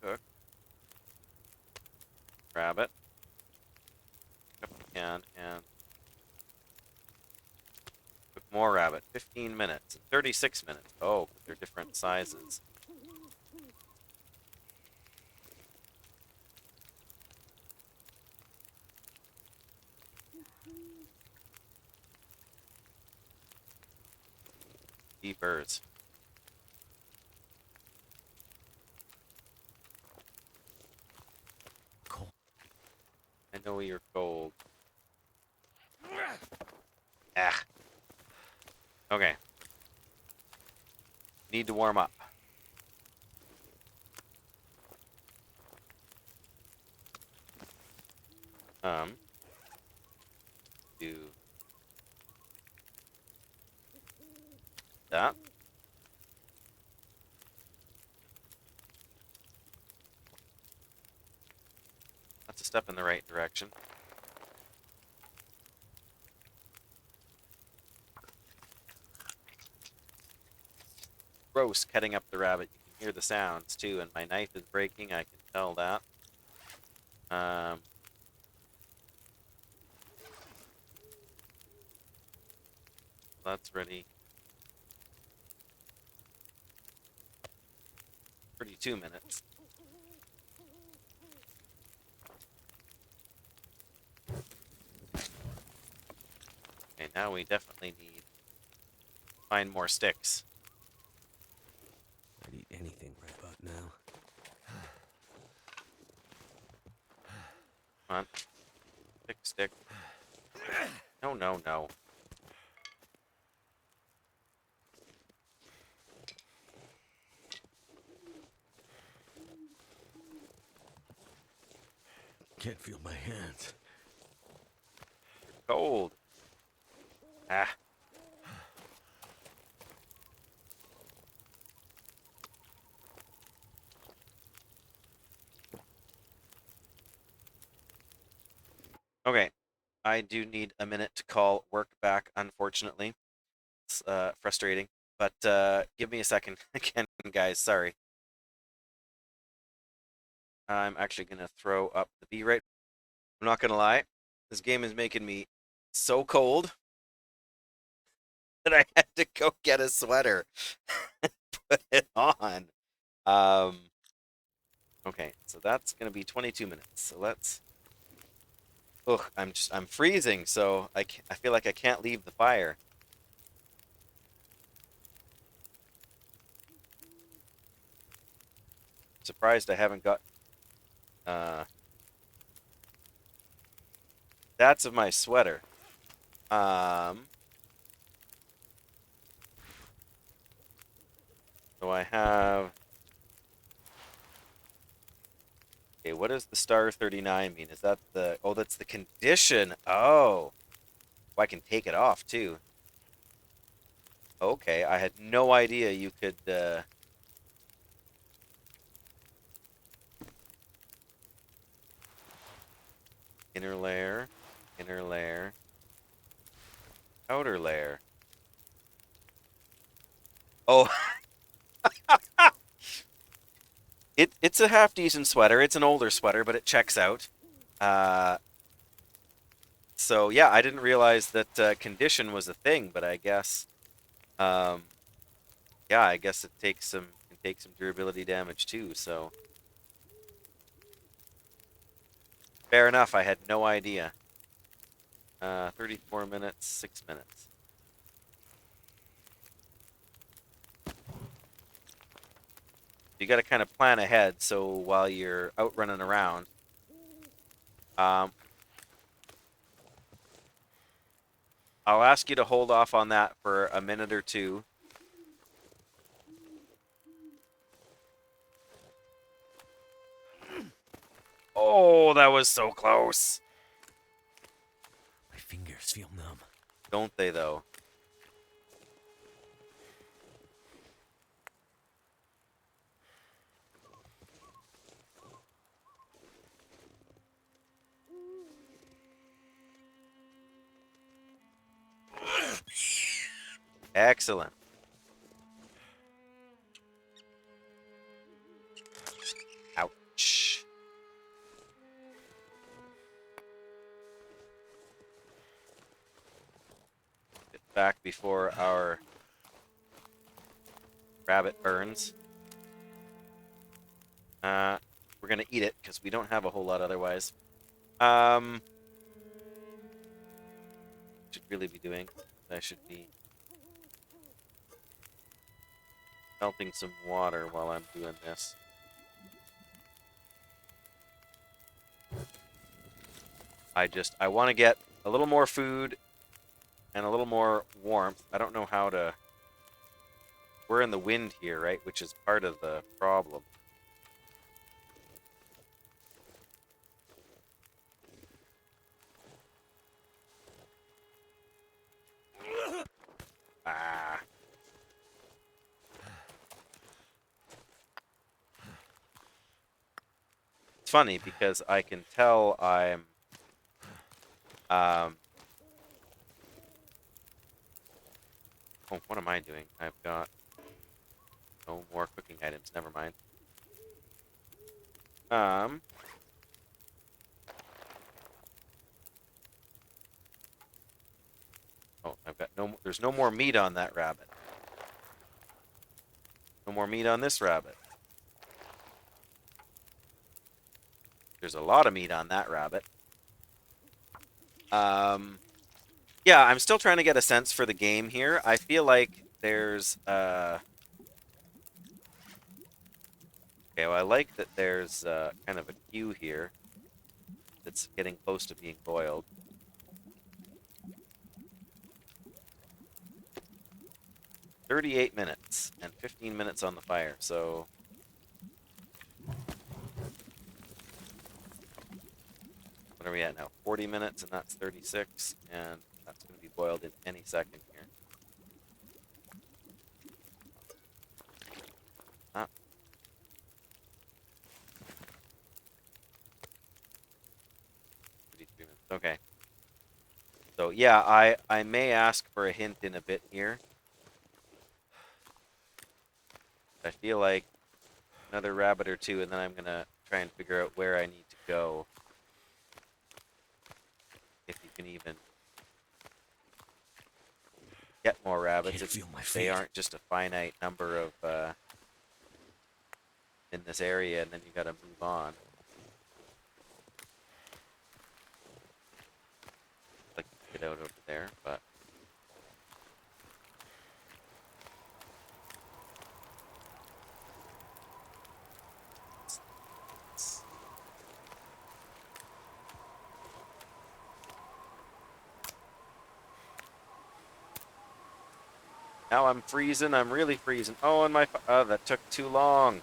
Cook. Grab it. Pick up the can and cook more rabbit. 15 minutes. 36 minutes. Oh, but they're different sizes. Beepers. Cold. I know you're cold. Ah. Okay. Need to warm up. Do that. That's a step in the right direction. Gross, cutting up the rabbit. You can hear the sounds too, and my knife is breaking. I can tell that. That's ready. 32 minutes. Okay, now we definitely need to find more sticks. I'd eat anything right about now. Come on. Stick. No, no, no. Can't feel my hands. Cold. Ah. Okay. I do need a minute to call work back, unfortunately. It's frustrating. But give me a second again, guys. Sorry. I'm actually going to throw up the B right. I'm not going to lie. This game is making me so cold that I had to go get a sweater and put it on. Okay, so that's going to be 22 minutes. So let's... Ugh, I'm freezing, so I feel like I can't leave the fire. Surprised I haven't got... That's of my sweater. So I have... Okay, what does the star 39 mean? Is that the... Oh, that's the condition. Oh. Oh, I can take it off, too. Okay, I had no idea you could... Inner layer, outer layer. Oh, it's a half decent sweater. It's an older sweater, but it checks out. So yeah, I didn't realize that condition was a thing, but I guess, yeah, I guess it can take some durability damage too. So fair enough. I had no idea. 34 minutes, 6 minutes. You got to kind of plan ahead, so while you're out running around, I'll ask you to hold off on that for a minute or two. Oh, that was so close. My fingers feel numb. Don't they, though? Excellent. Ouch. Get back before our rabbit burns. We're gonna eat it because we don't have a whole lot otherwise. Should really be doing. I should be melting some water while I'm doing this. I want to get a little more food and a little more warmth. I don't know how to... We're in the wind here, right? Which is part of the problem. Ah. It's funny because I can tell I'm oh, what am I doing? I've got no more cooking items. Never mind. Oh, I've got no. There's no more meat on that rabbit. No more meat on this rabbit. There's a lot of meat on that rabbit. Yeah, I'm still trying to get a sense for the game here. I feel like there's okay, well, I like that there's kind of a queue here that's getting close to being boiled. 38 minutes and 15 minutes on the fire, so what are we at now? 40 minutes, and that's 36, and that's going to be boiled in any second here. Ah. 33 minutes. Okay. So yeah, I may ask for a hint in a bit here. I feel like another rabbit or two, and then I'm gonna try and figure out where I need to go. If you can even get more rabbits, they aren't just a finite number of in this area, and then you gotta move on. Like get out over there, but now I'm freezing. I'm really freezing. Oh, and my that took too long.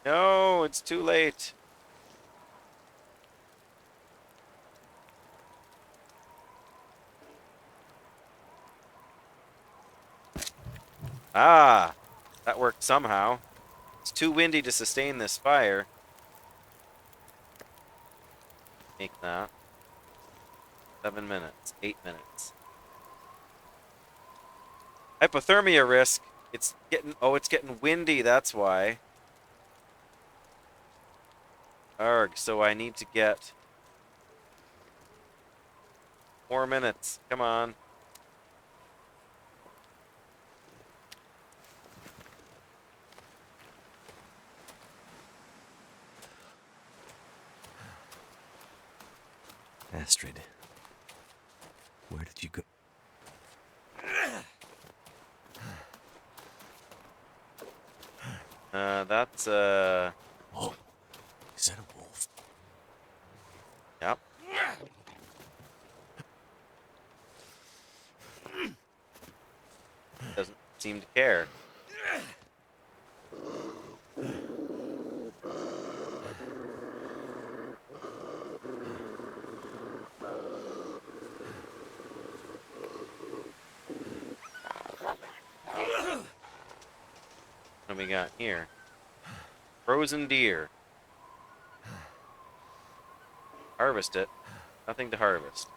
No, it's too late. Ah, that worked somehow. It's too windy to sustain this fire. Make that. 7 minutes. 8 minutes. Hypothermia risk. It's getting windy, that's why. Arg, so I need to get 4 minutes. Come on. Astrid, where did you go? That's Oh, is that a wolf? yep. Doesn't seem to care. What do we got here? Frozen deer. Harvest it. Nothing to harvest.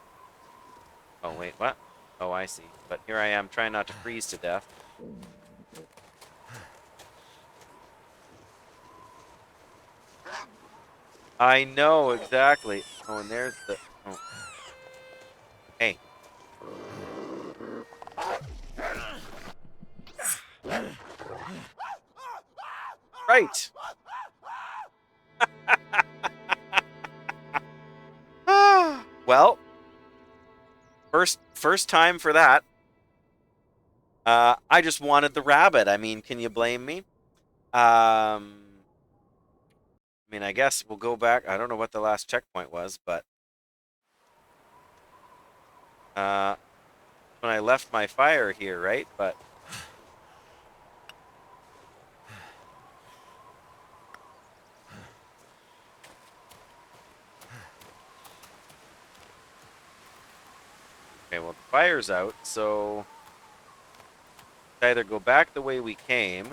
Oh, wait, what? Oh, I see. But here I am trying not to freeze to death. I know, exactly. Oh, and there's the... Oh. Hey. Right! Well, first time for that. I just wanted the rabbit. I mean, can you blame me? I mean, I guess we'll go back. I don't know what the last checkpoint was, but when I left my fire here, right? But okay, well, the fire's out, so either go back the way we came,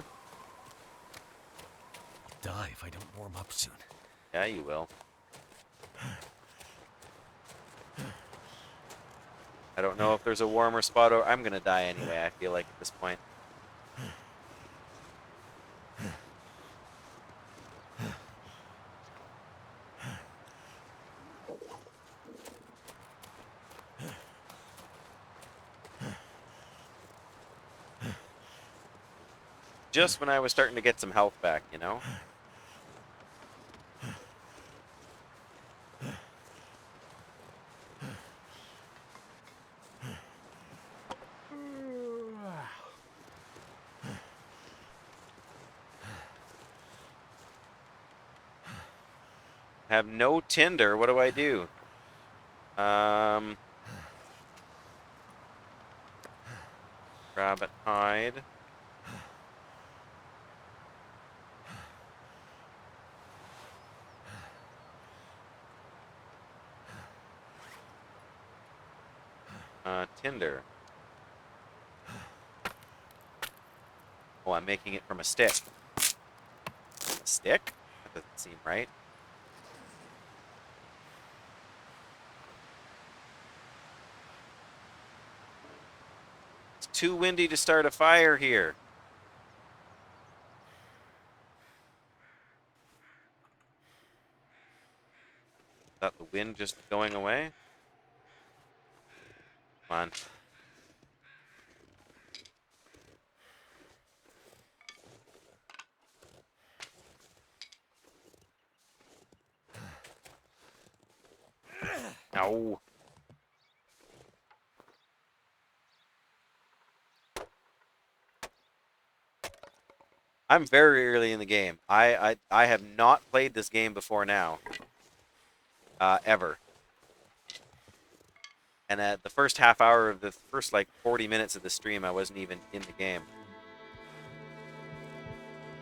die if I don't warm up soon. Yeah, you will. I don't know if there's a warmer spot, or I'm gonna die anyway, I feel like, at this point. Just when I was starting to get some health back, you know? Have no tinder. What do I do? Rabbit hide. Tinder. Oh, I'm making it from a stick. A stick? That doesn't seem right. It's too windy to start a fire here. Is that the wind just going away? Come on. No. I'm very early in the game. I have not played this game before now. Ever. And at the first half hour of the first, like, 40 minutes of the stream, I wasn't even in the game.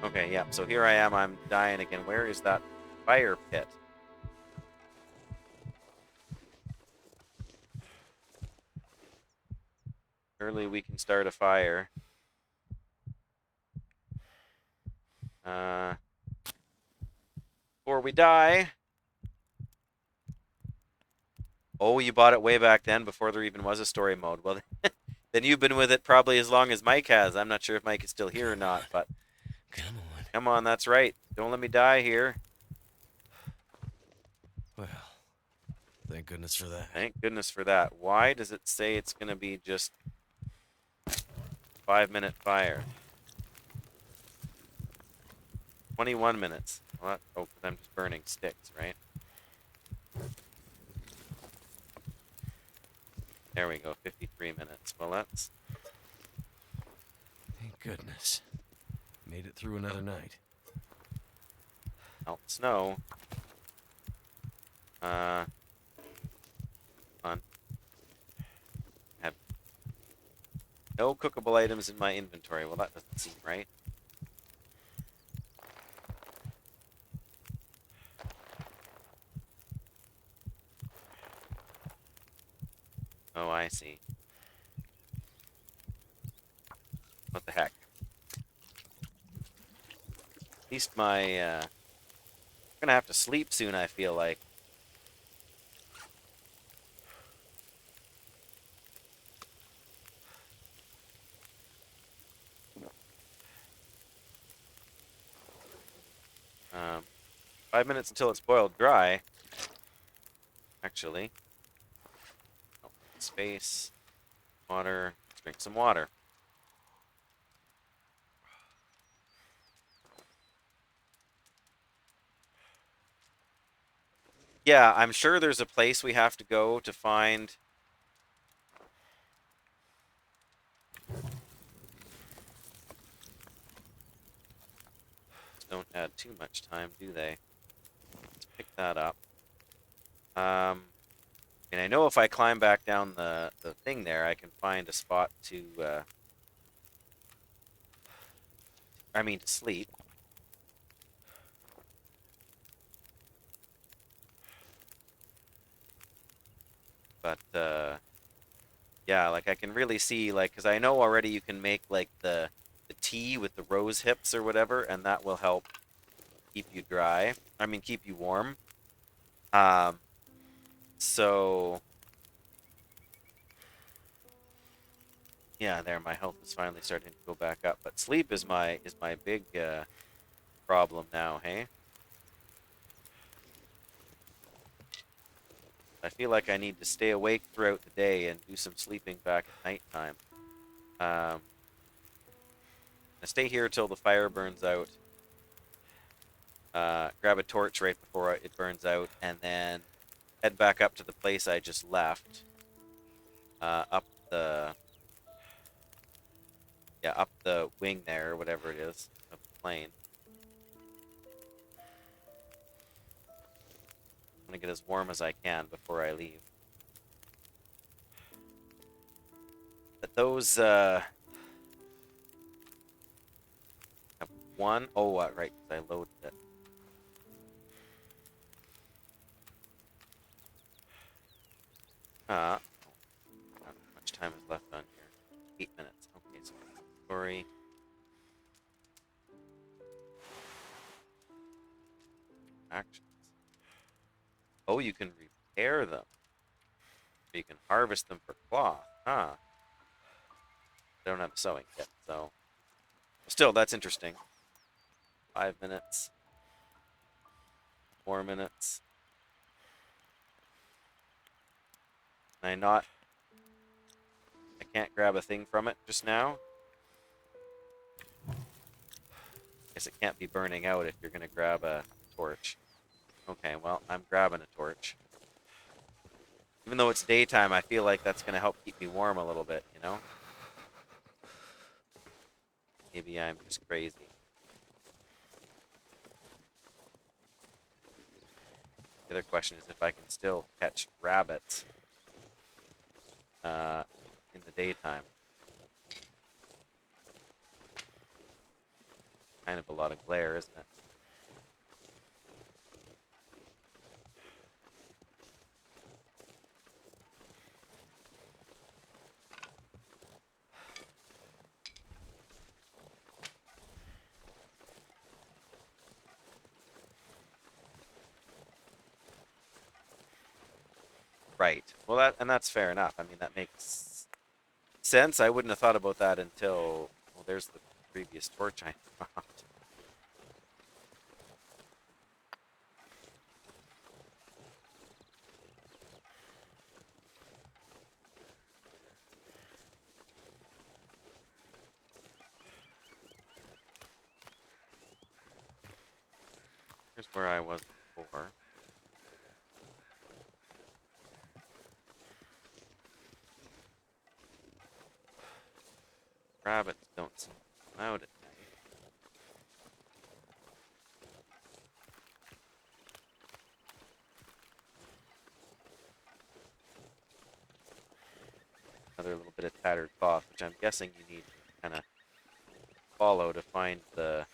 Okay, yeah, so here I am. I'm dying again. Where is that fire pit? Surely we can start a fire. Before we die. Oh, you bought it way back then, before there even was a story mode. Well, then you've been with it probably as long as Mike has. I'm not sure if Mike is still here or not, but... Come on. Come on, that's right. Don't let me die here. Well, thank goodness for that. Thank goodness for that. Why does it say it's going to be just 5-minute fire? 21 minutes. Well, oh, because I'm just burning sticks, right? There we go, 53 minutes. Well, that's... Thank goodness. Made it through another night. Melt snow. On. Have no cookable items in my inventory. Well, that doesn't seem right. Oh, I see. What the heck? At least my, I'm gonna have to sleep soon, I feel like. Um, 5 minutes until it's boiled dry. Actually. Oh, space. Water. Let's drink some water. Yeah, I'm sure there's a place we have to go to find... Don't add too much time, do they? Let's pick that up. And I know if I climb back down the thing there, I can find a spot to, to sleep. But, yeah, like, I can really see, like, because I know already you can make, like, the tea with the rose hips or whatever, and that will help keep you dry. I mean, keep you warm. So yeah, there, my health is finally starting to go back up. But sleep is my big problem now. Hey, I feel like I need to stay awake throughout the day and do some sleeping back at nighttime. I stay here till the fire burns out. Grab a torch right before it burns out, and then head back up to the place I just left. Up the up the wing there, or whatever it is, of the plane. I'm gonna get as warm as I can before I leave. But those have one. Oh, right, 'cause I loaded it. Not much time is left on here. 8 minutes. Okay, so story. Actions. Oh, you can repair them. Or you can harvest them for cloth. Huh. I don't have sewing yet, so still, that's interesting. 5 minutes. 4 minutes. Can I can't grab a thing from it just now. Guess it can't be burning out if you're gonna grab a torch. Okay, well, I'm grabbing a torch. Even though it's daytime, I feel like that's gonna help keep me warm a little bit, you know? Maybe I'm just crazy. The other question is if I can still catch rabbits in the daytime. Kind of a lot of glare, isn't it? Right. Well, that's fair enough. I mean, that makes sense. I wouldn't have thought about that until, well, there's the previous torch I found. Here's where I was before. Rabbits don't seem loud at night. Another little bit of tattered cloth, which I'm guessing you need to kind of follow to find the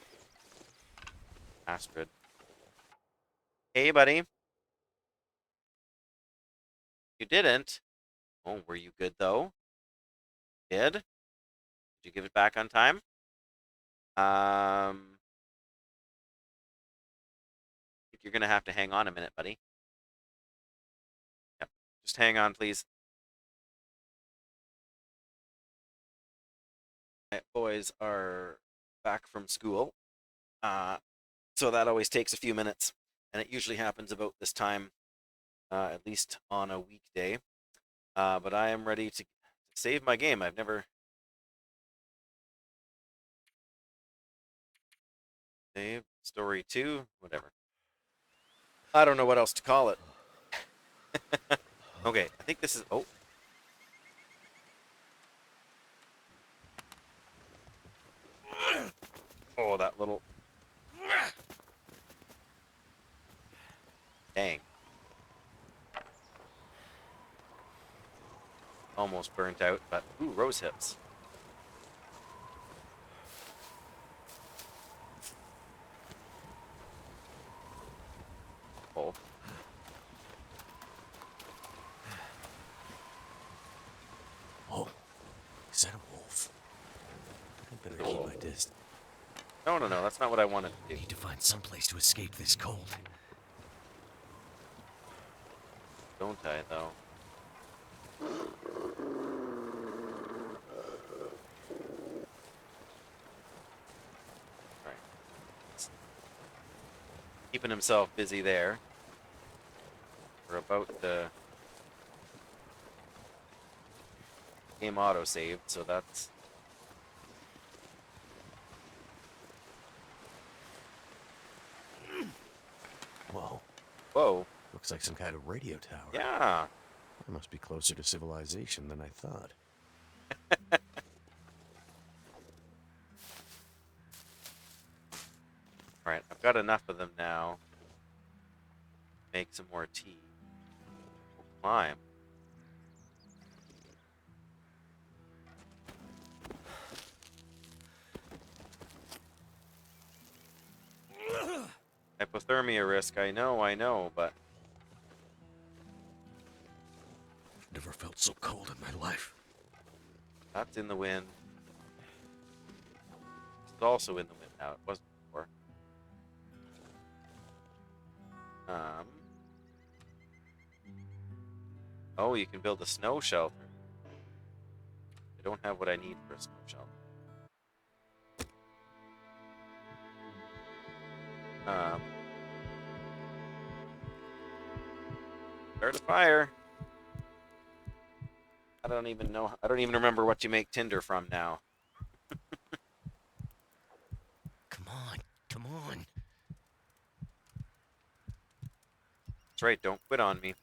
Astrid. Hey, buddy. You didn't. Oh, were you good though? Did? Did you give it back on time? I think you're gonna have to hang on a minute, buddy. Yep. Just hang on, please. My boys are back from school. So that always takes a few minutes, and it usually happens about this time, at least on a weekday. But I am ready to save my game. I've never saved story 2, whatever. I don't know what else to call it. Okay, I think this is. Oh. Oh, that little. Dang. Almost burnt out, but ooh, rose hips. Oh. Oh, is that a wolf? I better keep my distance. No, no, no. That's not what I wanted to do. Need to find some place to escape this cold. Don't I, though? Right. Keeping himself busy there. We're about to game auto saved, so that's Whoa. whoa. Looks like some kind of radio tower. Yeah. I must be closer to civilization than I thought. Alright, I've got enough of them now. Make some more tea. Climb. Hypothermia risk, I know, but Never felt so cold in my life. that's in the wind. It's also in the wind now. It wasn't before. Oh, you can build a snow shelter. I don't have what I need for a snow shelter. Start a fire. I don't even know. I don't even remember what you make tinder from now. Come on, come on. That's right. Don't quit on me.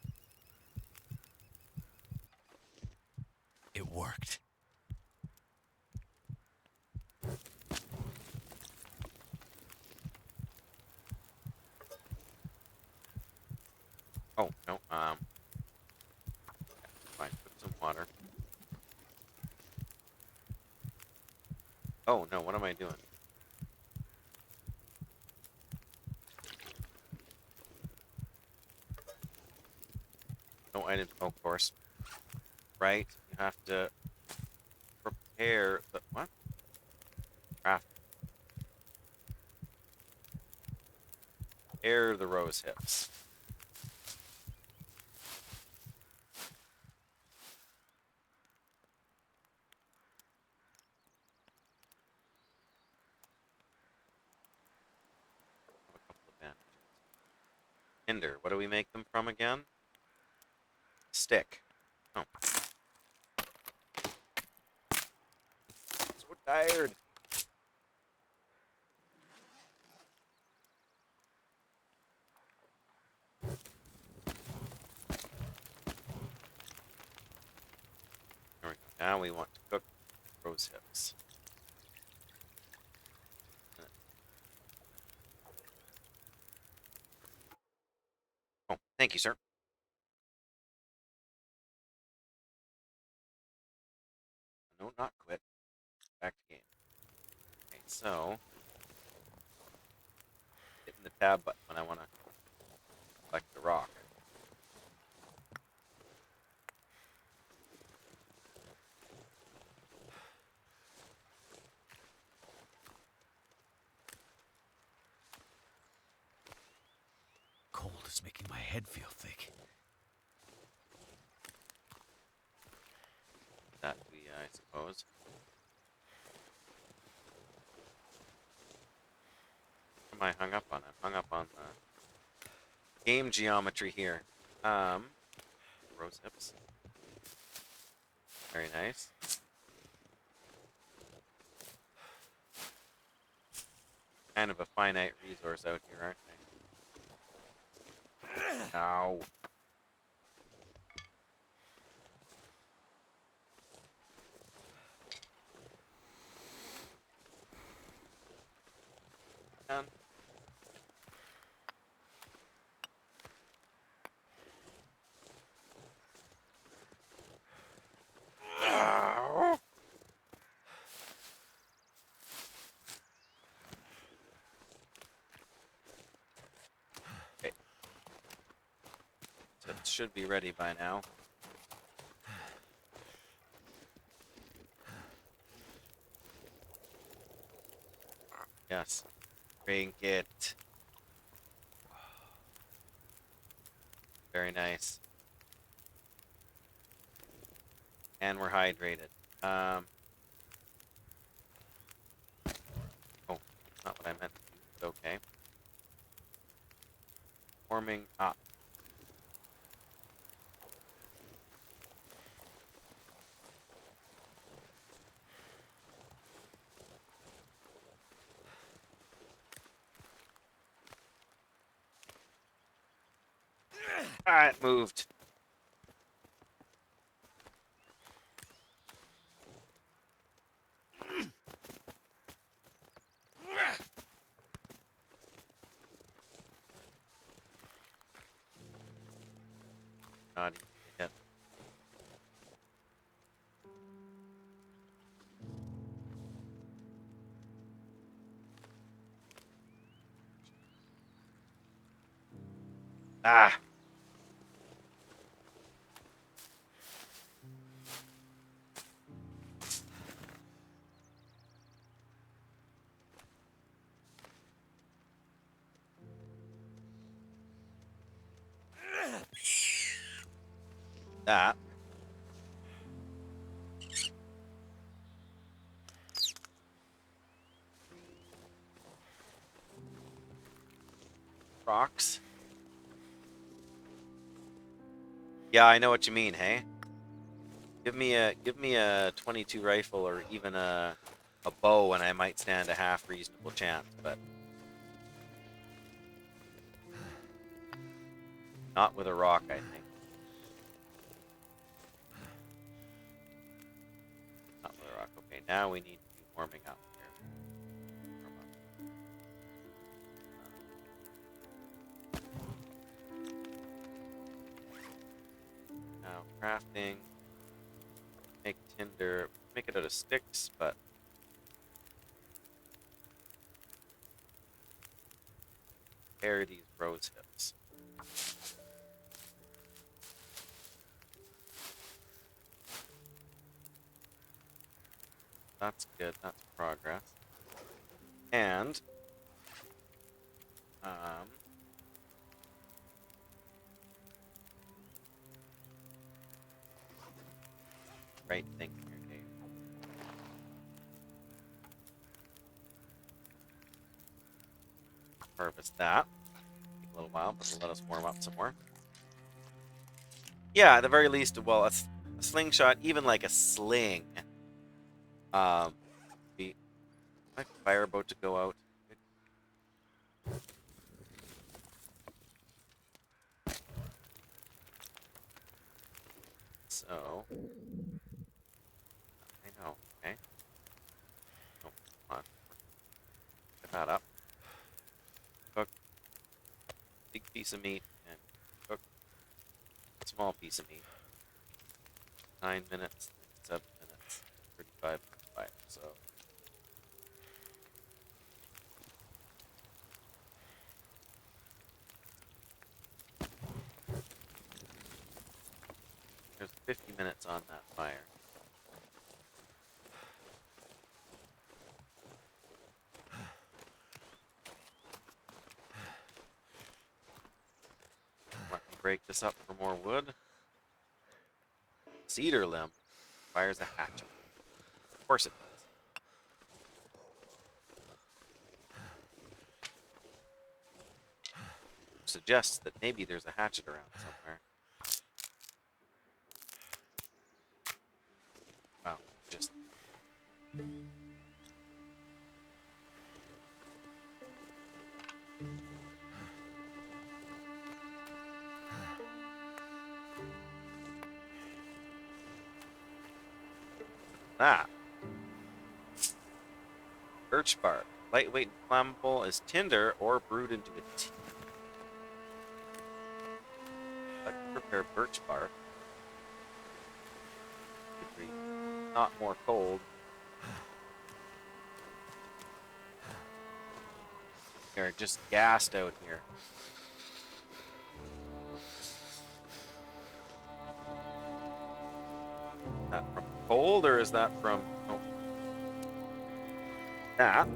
It worked. Oh no. Fine. Put some water. Oh no. What am I doing? No, I didn't. Oh, of course. Right. You have to prepare the what? Craft. Prepare the rose hips. Have a couple of bandages. Tinder. What do we make them from again? Stick. Oh. So tired. There we go. Now we want to cook rose hips. Oh, thank you, sir. No, not quit. Back to game. Okay, so hitting the tab button when I want to select the rock. Cold is making my head feel thick. That we, I suppose. What am I hung up on? I'm hung up on the game geometry here. Rose hips. Very nice. Kind of a finite resource out here, aren't they? Ow. Done. Ow. Okay. So it should be ready by now. Yes. Drink it. Very nice. And we're hydrated. Oh, not what I meant to do, but okay. Warming up. Ah, it moved. Not even hit. Ah. That. Rocks. Yeah, I know what you mean, hey? Give me a 22 rifle or even a bow and I might stand a half reasonable chance, but not with a rock, I think. Not with a rock. Okay, now we need to be warming up here. Now crafting. Make tinder. Make it out of sticks, but repair these rose hips. That's good. That's progress. And right thing here, Dave. Harvest that. Take a little while, but it'll let us warm up some more. Yeah, at the very least, well, a slingshot, even like a sling. Be my fire about to go out. So, I know, okay. Oh, come on. Get that up. Cook. Big piece of meat and cook. Small piece of meat. 9 minutes, 7 minutes, 35 minutes, so. There's 50 minutes on that fire. Let me break this up for more wood. Cedar limb fires a hatchet. Of course it does. Suggests that maybe there's a hatchet around somewhere. Wow, just. That. Birch bark. Lightweight and flammable as tinder or brewed into a tea. I can prepare birch bark. Could be not more cold. They're just gassed out here. Is that from cold or is that from that?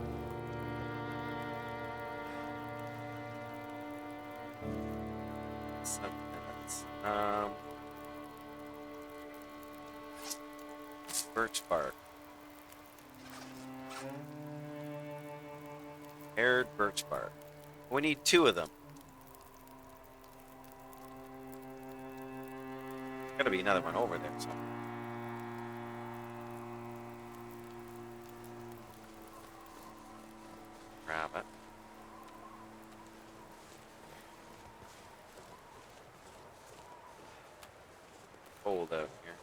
Birch bark. Paired birch bark. We need 2 of them. Gotta be another one over there. So. Grab it. Cold out here.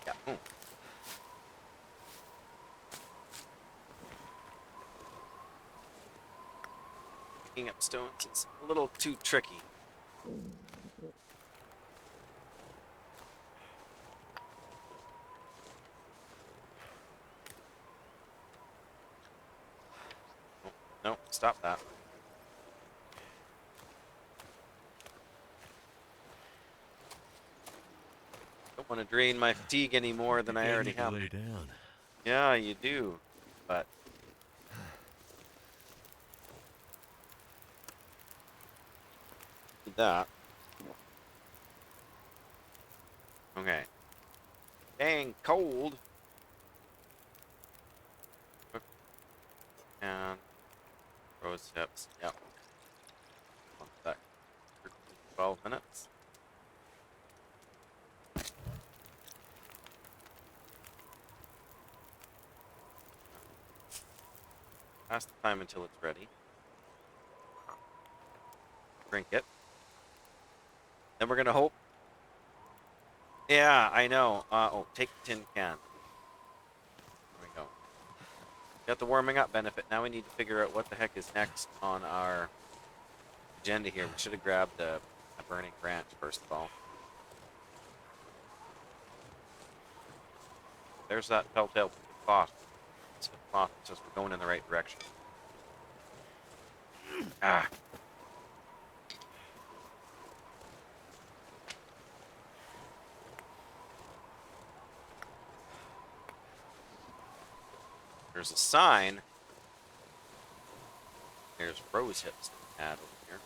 Yeah. Picking up stones is a little too tricky. Oh, no, stop that. Don't want to drain my fatigue any more than I already have. Lay down. Yeah, you do, but that. Okay. Dang cold. And rose hips. Yep. One sec. 12 minutes. Pass the time until it's ready. Drink it. Then we're gonna hope. Yeah, I know. Oh, take the tin can. There we go. Got the warming up benefit. Now we need to figure out what the heck is next on our agenda here. We should have grabbed a burning branch first of all. There's that telltale cloth. It's a cloth that says we're going in the right direction. Ah. There's a sign. There's rose hips to add over here.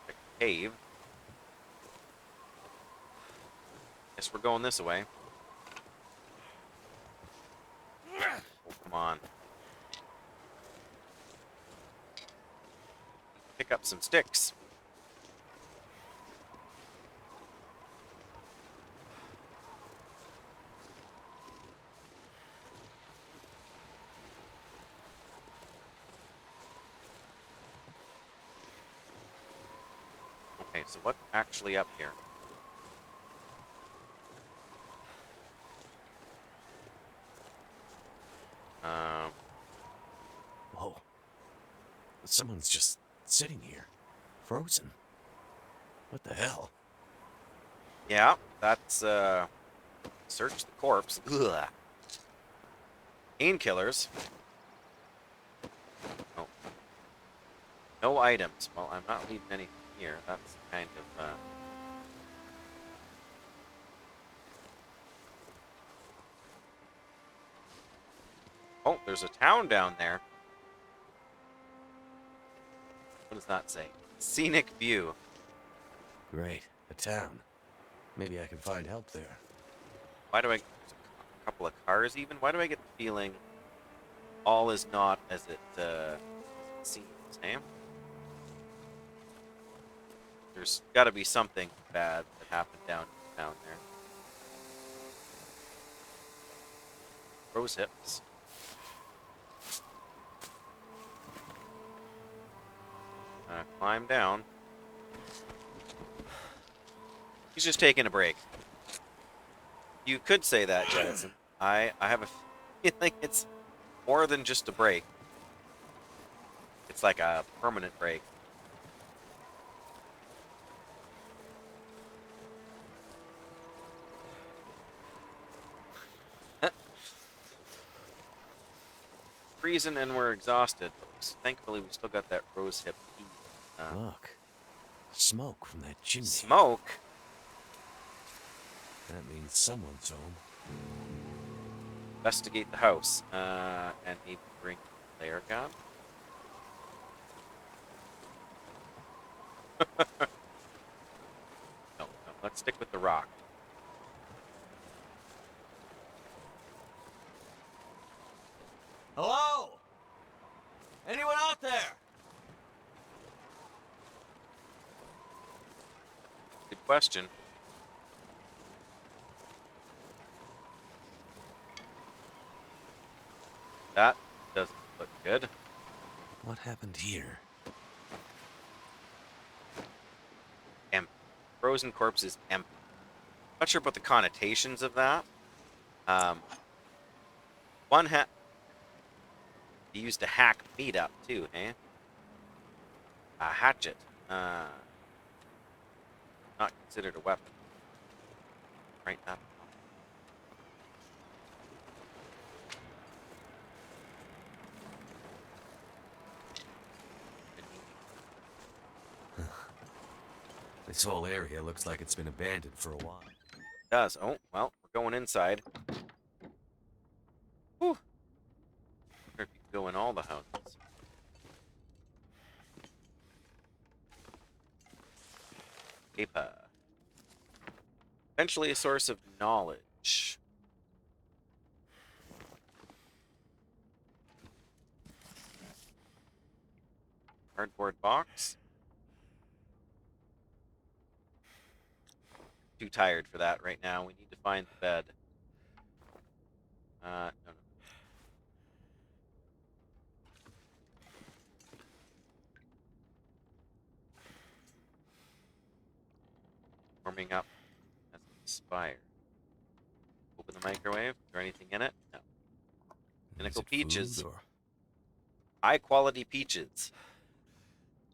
Like a cave. Guess we're going this way. Oh, come on. Pick up some sticks. Okay, so what's actually up here? Whoa. Someone's just sitting here. Frozen. What the hell? Yeah, that's, search the corpse. Ugh. Painkillers. Oh. No items. Well, I'm not leaving anything here. That's kind of, Oh, there's a town down there. What does that say? Scenic view. Great. A town. Maybe I can find help there. Why do I... There's a couple of cars even? Why do I get the feeling all is not as it seems, eh? There's got to be something bad that happened down there. Rose hips. Climb down. He's just taking a break. You could say that, Jensen. I have a feeling it's more than just a break. It's like a permanent break. Freezing and we're exhausted. Thankfully, we still got that rose hip. Look. Smoke from that chimney. Smoke? That means someone's home. Investigate the house. And maybe bring a flare gun. No, let's stick with the rock. Hello? Anyone out there? Good question. That doesn't look good. What happened here? Empty. Frozen corpse is empty. Not sure about the connotations of that. One he used to hack meat up too, eh? A hatchet. Not considered a weapon. Right now. This whole area looks like it's been abandoned for a while. It does. Oh, well, we're going inside. Whew. Wonder if you can go in all the houses. Paper. Eventually a source of knowledge. Cardboard box. Too tired for that right now. We need to find the bed. No. Warming up as inspired. Open the microwave. Is there anything in it? No. Pinnacle Is it peaches. food or- High quality peaches.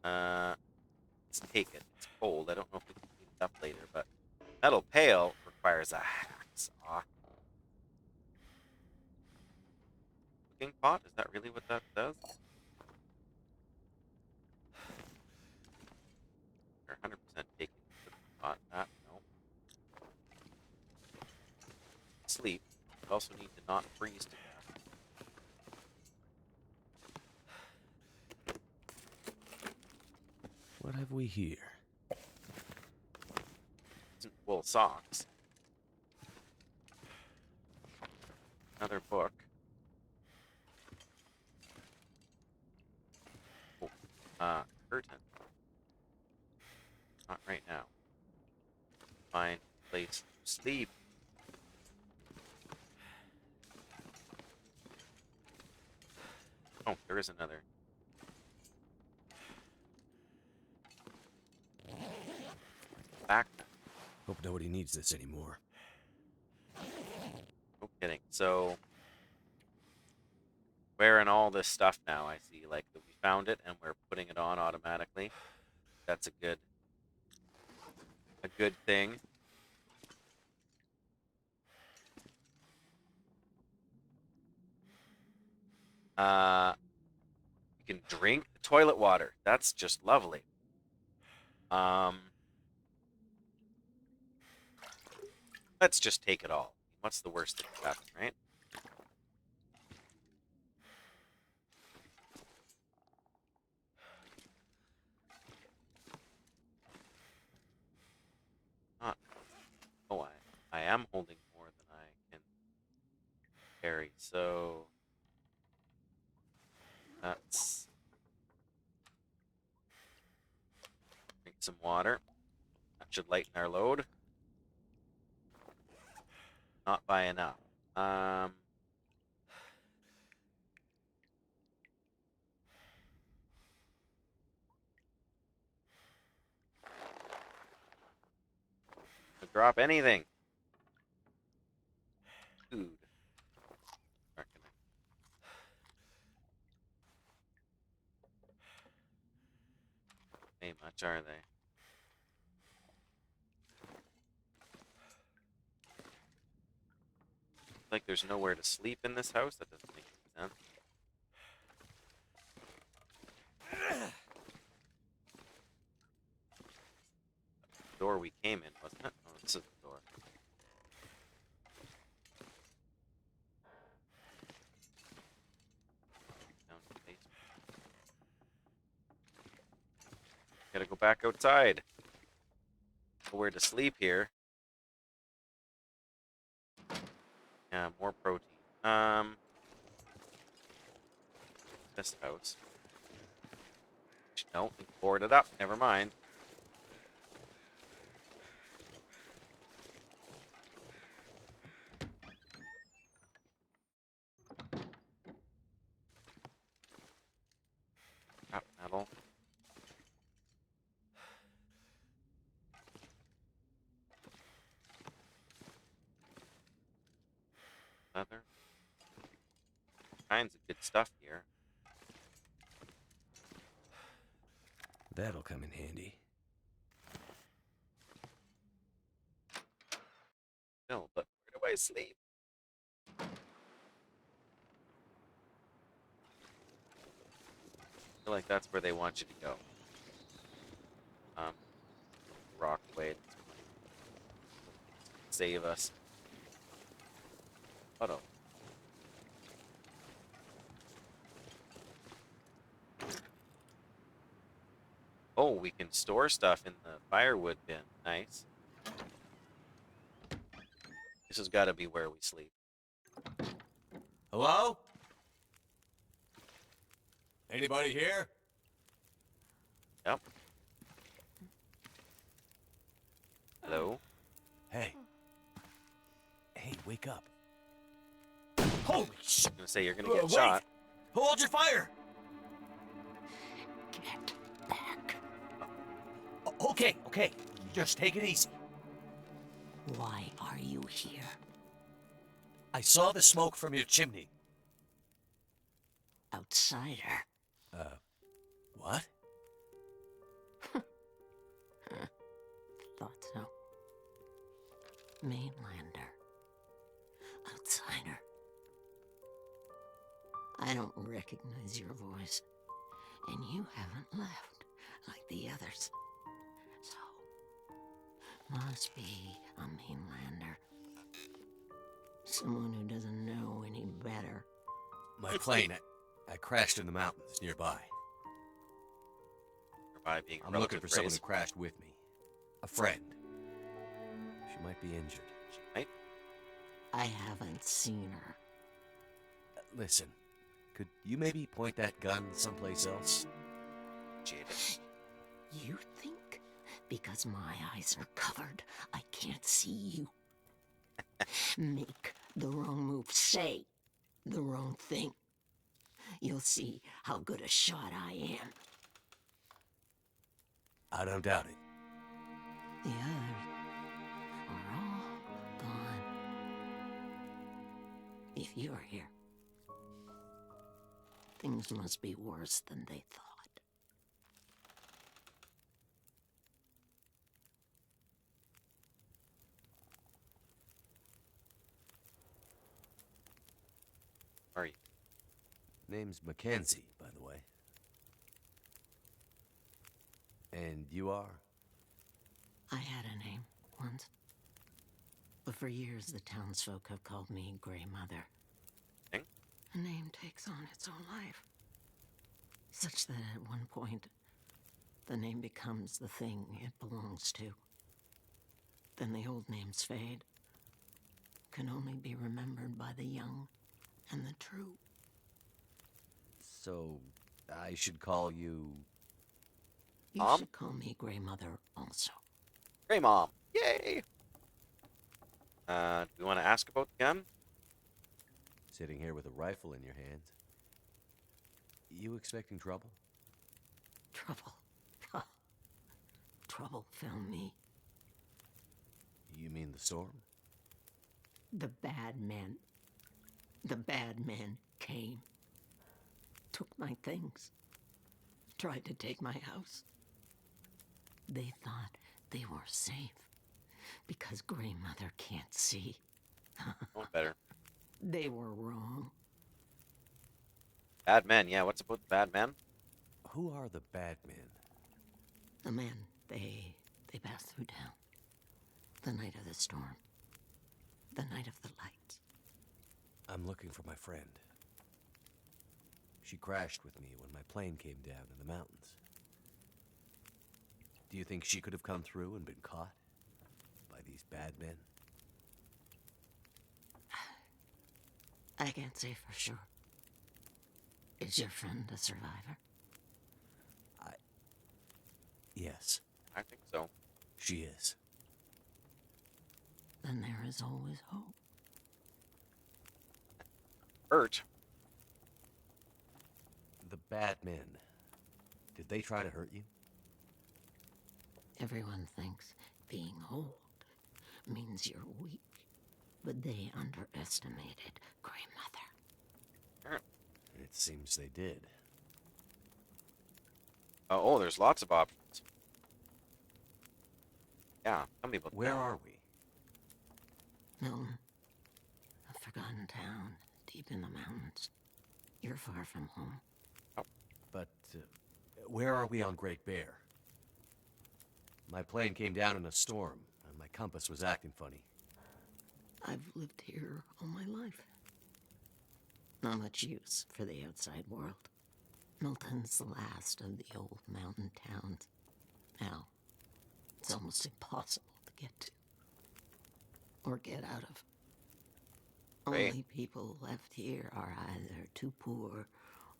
Let's take it. It's cold. I don't know if we can heat it up later, but metal pail requires a hacksaw. Cooking pot? Is that really what that does? You're 100% taking the cooking pot. That, no. Sleep. We also need to not freeze to death. What have we here? Isn't wool socks. Another book. Oh, curtain. Not right now. Find a place to sleep. Oh, there is another. Back. Hope nobody needs this anymore. No kidding. So, wearing all this stuff now, I see. Like, that we found it and we're putting it on automatically. That's a good thing. You can drink the toilet water. That's just lovely. Let's just take it all. What's the worst that could happen, right? Not. Oh, I am holding more than I can carry. So that's drink some water. That should lighten our load. Not by enough. Drop anything. Food. Aren't gonna- Hey, much are they? Like there's nowhere to sleep in this house? That doesn't make any sense. The door we came in, wasn't it? Oh, this is the door. back outside. Nowhere to sleep here. Yeah, more protein. This house. No, we boarded it up. Never mind. Scrap metal. Leather. All kinds of good stuff here. That'll come in handy. No, but where do I sleep? I feel like that's where they want you to go. Rockway. Save us. Oh. Oh, we can store stuff in the firewood bin. Nice. This has got to be where we sleep. Hello? Anybody here? Yep. Hello? Hey. Hey, wake up. Holy shit! I'm gonna say you're gonna get Wait. shot. Hold your fire! Get back. Okay. Just take it easy. Why are you here? I saw the smoke from your chimney. Outsider. What? Thought so. Mainlander. Outsider. I don't recognize your voice. And you haven't left like the others. So, must be a mainlander. Someone who doesn't know any better. My plane, I crashed in the mountains nearby. By being I'm looking for someone who phrase. crashed with me. A friend. She might be injured. She might. I haven't seen her. Listen, could you maybe point that gun someplace else? Jaded. You think because my eyes are covered, I can't see you? Make the wrong move, say the wrong thing. You'll see how good a shot I am. I don't doubt it. The others are all gone. If you're here, things must be worse than they thought. Are you? Name's Mackenzie, by the way. And you are? I had a name once. But for years, the townsfolk have called me Grey Mother. Thing? A name takes on its own life. Such that at one point, the name becomes the thing it belongs to. Then the old names fade. Can only be remembered by the young and the true. So, I should call you... You Mom? should call me Grey Mother also. Grey Mom. Yay! Do we want to ask about the gun? Sitting here with a rifle in your hands. You expecting trouble? Trouble. Trouble found me. You mean the storm? The bad men. The bad men came. Took my things. Tried to take my house. They thought they were safe. Because Grey Mother can't see. Oh, better. They were wrong. Bad men. Yeah, what's about the bad men? Who are the bad men? The men, they passed through town. The night of the storm. The night of the lights. I'm looking for my friend. She crashed with me when my plane came down in the mountains. Do you think she could have come through and been caught by these bad men? I can't say for sure. Is your friend a survivor? Yes, I think so. she is. Then there is always hope. Hurt. The bad men. Did they try to hurt you? Everyone thinks being old means you're weak, but they underestimated Grandmother. It seems they did. Oh, there's lots of options. Yeah, tell me about Where that. are we? Milton, a forgotten town deep in the mountains. You're far from home. But where are we on Great Bear? My plane came down in a storm, and my compass was acting funny. I've lived here all my life. Not much use for the outside world. Milton's the last of the old mountain towns. Now, it's almost impossible to get to. Or get out of. Right. Only people left here are either too poor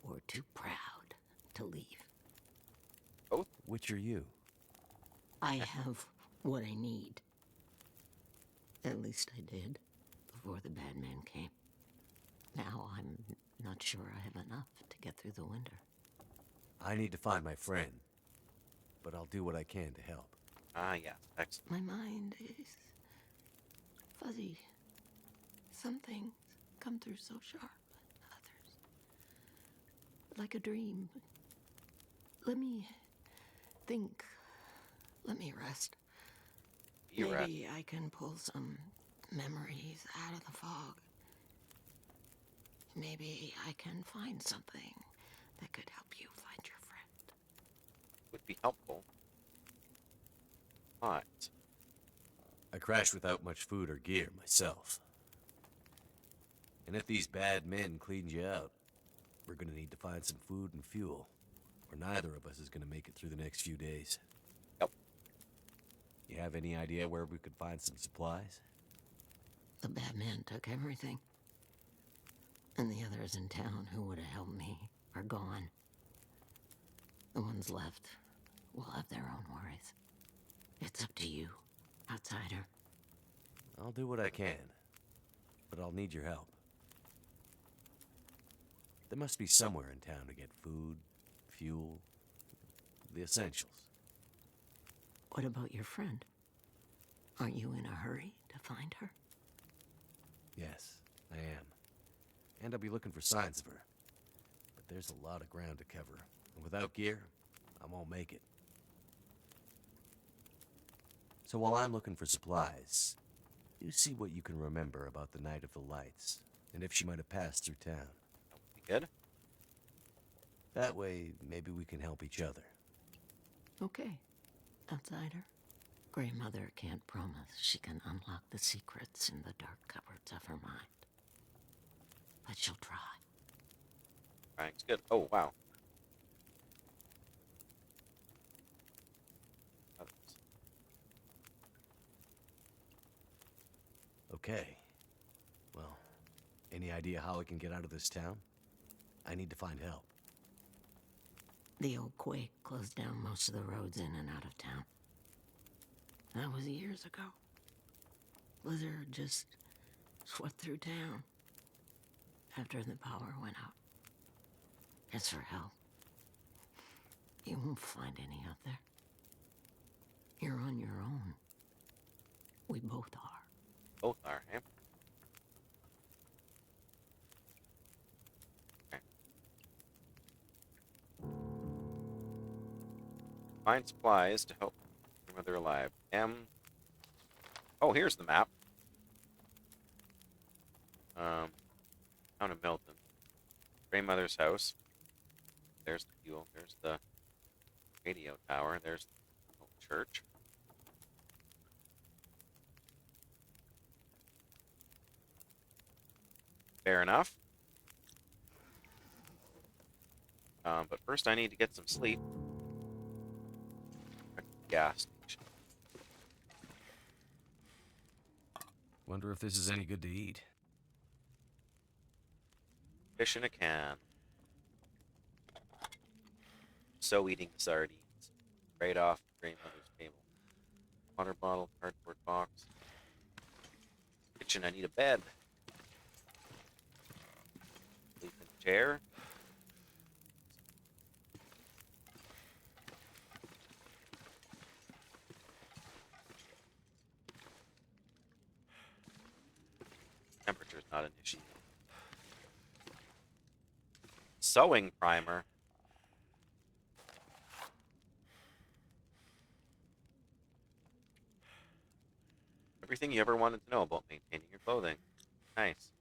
or too proud to leave. Which are you? I have what I need. At least I did before the bad man came. Now I'm not sure I have enough to get through the winter. I need to find my friend, but I'll do what I can to help. Ah, yeah. Excellent. My mind is fuzzy. Some things come through so sharp, others like a dream. Let me think. Let me rest. You rest. Maybe I can pull some memories out of the fog. Maybe I can find something that could help you find your friend. Would be helpful. But I crashed without much food or gear myself. And if these bad men cleaned you out, we're gonna need to find some food and fuel, or neither of us is gonna make it through the next few days. Yep. You have any idea where we could find some supplies? The bad man took everything. And the others in town who would have helped me are gone. The ones left will have their own worries. It's up to you, outsider. I'll do what I can, but I'll need your help. There must be somewhere in town to get food, fuel, the essentials. What about your friend? Aren't you in a hurry to find her? Yes, I am. And I'll be looking for signs of her. But there's a lot of ground to cover, and without gear, I won't make it. So while I'm looking for supplies, you see what you can remember about the Night of the Lights, and if she might have passed through town. be good. That way, maybe we can help each other. Okay, outsider. Grandmother can't promise she can unlock the secrets in the dark cupboards of her mind. But she'll try. Thanks. Good. Oh, wow. Okay. Well, any idea how I can get out of this town? I need to find help. The old quake closed down most of the roads in and out of town. That was years ago. Blizzard just swept through town after the power went out. As for help, you won't find any out there. You're on your own. We both are. Both are, eh? Okay. Find supplies to help your mother alive. Oh, here's the map. Town of Milton. Grandmother's house. There's the fuel. There's the radio tower. There's the church. Fair enough. But first I need to get some sleep. gas station. Wonder if this is any good to eat. Fish in a can. So eating sardines. Right off the grandmother's table. Water bottle, cardboard box. Kitchen, I need a bed. Sleep in a chair. Temperature's not an issue. Sewing primer. Everything you ever wanted to know about maintaining your clothing. Nice.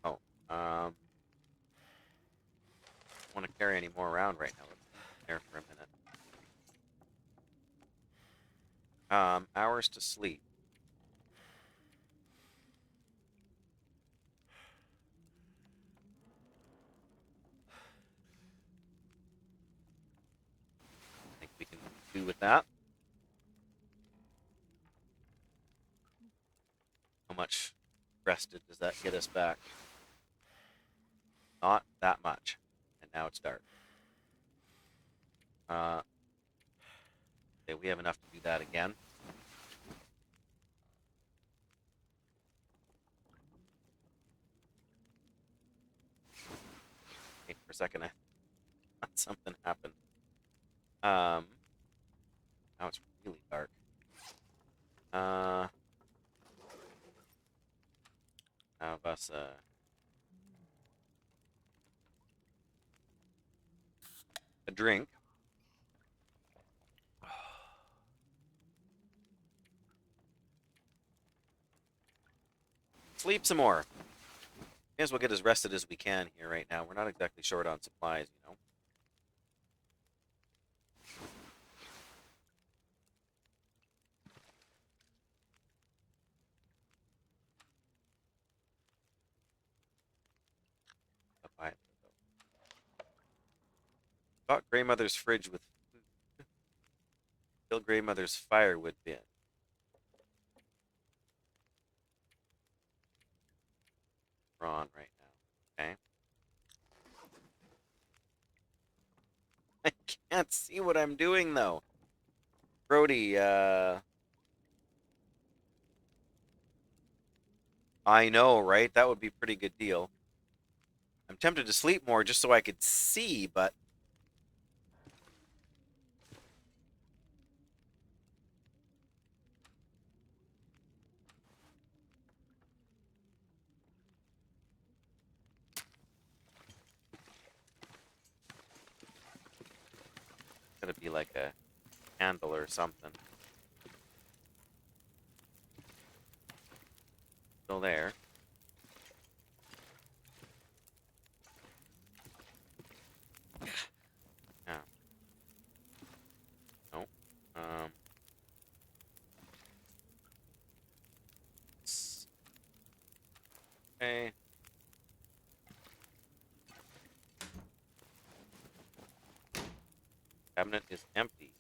Oh, want to carry any more around right now. Let's leave it there for a minute. Hours to sleep. I think we can do with that. How much rested does that get us back? Not that much. And now it's dark. Okay, we have enough to do that again. Okay, for a second I thought something happened. Now it's really dark. Have us a drink. Sleep some more. May as well get as rested as we can here right now. We're not exactly short on supplies, you know. Got Grandmother's fridge with food. Fill Grandmother's firewood bin. We're on right now. Okay. I can't see what I'm doing though. Brody, I know, right? That would be a pretty good deal. I'm tempted to sleep more just so I could see, but it's gotta be like a handle or something. Still there. Yeah. Nope. Okay. Cabinet is empty.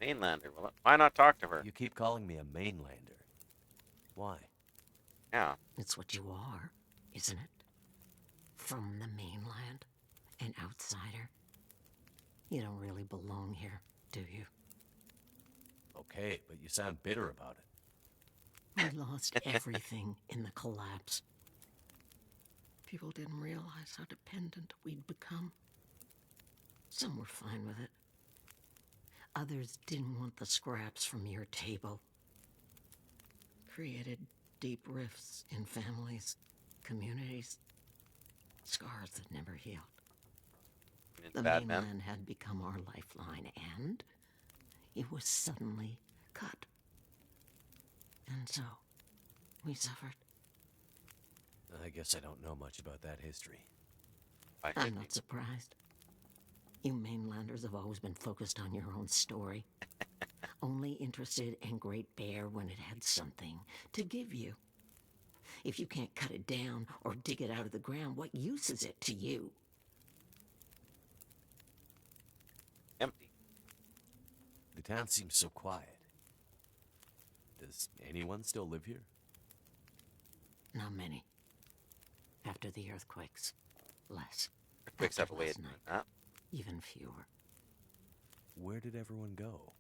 Mainlander. Well, why not talk to her? You keep calling me a mainlander. Why? Yeah. It's what you are, isn't it? From the mainland, an outsider. You don't really belong here, do you? Okay, but you sound bitter about it. We lost everything in the collapse. People didn't realize how dependent we'd become. Some were fine with it. Others didn't want the scraps from your table. Created deep rifts in families, communities, scars that never healed. It's The bad, man. mainland had become our lifeline, and it was suddenly cut. And so, we suffered. I guess I don't know much about that history. Why I'm should you? not surprised. You mainlanders have always been focused on your own story. Only interested in Great Bear when it had something to give you. If you can't cut it down or dig it out of the ground, what use is it to you? Empty. The town seems so quiet. Does anyone still live here? Not many. After the earthquakes, less. Earthquakes have After a way of last doing night, that. even fewer. Where did everyone go?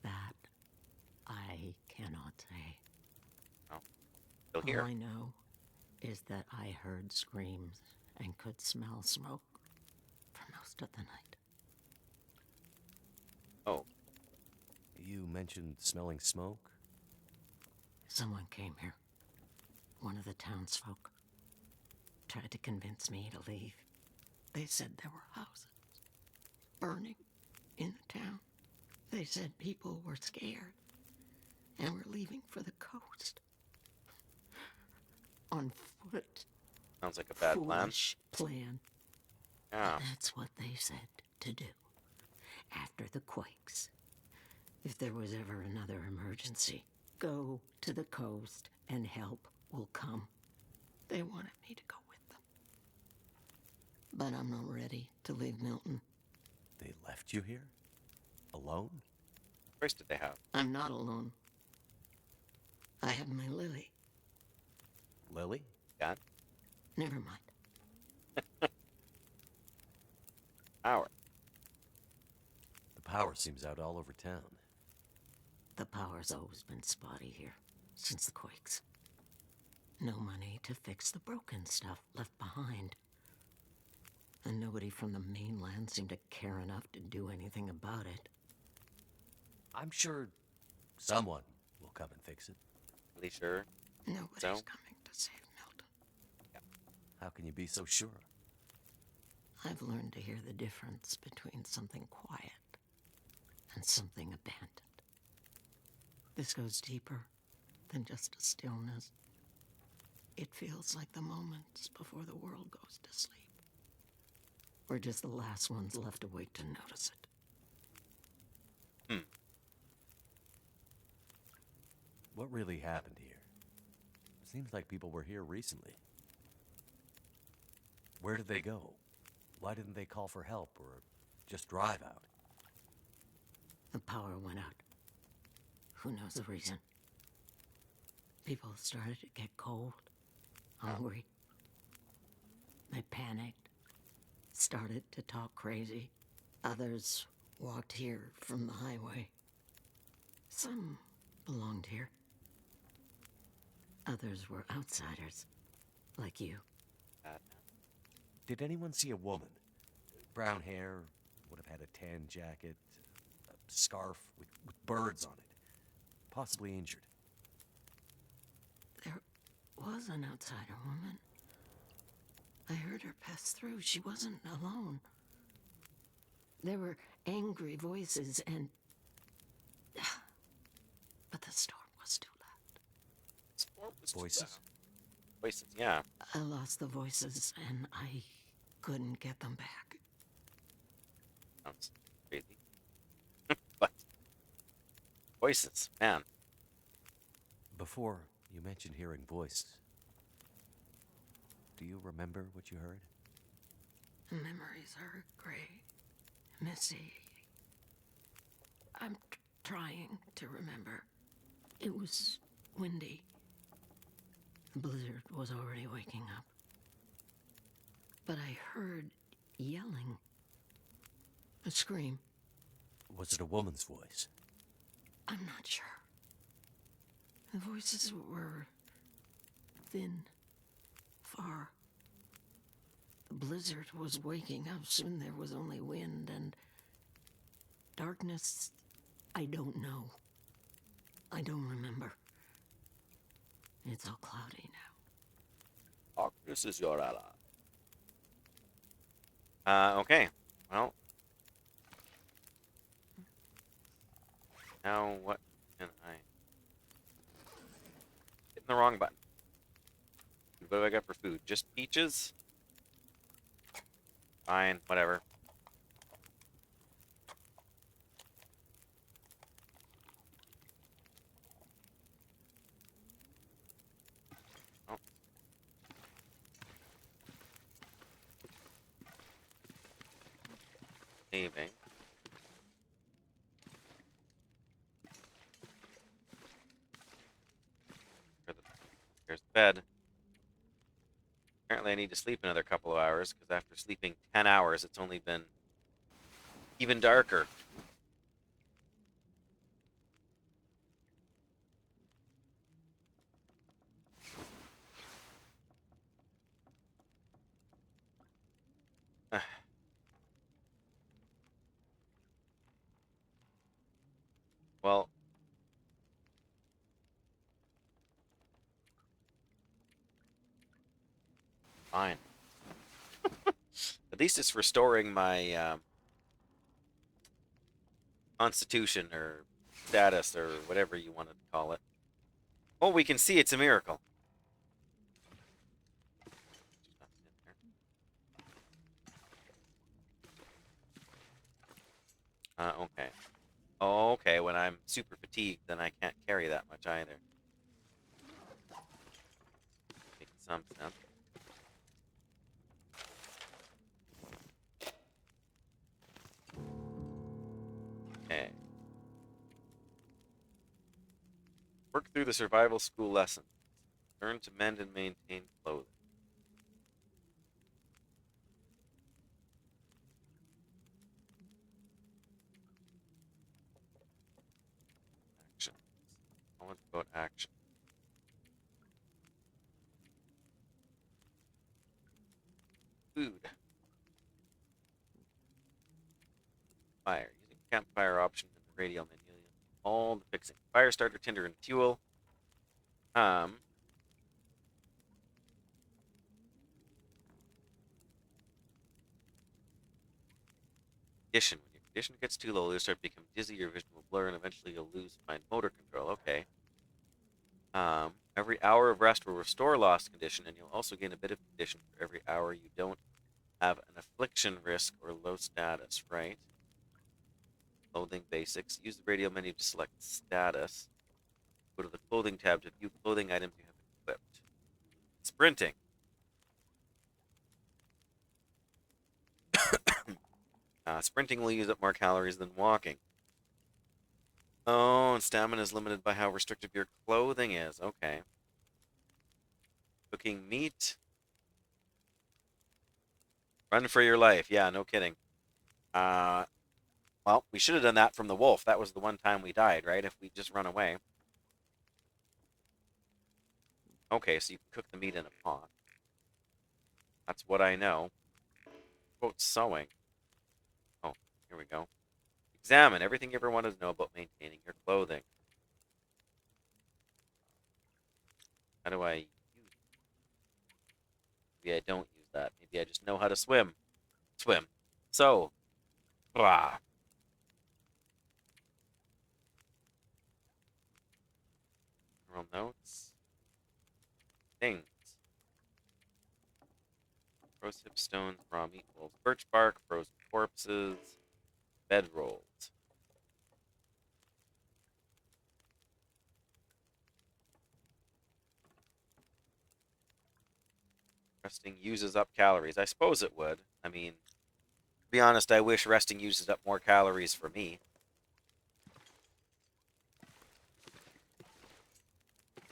That I cannot say. Still All here. I know is that I heard screams and could smell smoke for most of the night. Oh, You mentioned smelling smoke? Someone came here. One of the townsfolk. Tried to convince me to leave. They said there were houses burning in the town. They said people were scared and were leaving for the coast. On foot. sounds like a bad plan. Foolish plan. Yeah. That's what they said to do. After the quakes. If there was ever another emergency, go to the coast and help will come. They wanted me to go with them. But I'm not ready to leave Milton. They left you here? Alone? What choice did they have? I'm not alone. I have my Lily. Lily? Yeah. Never mind. Power. The power seems out all over town. The power's always been spotty here, since the quakes. No money to fix the broken stuff left behind. And nobody from the mainland seemed to care enough to do anything about it. I'm sure someone will come and fix it. Really sure. Nobody's So? coming to save Milton. How can you be so sure? I've learned to hear the difference between something quiet and something abandoned. This goes deeper than just a stillness. It feels like the moments before the world goes to sleep. We're just the last ones left awake to notice it. What really happened here? Seems like people were here recently. Where did they go? Why didn't they call for help or just drive out? The power went out. Who knows the reason? People started to get cold, hungry. They panicked, started to talk crazy. Others walked here from the highway. Some belonged here. Others were outsiders, like you. Bad. Did anyone see a woman? Brown hair, would have had a tan jacket, a scarf with birds on it. Possibly injured. There was an outsider woman. I heard her pass through. She wasn't alone. There were angry voices and... But the storm was too loud. Voices? Voices, yeah. I lost the voices and I couldn't get them back. Sounds crazy. But voices, man. Before, you mentioned hearing voices. Do you remember what you heard? Memories are gray, messy. I'm trying to remember. It was windy. The blizzard was already waking up. But I heard yelling. A scream. Was it a woman's voice? I'm not sure. The voices were thin, far. The blizzard was waking up. Soon there was only wind and darkness. I don't know. I don't remember. It's all cloudy now. Darkness is your ally. Okay. Well. Now what can I... Hitting the wrong button. What do I got for food? Just peaches? Fine, whatever. Oh. Saving. There's the bed. Apparently I need to sleep another couple of hours, because after sleeping 10 hours, it's only been even darker. Well, fine. At least it's restoring my constitution or status or whatever you want to call it. Oh, we can see it's a miracle. Okay. Oh, okay, when I'm super fatigued, then I can't carry that much either. Makes some sense. Okay. Work through the survival school lesson. Learn to mend and maintain clothing. Action. Knowledge about action. Food. Fire. Using campfire option in the radial menu. All the fixing. Fire starter, tinder, and fuel. Condition. When your condition gets too low, you'll start to become dizzy, your vision will blur, and eventually you'll lose fine motor control. Okay. Every hour of rest will restore lost condition, and you'll also gain a bit of condition for every hour you don't have an affliction risk or low status, right? Clothing basics. Use the radio menu to select status. Go to the clothing tab to view clothing items you have equipped. Sprinting. Sprinting will use up more calories than walking. Oh, and stamina is limited by how restrictive your clothing is. Okay. Cooking meat. Run for your life. Yeah, no kidding. Well, we should have done that from the wolf. That was the one time we died, right? If we just run away. Okay, so you can cook the meat in a pot. That's what I know. Quote sewing. Oh, here we go. Examine everything you ever wanted to know about maintaining your clothing. How do I use it? Maybe I don't use that. Maybe I just know how to swim. Swim. So, blah. General notes. Things. Rose hip stones, raw meat rolls, birch bark, frozen corpses, bed rolls. Resting uses up calories. I suppose it would. I mean, to be honest, I wish resting uses up more calories for me.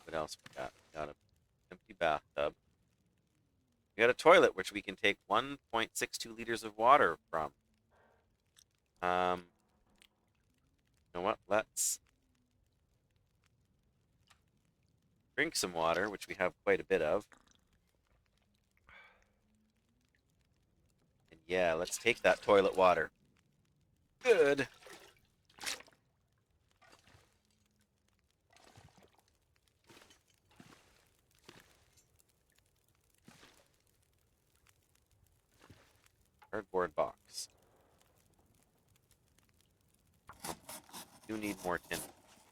What else we got? We got an empty bathtub. We got a toilet, which we can take 1.62 liters of water from. You know what? Let's drink some water, which we have quite a bit of. And yeah, let's take that toilet water. Good. Cardboard box. Do need more tin.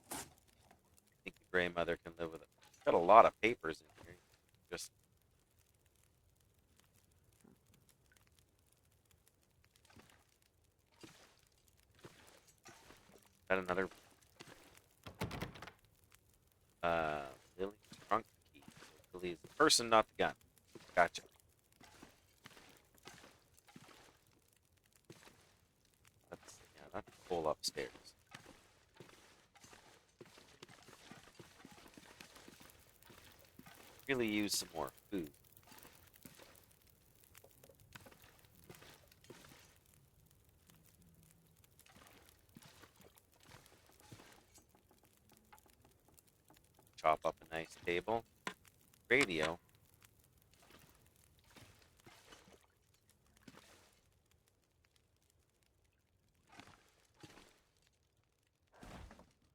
I think the Grey Mother can live with it. Got a lot of papers in here. Just that another Lily trunk key. Lily's the person, not the gun. Gotcha. That's the hole upstairs. Really use some more food. Chop up a nice table. Radio.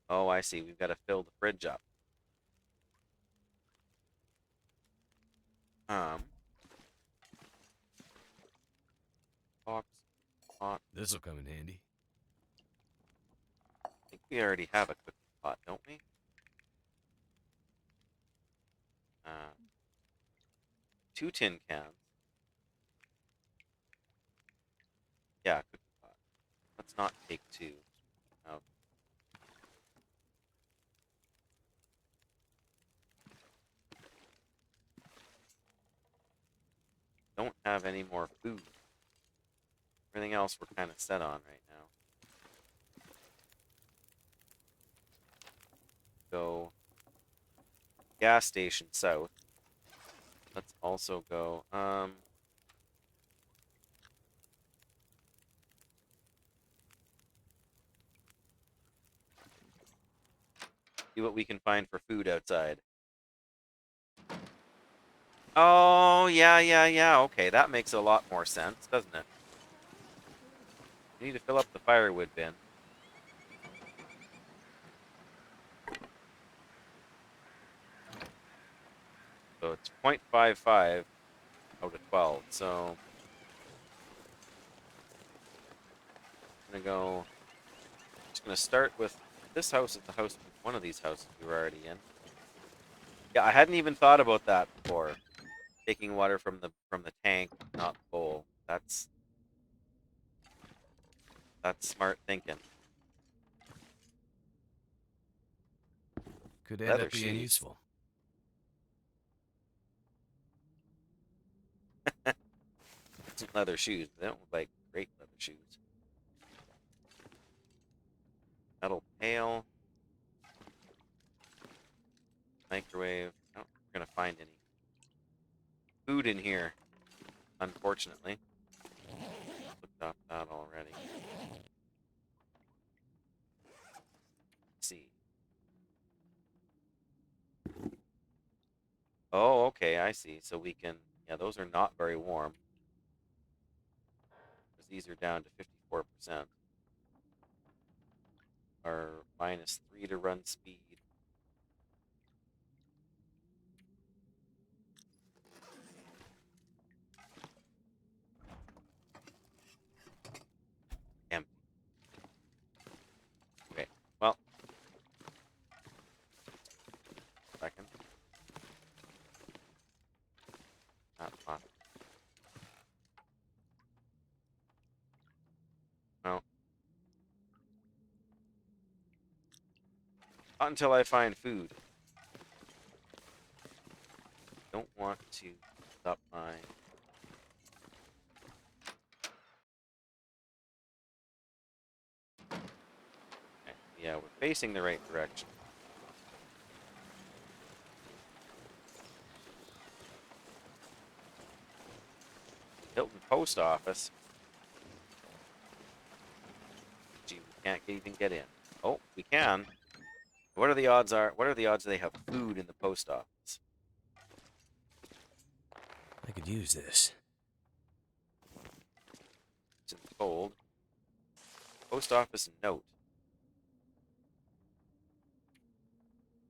Oh, I see. We've got to fill the fridge up. Box. Pot. This'll come in handy. I think we already have a cooking pot, don't we? Two tin cans. Yeah, cooking pot. Let's not take two. No. Don't have any more food. Everything else we're kind of set on right now. Go gas station south. Let's also go, see what we can find for food outside. Oh, yeah. Okay, that makes a lot more sense, doesn't it? We need to fill up the firewood bin. So it's 0.55 out of 12. So I'm just gonna start with this house. Is the house, one of these houses we were already in. Yeah, I hadn't even thought about that before. Taking water from the tank, not the bowl. That's smart thinking. Could end Leather up being shoes. useful. Leather shoes. They don't look like great leather shoes. Metal pail. Microwave. I don't think we're gonna find any food in here, unfortunately. Looked up that already. Let's see. Oh, okay, I see. So we can, yeah, those are not very warm. Because these are down to 54%. Are -3 to run speed. Empty. Okay, well. Second. Not hot. No. Not until I find food. Don't want to stop my... Okay, yeah, we're facing the right direction. Hilton Post Office. Gee, we can't even get in. Oh, we can. What are the odds they have food in the post office? I could use this. It's in the cold. Post office note.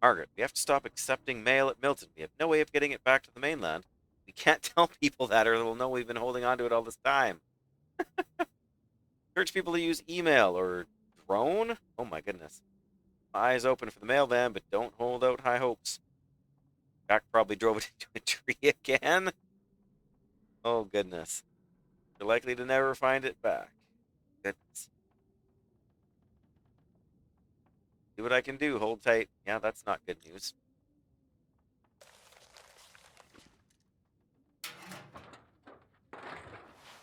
Margaret, we have to stop accepting mail at Milton. We have no way of getting it back to the mainland. We can't tell people that or they'll know we've been holding on to it all this time. Encourage people to use email or drone? Oh my goodness. My eyes open for the mail van, but don't hold out high hopes. Jack probably drove it into a tree again. Oh goodness. You're likely to never find it back. Goodness. See what I can do. Hold tight. Yeah, that's not good news.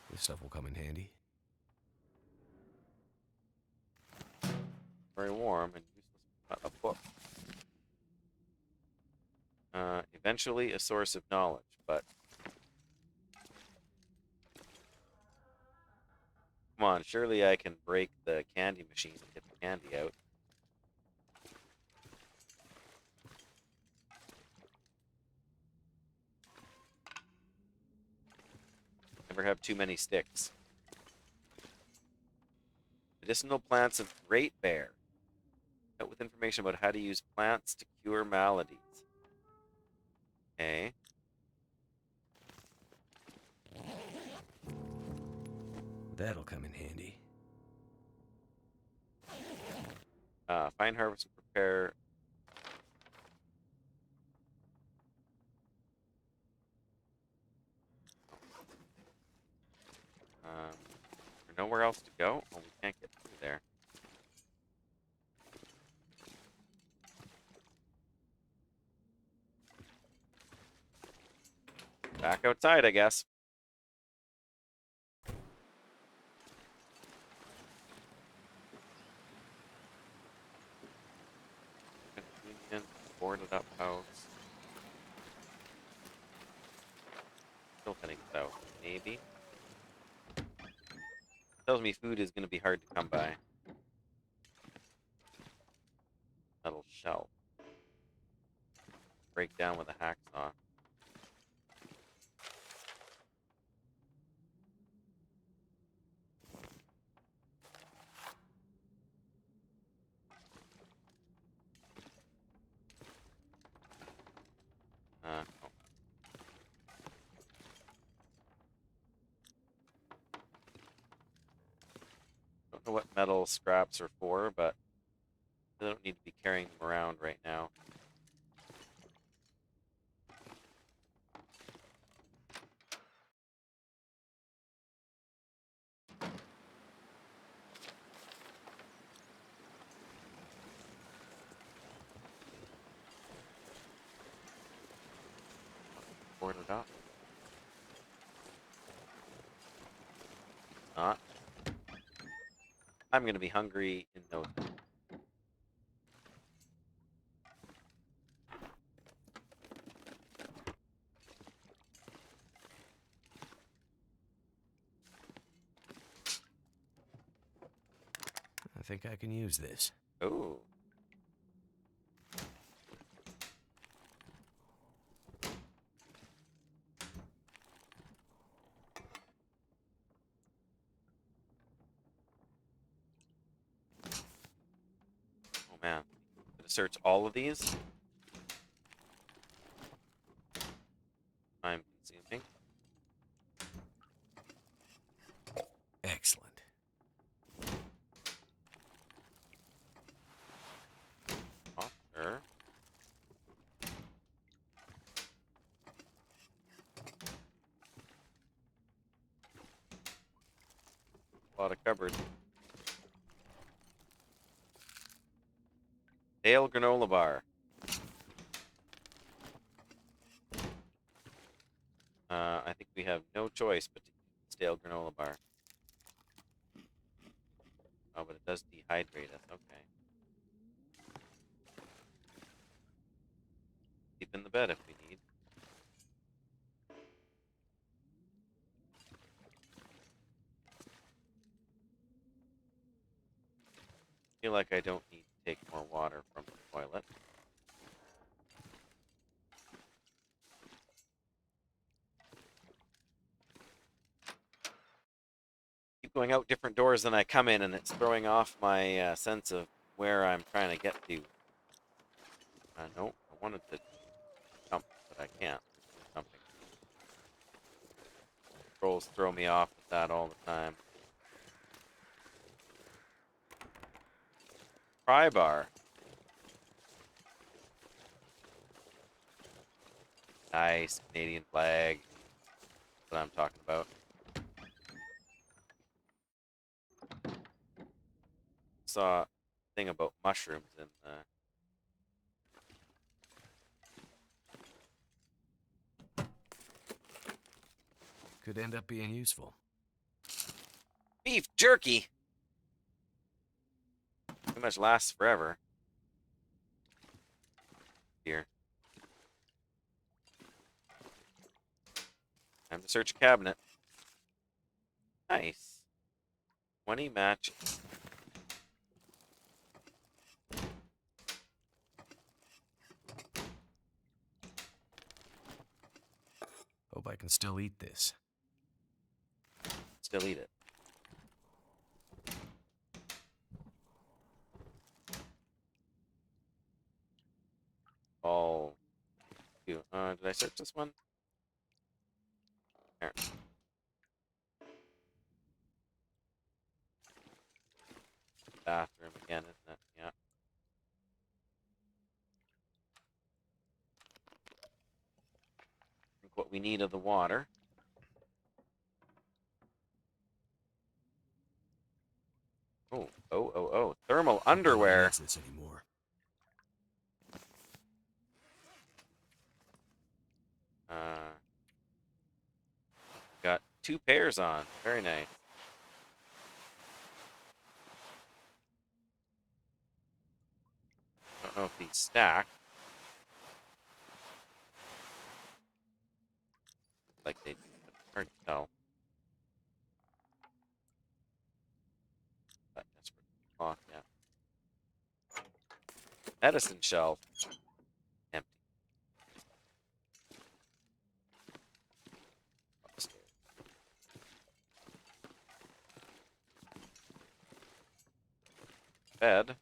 This stuff will come in handy. Very warm and useless. A book. Eventually a source of knowledge, but come on, surely I can break the candy machine and get the candy out. Never have too many sticks. Medicinal plants of Great Bear. Out with information about how to use plants to cure maladies. Okay. That'll come in handy. Find, harvest, and prepare. There's nowhere else to go? Oh, we can't get through there. Back outside, I guess. Convenient, boarded up house. Still heading south, maybe. Tells me food is going to be hard to come by. Metal shelf. Break down with a hacksaw. Oh. Don't know what metal scraps are for, but I don't need to be carrying them around right now. Boarded up. Not. I'm gonna be hungry in no time. I think I can use this. Oh. Oh man. Gonna search all of these. Time consuming. Excellent. Author. A lot of cupboards. Dale granola bar. I think we have no choice but to eat stale granola bar. Oh, but it does dehydrate us. Okay. Keep in the bed if we need. Feel like I don't need to take more water from the toilet. Keep going out different doors than I come in, and it's throwing off my sense of where I'm trying to get to. No, I wanted to jump, but I can't. Jumping. Controls throw me off with that all the time. Pry bar. Nice Canadian flag. That's what I'm talking about. Saw thing about mushrooms in the. Could end up being useful. Beef jerky! Pretty much lasts forever. Here. Time to search a cabinet. Nice. 20 matches. Hope I can still eat this. Still eat it. All. Did I search this one? There. Bathroom again, isn't it? Yeah. Think what we need of the water. Oh. Thermal Hope no one underwear. needs this anymore. Got 2 pairs on. Very nice. Don't know if these stack. Like they do, but it's hard to tell. That desperate clock, yeah. Medicine shelf. Empty. Upstairs. Bed.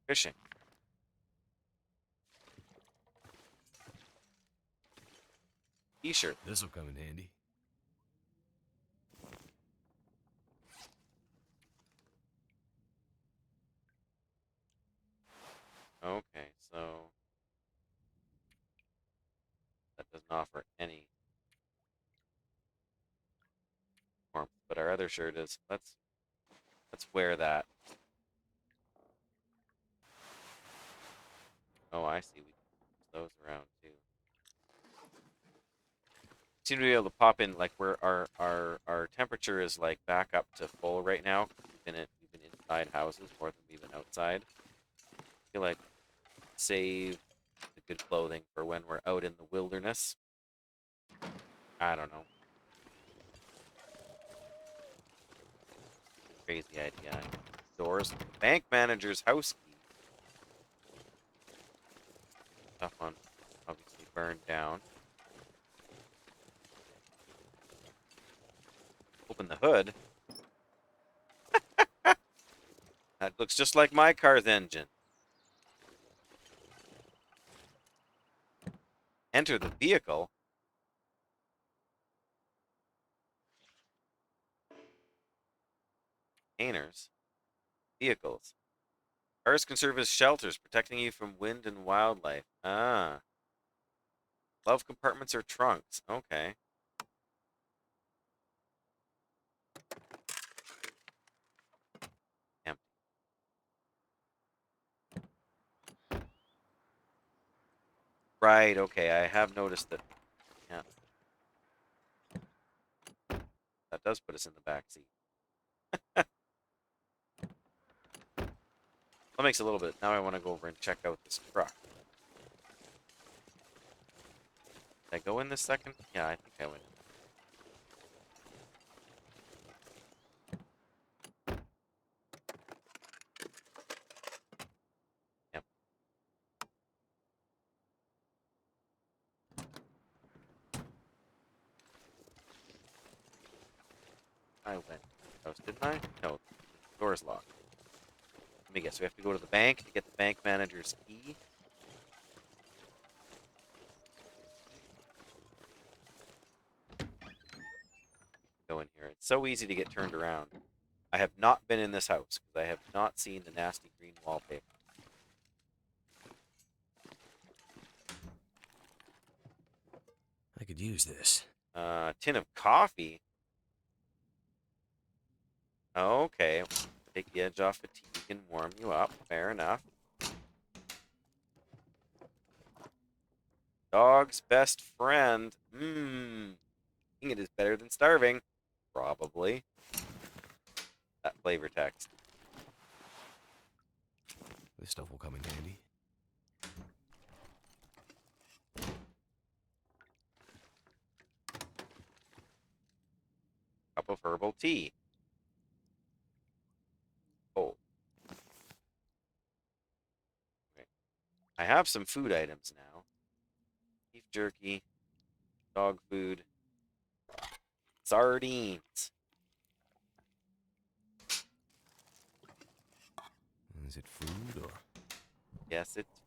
Fishing. T-shirt. This'll come in handy. Okay, so that doesn't offer any warmth, but our other shirt is. Let's wear that. Oh, I see. We can use those around too. Seem to be able to pop in like where our temperature is like back up to full right now. We've been inside houses more than we've been outside. I feel like save the good clothing for when we're out in the wilderness. I don't know. Crazy idea. Doors. Bank manager's house key. Tough one. Obviously burned down. Open the hood. That looks just like my car's engine. Enter the vehicle. Containers. Vehicles. Cars can serve as shelters, protecting you from wind and wildlife. Ah. Glove compartments or trunks. Okay. Empty. Right, okay. I have noticed that. Yeah. That does put us in the back seat. That makes a little bit. Now I want to go over and check out this truck. Did I go in this second? Yeah, I think I went in. Yep. I went in the house, didn't I? No, the door's locked. Let me guess. We have to go to the bank to get the bank manager's key. Go in here. It's so easy to get turned around. I have not been in this house because I have not seen the nasty green wallpaper. I could use this. Tin of coffee. Okay. Take the edge off fatigue and warm you up. Fair enough. Dog's best friend. Mmm. I think it is better than starving. Probably. That flavor text. This stuff will come in handy. Cup of herbal tea. Oh. Okay. I have some food items now. Beef jerky. Dog food. Sardines. Is it food or? Yes, it's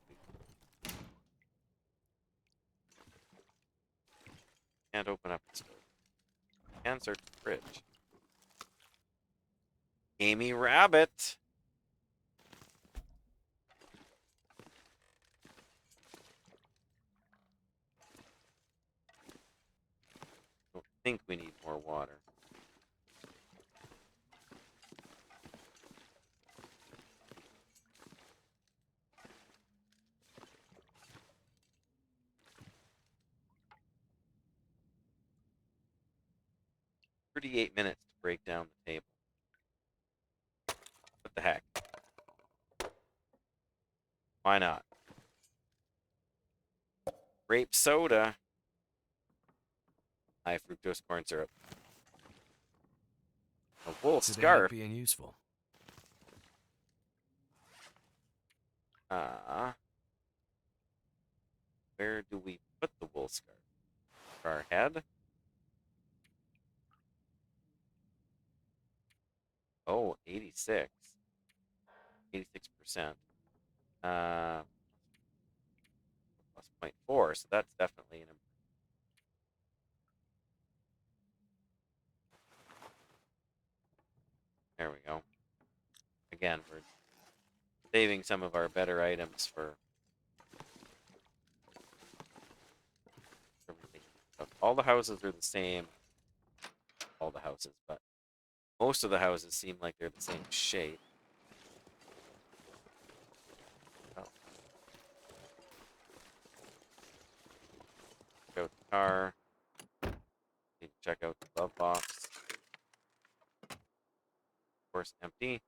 food. Can't open up the stove. Can search the fridge. Amy Rabbit. Don't think we need more water. "38 minutes to break down the table." What the heck? Why not? Grape soda. High fructose corn syrup. A wool Could end up scarf. being useful. Where do we put the wool scarf? Our head? Oh, 86. 86%. Plus 0.4, so that's definitely an improvement. There we go. Again, we're saving some of our better items for everything. All the houses are the same. All the houses, but most of the houses seem like they're the same shape. Oh. Check out the car. Need to check out the glove box. Of course, empty.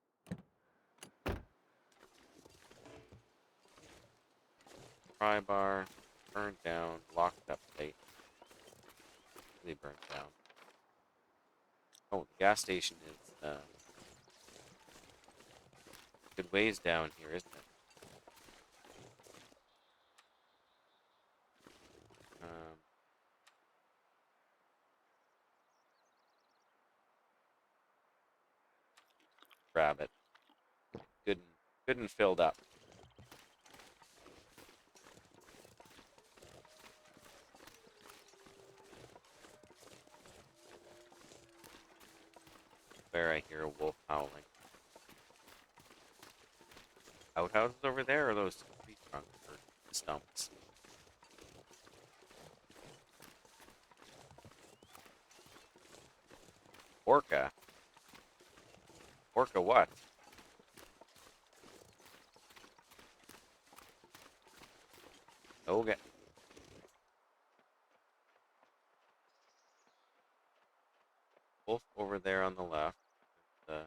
Pry bar. Burned down. Locked up plate. Really burned down. Oh, the gas station is good ways down here, isn't it? Grab it. Good and filled up. Where I hear a wolf howling. Outhouses over there, or those tree trunks or stumps? Orca. Orca what? Okay. Wolf over there on the left. The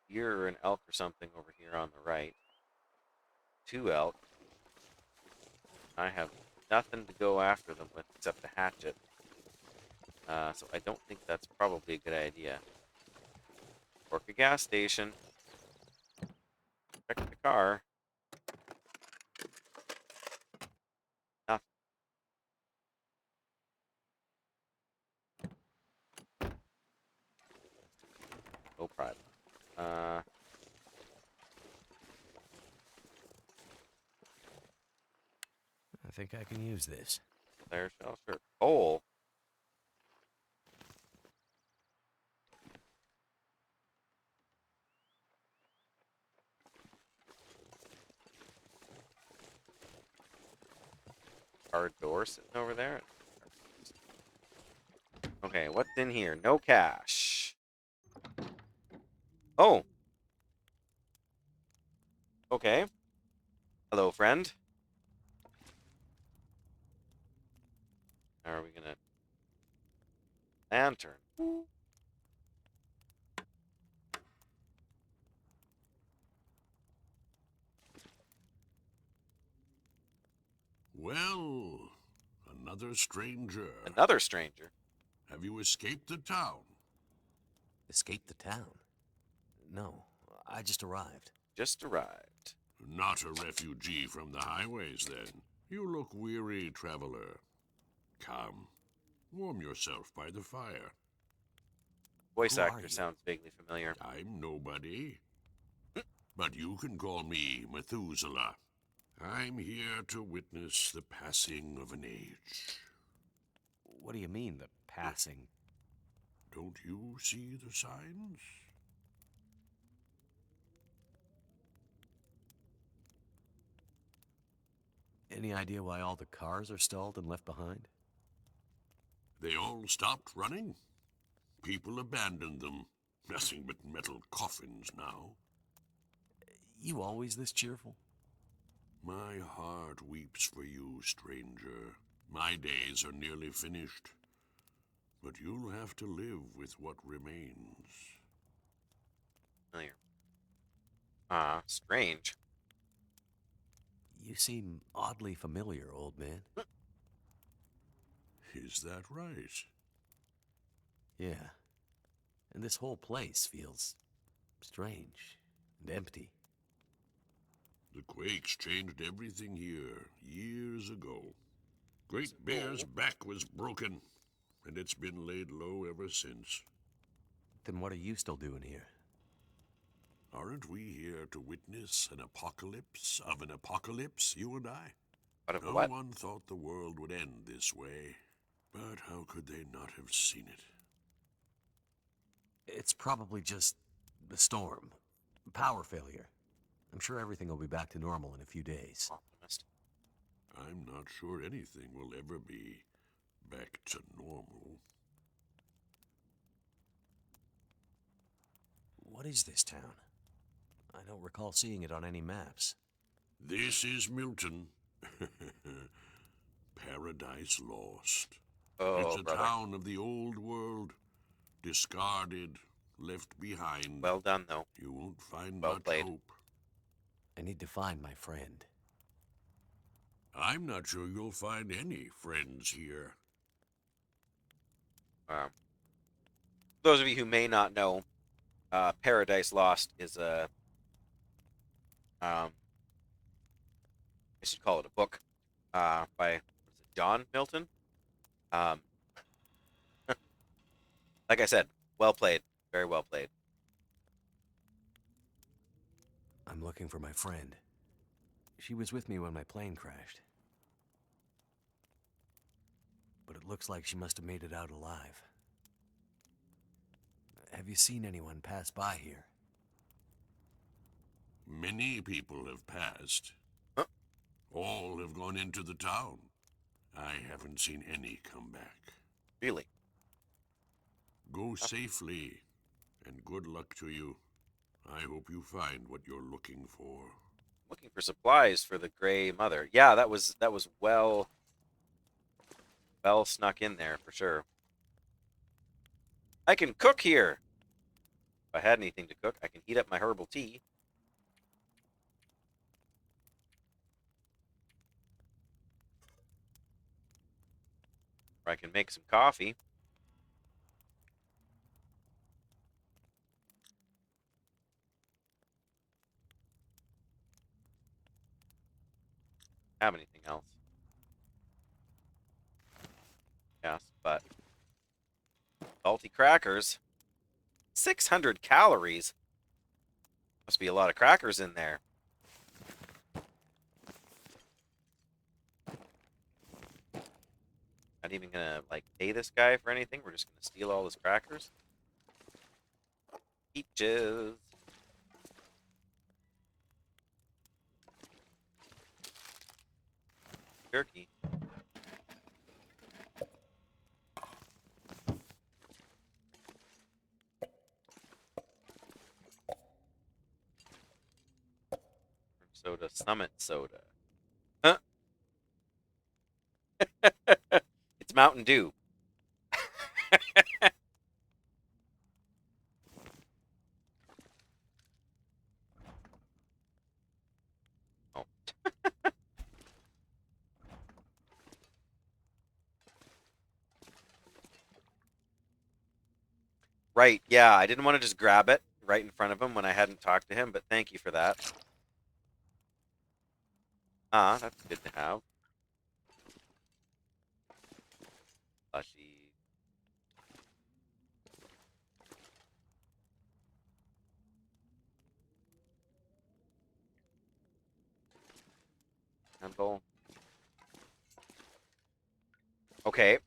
deer or an elk or something over here on the right. 2 elk. I have nothing to go after them with except a hatchet. So I don't think that's probably a good idea. Orca gas station. Check the car. Nothing. No problem. I think I can use this. There shall sure. Coal. Car door sitting over there. Okay, what's in here? No cash. Oh. Okay. Hello, friend. How are we gonna... Lantern. Well, another stranger. Another stranger. Have you escaped the town? Escape the town? No, I just arrived. Just arrived. Not a refugee from the highways, then. You look weary, traveler. Come, warm yourself by the fire. Voice Who are actor you? sounds vaguely familiar. I'm nobody. But you can call me Methuselah. I'm here to witness the passing of an age. What do you mean, the passing? Don't you see the signs? Any idea why all the cars are stalled and left behind? They all stopped running. People abandoned them. Nothing but metal coffins now. You always this cheerful? My heart weeps for you, stranger. My days are nearly finished. But you'll have to live with what remains. Familiar. Strange. You seem oddly familiar, old man. Is that right? Yeah. And this whole place feels strange and empty. The quakes changed everything here years ago. Great Bear's back was broken, and it's been laid low ever since. Then what are you still doing here? Aren't we here to witness an apocalypse of an apocalypse, you and I? What of No what? one thought the world would end this way, but how could they not have seen it? It's probably just the storm. Power failure. I'm sure everything will be back to normal in a few days. Optimist. I'm not sure anything will ever be back to normal. What is this town? I don't recall seeing it on any maps. This is Milton. Paradise Lost. Oh, It's a brother. town of the old world, discarded, left behind. Well done, though. You won't find well much played. hope. I need to find my friend. I'm not sure you'll find any friends here. Those of you who may not know, Paradise Lost is a, I should call it a book, by what is it, John Milton. Like I said, well played, very well played. I'm looking for my friend. She was with me when my plane crashed. But it looks like she must have made it out alive. Have you seen anyone pass by here? Many people have passed. Huh? All have gone into the town. I haven't seen any come back. Really? Go safely, and good luck to you. I hope you find what you're looking for. Looking for supplies for the Gray Mother. Yeah, that was well snuck in there for sure. I can cook here. If I had anything to cook, I can heat up my herbal tea. Or I can make some coffee. Have anything else? Yes, but salty crackers. 600 calories. Must be a lot of crackers in there. Not even gonna like pay this guy for anything. We're just gonna steal all his crackers. Peaches. Turkey. Soda, Summit Soda. Huh? It's Mountain Dew. Oh. Right, yeah, I didn't want to just grab it right in front of him when I hadn't talked to him, but thank you for that. Ah, that's good to have. Plushy. Handle. Okay,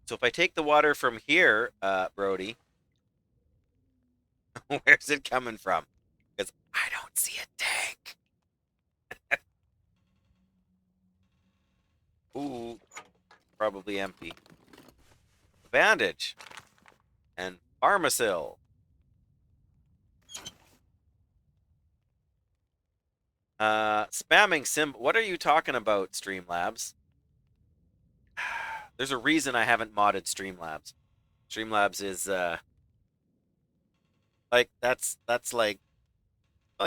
so if I take the water from here, Brody, where's it coming from? Because I don't see a tank. Ooh, probably empty. Bandage. And Pharmasil. Spamming sim. What are you talking about, Streamlabs? There's a reason I haven't modded Streamlabs. Streamlabs is like that's like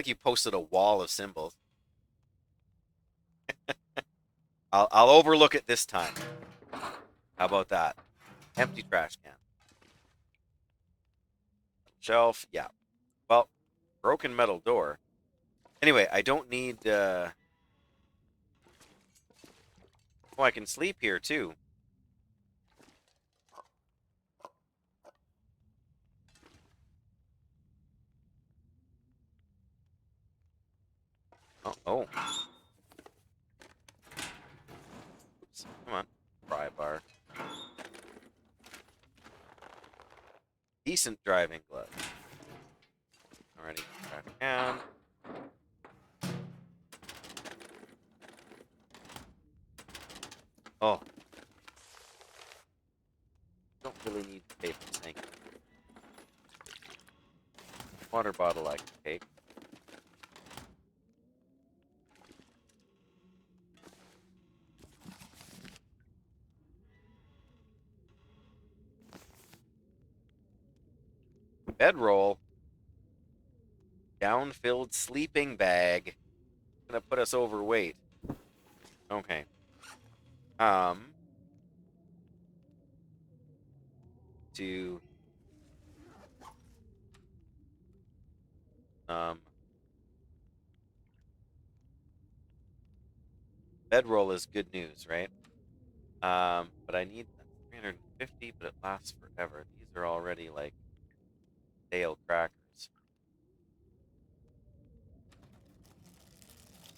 you posted a wall of symbols. I'll overlook it this time. How about that? Empty trash can. Shelf, yeah. Well, broken metal door. Anyway, I don't need oh, I can sleep here too. Oh. Oops. Come on. Pry bar. Decent driving glove. Already. Trash can. Oh. Don't really need to pay for this thing. Water bottle I can take. Bedroll. Down-filled sleeping bag. Gonna put us overweight. Okay. To bedroll is good news, right? But I need 350, but it lasts forever. These are already like stale crackers.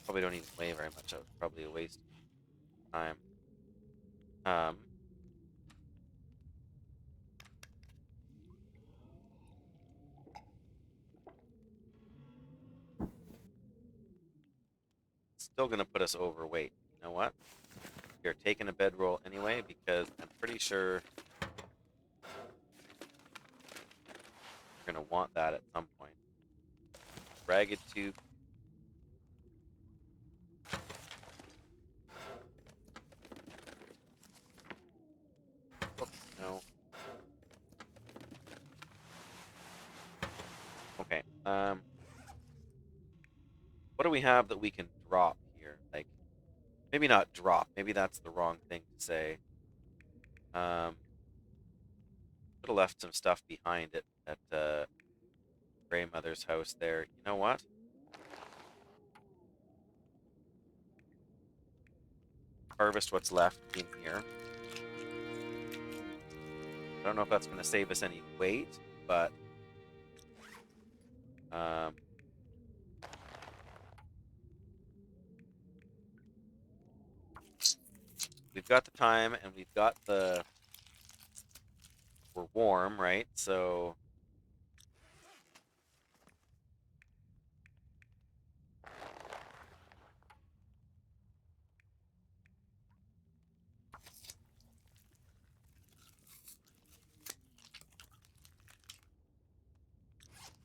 Probably don't even weigh very much. That was probably a waste of time. Still gonna put us overweight. You know what? You're taking a bedroll anyway because I'm pretty sure you're gonna want that at some point. Ragged tube. Oops, no. Okay. What do we have that we can drop here? Like, maybe not drop. Maybe that's the wrong thing to say. Could have left some stuff behind it at Grandmother's house there. You know what? Harvest what's left in here. I don't know if that's going to save us any weight, but we've got the time and we've got the... We're warm, right? So...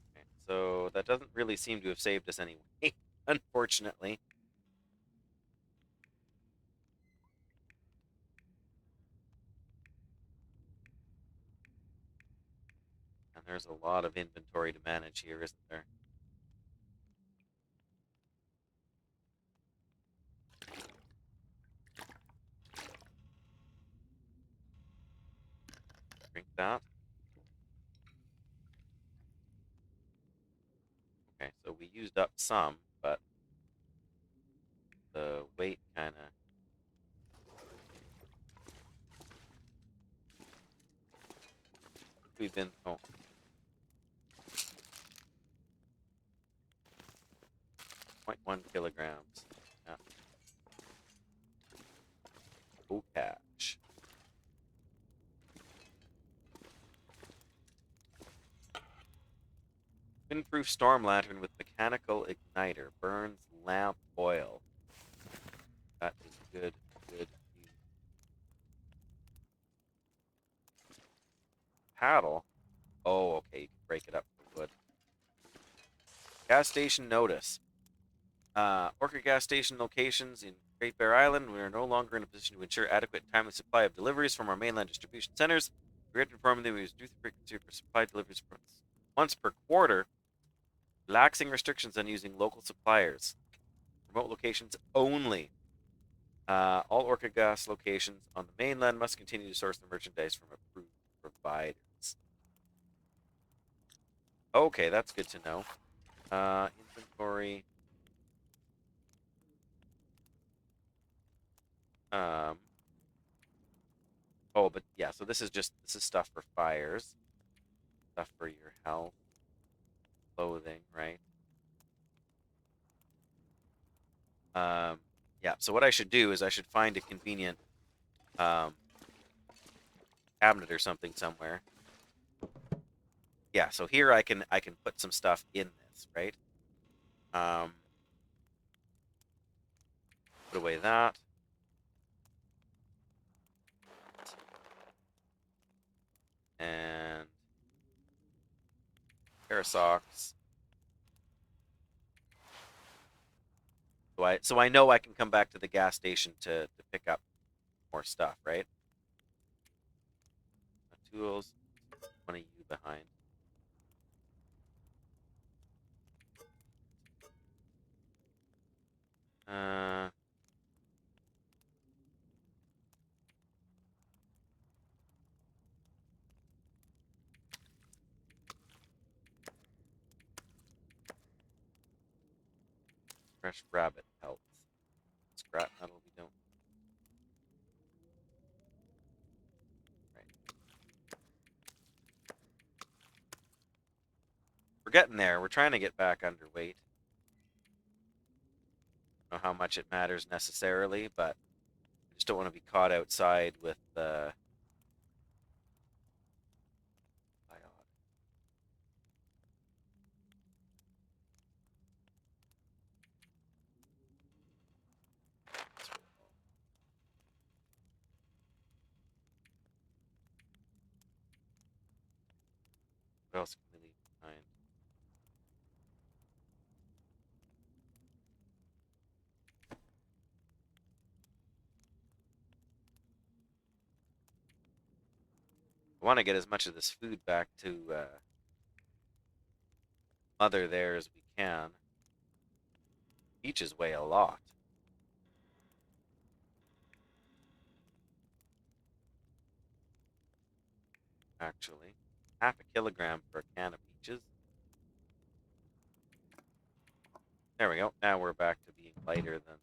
Okay, so that doesn't really seem to have saved us any weight, unfortunately. And there's a lot of inventory to manage here, isn't there? Drink that. Okay, so we used up some, but the weight kind of... We've been... Oh. 0.1 kilograms. Yeah. Oh, cash. Windproof storm lantern with mechanical igniter. Burns lamp oil. That is good, good. Paddle? Oh, okay. You can break it up for wood. Gas station notice. Orca gas station locations in Great Bear Island. We are no longer in a position to ensure adequate and timely supply of deliveries from our mainland distribution centers. We are informing that we reduce the frequency for supply deliveries once per quarter, relaxing restrictions on using local suppliers. Remote locations only. All Orca gas locations on the mainland must continue to source the merchandise from approved providers. Okay, that's good to know. Inventory. Oh, but yeah, so this is stuff for fires. Stuff for your health. Clothing, right? Yeah, so what I should do is I should find a convenient cabinet or something somewhere. Yeah, so here I can put some stuff in this, right? Put away that. And pair of socks. So I know I can come back to the gas station to pick up more stuff, right? Tools. One of you behind. Fresh rabbit pelts. Scrap metal we don't. Right. We're getting there. We're trying to get back underweight. I don't know how much it matters necessarily, but I just don't want to be caught outside with the what else can we leave behind? I want to get as much of this food back to Mother there as we can. Peaches weigh a lot. Actually, half a kilogram for a can of peaches. There we go. Now we're back to being lighter than.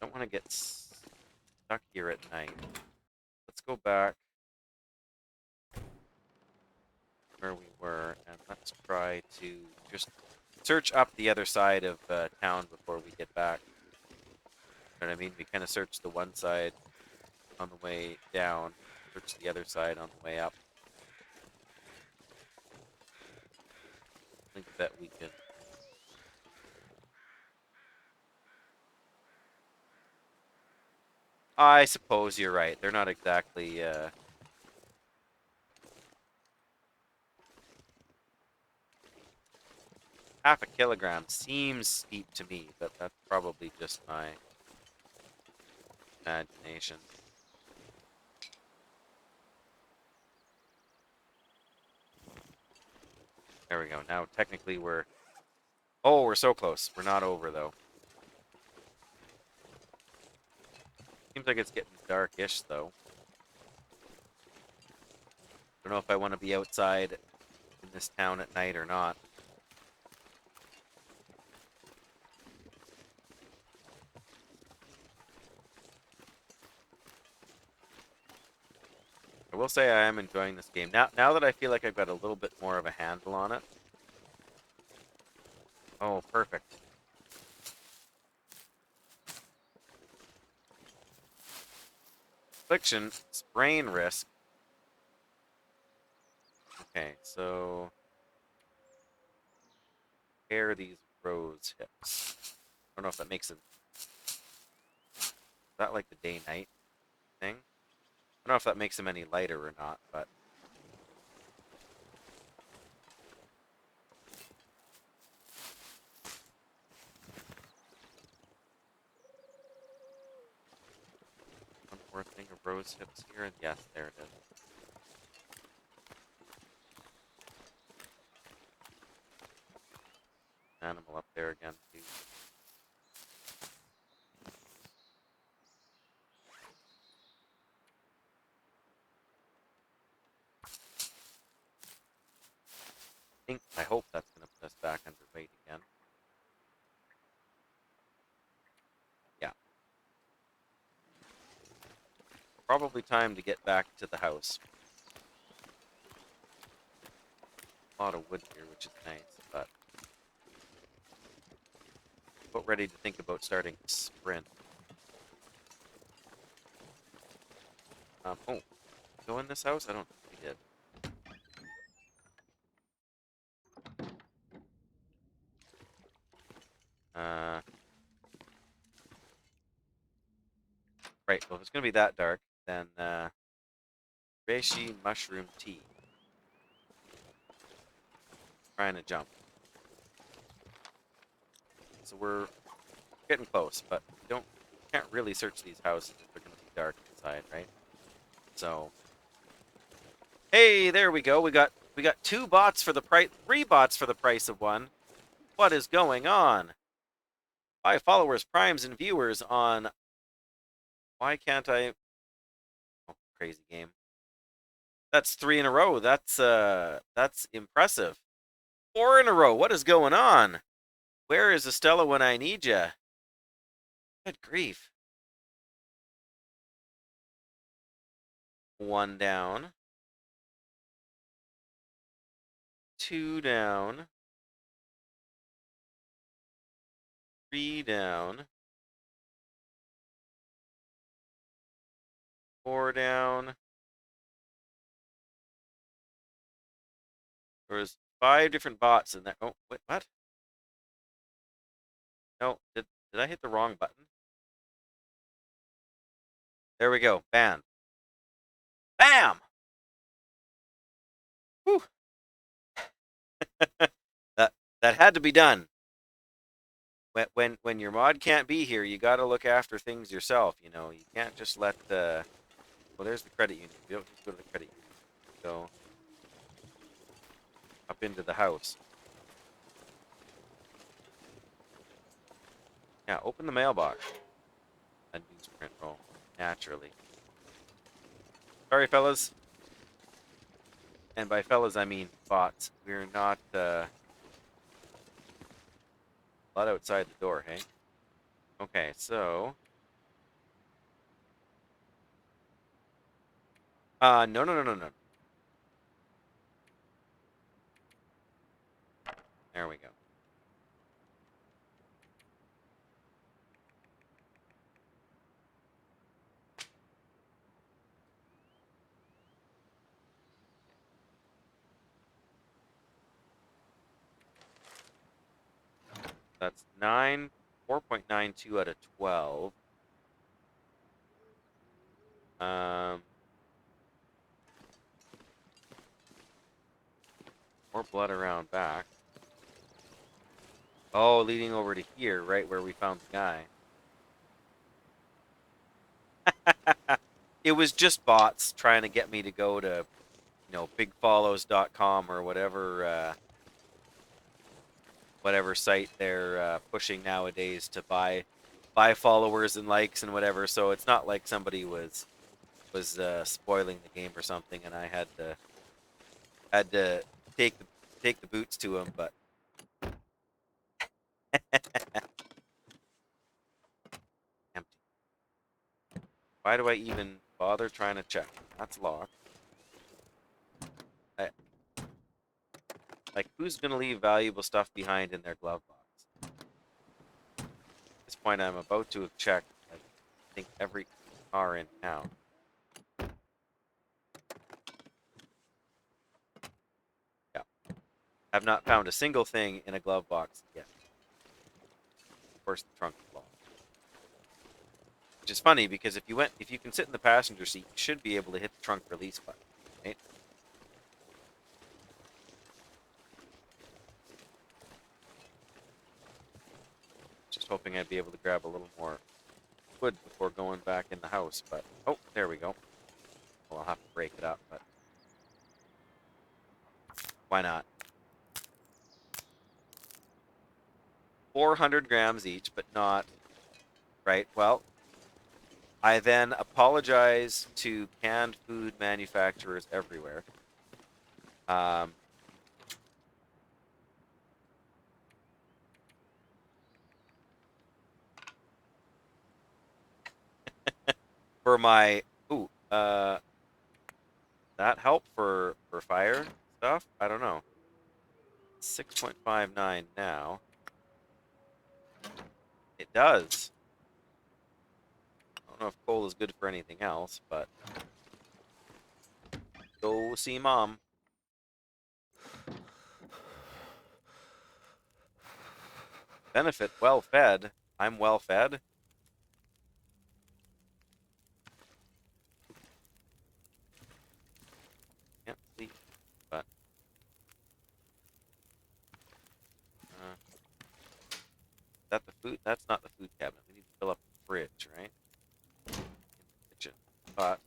Don't want to get stuck here at night. Let's go back where we were and let's try to just search up the other side of town before we get back. You know what I mean? We kind of searched the one side on the way down, search the other side on the way up. I think that we can. I suppose you're right. They're not exactly. Half a kilogram seems steep to me, but that's probably just my Imagination. There we go. Now, technically, we're... Oh, we're so close. We're not over, though. Seems like it's getting darkish, though. Don't know if I want to be outside in this town at night or not. I will say I am enjoying this game. Now that I feel like I've got a little bit more of a handle on it. Oh, perfect. Affliction, sprain risk. Okay, so... Pair these rose hips. I don't know if that makes it... Is that like the day-night thing? I don't know if that makes them any lighter or not, but... One more thing of rose hips here, and yes, there it is. Animal up there again, too. I hope that's going to put us back underweight again. Yeah. Probably time to get back to the house. A lot of wood here, which is nice, but... About ready to think about starting a sprint. Oh. Go in this house? I don't think we did. Right, well, if it's going to be that dark, then, Reishi mushroom tea. Trying to jump. So we're getting close, but we can't really search these houses if they're going to be dark inside, right? So, hey, there we go. We got 2 bots for the price, 3 bots for the price of 1. What is going on? 5 followers, primes, and viewers on... Why can't I... Oh, crazy game. That's 3 in a row. That's impressive. 4 in a row. What is going on? Where is Estella when I need ya? Good grief. 1 down. 2 down. 3 down. 4 down. There was 5 different bots in there. Oh, wait, what? No, did I hit the wrong button? There we go. Banned. Bam! Whew. that had to be done. When your mod can't be here, you got to look after things yourself. You know, you can't just let the... Well, there's the credit union. You don't need to go to the credit union. Go up into the house. Yeah, open the mailbox. A newsprint roll, naturally. Sorry, fellas. And by fellas, I mean bots. We're not, a lot outside the door, hey? Okay, so... No. There we go. That's 4.92 out of 12. More blood around back. Oh, leading over to here, right where we found the guy. It was just bots trying to get me to go to, bigfollows.com or whatever site they're pushing nowadays to buy followers and likes and whatever. So it's not like somebody was spoiling the game or something, and I had to take the boots to him. But empty. Why do I even bother trying to check? That's locked. Like, who's gonna leave valuable stuff behind in their glove box? At this point, I'm about to have checked, like, I think every car in town. Yeah. I've not found a single thing in a glove box yet. Of course, the trunk is locked. Which is funny, because if you can sit in the passenger seat, you should be able to hit the trunk release button, right? Just hoping I'd be able to grab a little more wood before going back in the house, but oh, there we go. Well, I'll have to break it up, but why not? 400 grams each, but not right. Well, I then apologize to canned food manufacturers everywhere. For my that help for fire stuff? I don't know. 6.59 now. It does. I don't know if coal is good for anything else, but go see Mom. Benefit well fed. I'm well fed. Can't sleep, but that the food? That's not the food cabinet. We need to fill up the fridge, right? In the kitchen. But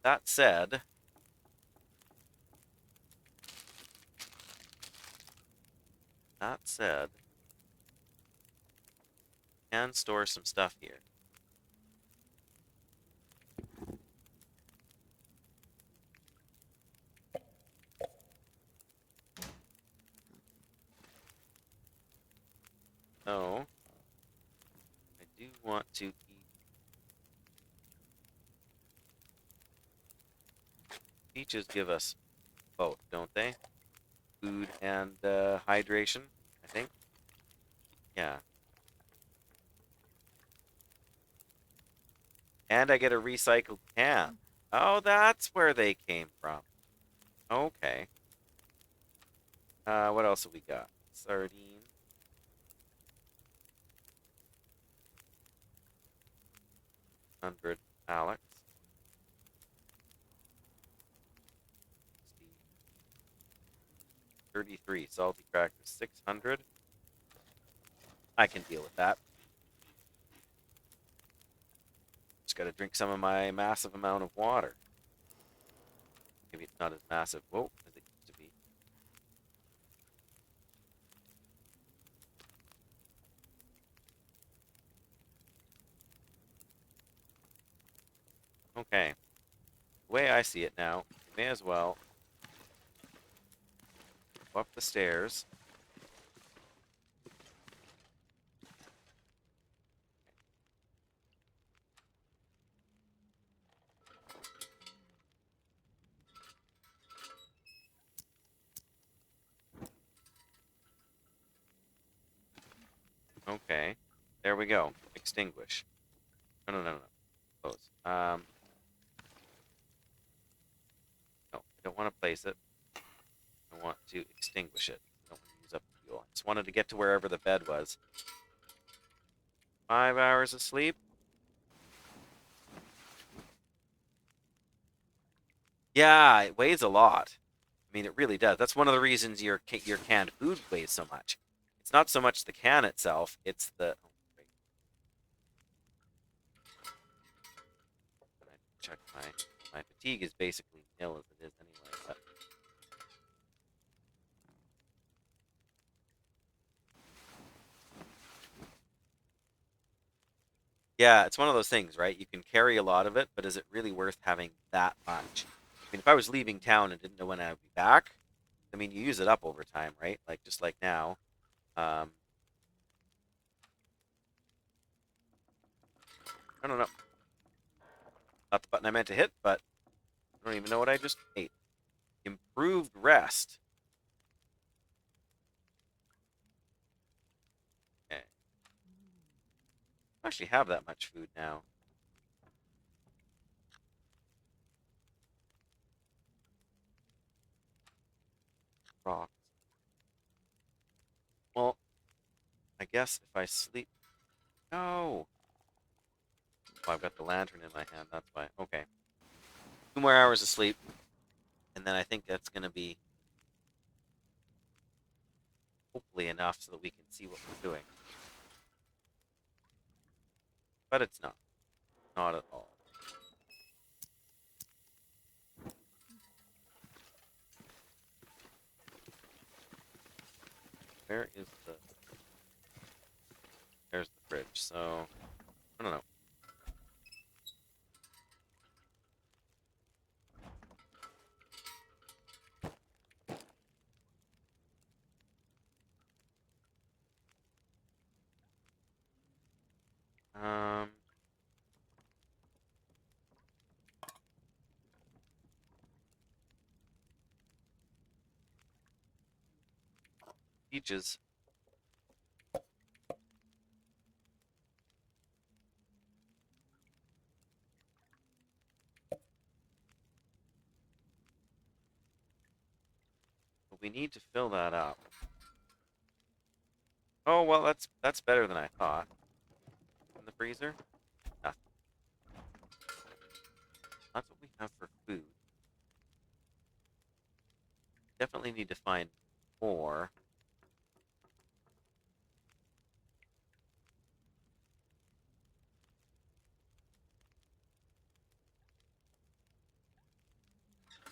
that said, can store some stuff here. So, I do want to eat. Peaches give us both, don't they? Food and hydration, I think. Yeah. And I get a recycled can. Oh, that's where they came from. Okay. What else have we got? Sardine. $100 Alex. 33 salty crackers. 600. I can deal with that. Just gotta drink some of my massive amount of water. Maybe it's not as massive, whoa, as it used to be. Okay. The way I see it now, we may as well go up the stairs. Okay. There we go. Extinguish. No. Close. No, I don't want to place it. I want to extinguish it. I don't want to use up the fuel. I just wanted to get to wherever the bed was. 5 hours of sleep. Yeah, it weighs a lot. I mean, it really does. That's one of the reasons your canned food weighs so much. It's not so much the can itself, it's the... check my fatigue is basically nil as it is anyway. But yeah, it's one of those things, right? You can carry a lot of it, but is it really worth having that much? I mean, if I was leaving town and didn't know when I'd be back, I mean, you use it up over time, right? Like just like now. Um, I don't know. Not the button I meant to hit, but I don't even know what I just ate. Improved rest. Okay. I actually have that much food now. Rocks. Well, I guess if I sleep. No. Oh, I've got the lantern in my hand. That's why. Okay. 2 more hours of sleep, and then I think that's gonna be hopefully enough so that we can see what we're doing. But it's not. Not at all. Where is the... There's the fridge, so... I don't know. Um... Peaches. But we need to fill that up. Oh, well, that's better than I thought. In the freezer? Nothing. That's what we have for food. Definitely need to find more.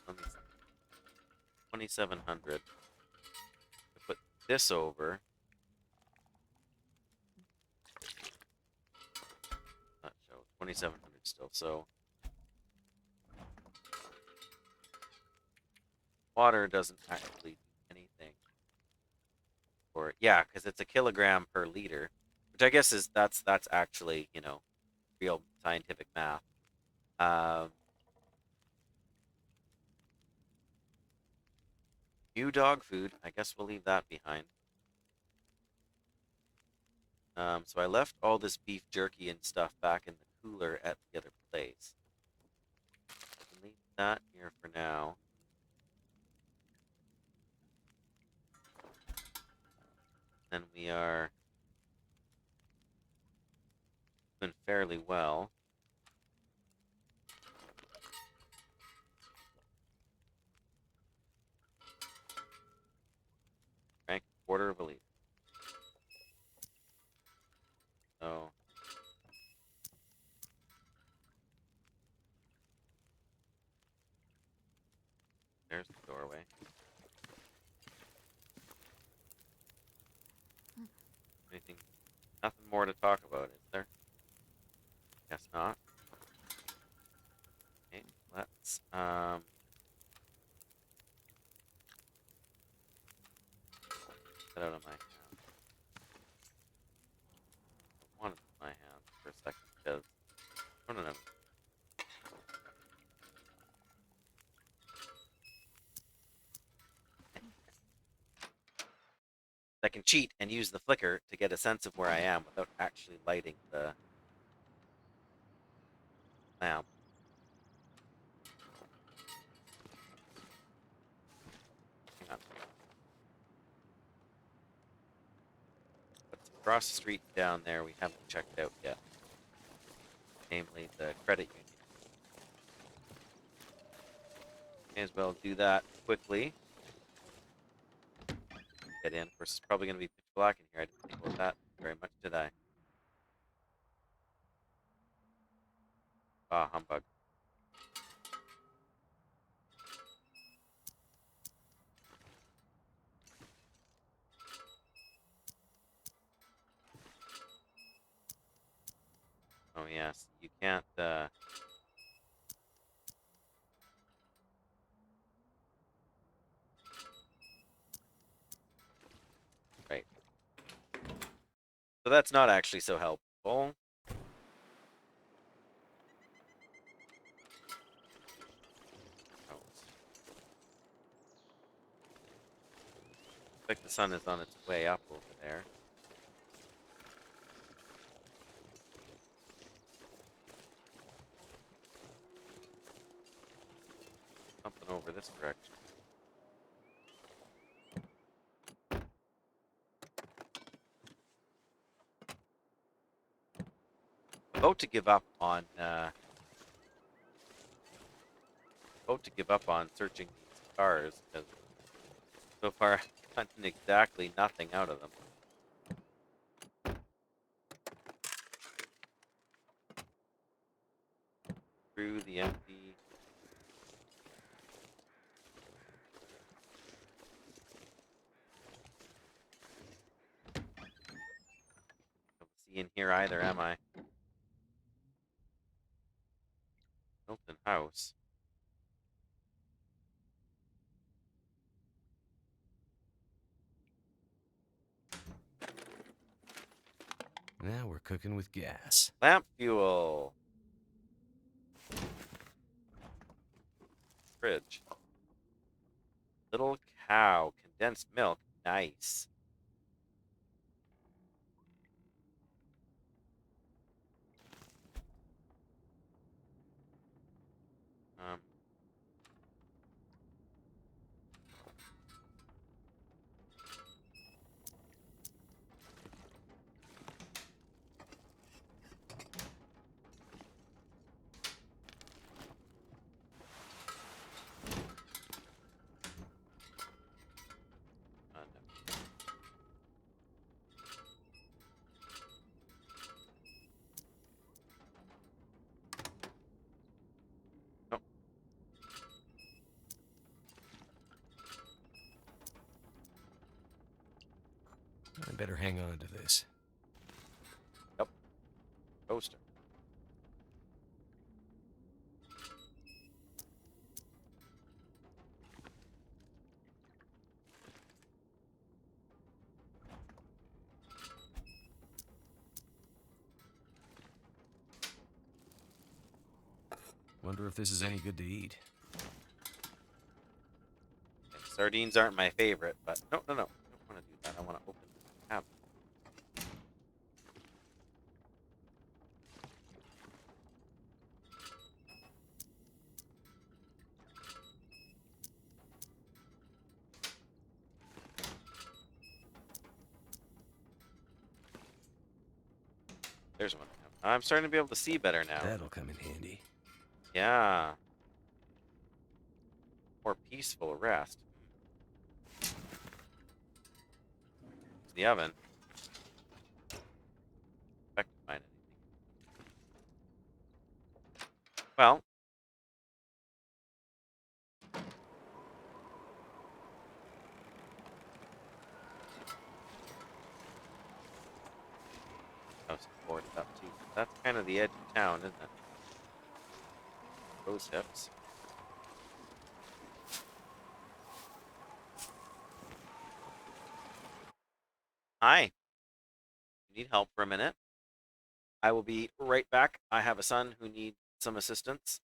Let me see. 2,700. Put this over. Not show 2,700 still. So water doesn't actually do anything. Or yeah, because it's a kilogram per liter, which I guess is that's actually real scientific math. Um, New dog food. I guess we'll leave that behind. So I left all this beef jerky and stuff back in the cooler at the other place. I can leave that here for now. Then we are doing fairly well. Drank a quarter of a liter. So there's the doorway. Anything? Nothing more to talk about, is there? Guess not. Okay, let's get out of my hand. I wanted my hand for a second because I don't know. I can cheat and use the flicker to get a sense of where I am without actually lighting the lamp. Hang on. What's across the street down there we haven't checked out yet. Namely the credit union. May as well do that quickly. Get in. Of course, it's probably going to be pitch black in here. I didn't think about that very much, did I? Ah, humbug. Oh yes, you can't. Right. So that's not actually so helpful. Looks like the sun is on its way up over there. Something over this direction. About to give up on searching these cars because so far I've gotten exactly nothing out of them. Through the empty. Don't see in here either, am I? Milton House. Now we're cooking with gas. Lamp fuel. Fridge. Little cow. Condensed milk. Nice. Um, no. Nope. I better hang on to this. Yep. Toaster. Wonder if this is any good to eat. Okay, sardines aren't my favorite, but no. I don't want to do that. I want to open the cabinet. There's one. I'm starting to be able to see better now. That'll come in handy. Yeah. More peaceful rest. It's the oven. Expect to find anything. Well. House boarded up too. That's kind of the edge of town, isn't it? Those hips. Hi. You need help for a minute? I will be right back. I have a son who needs some assistance.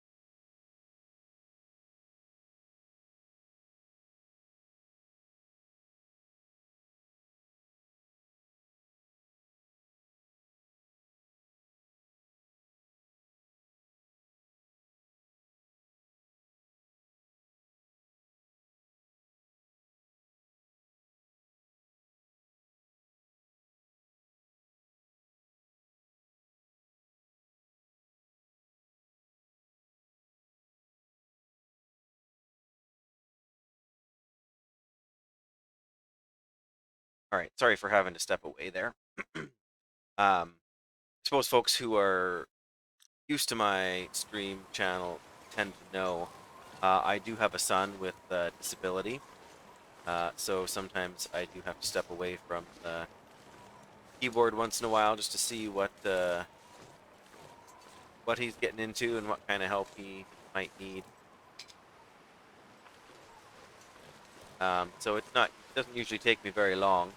All right, sorry for having to step away there. I suppose folks who are used to my stream channel tend to know, I do have a son with disability, so sometimes I do have to step away from the keyboard once in a while just to see what he's getting into and what kind of help he might need. So it doesn't usually take me very long.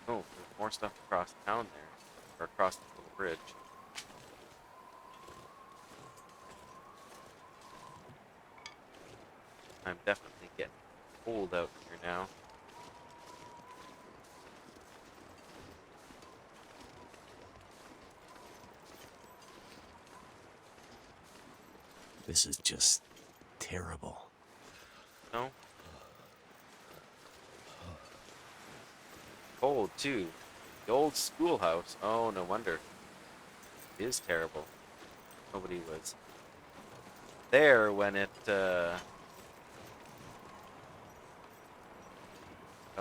Oh, there's more stuff across town there, or across the little bridge. I'm definitely getting cold out here now. This is just terrible. No? Cold, too. The old schoolhouse. Oh, no wonder. It is terrible. Nobody was there when it got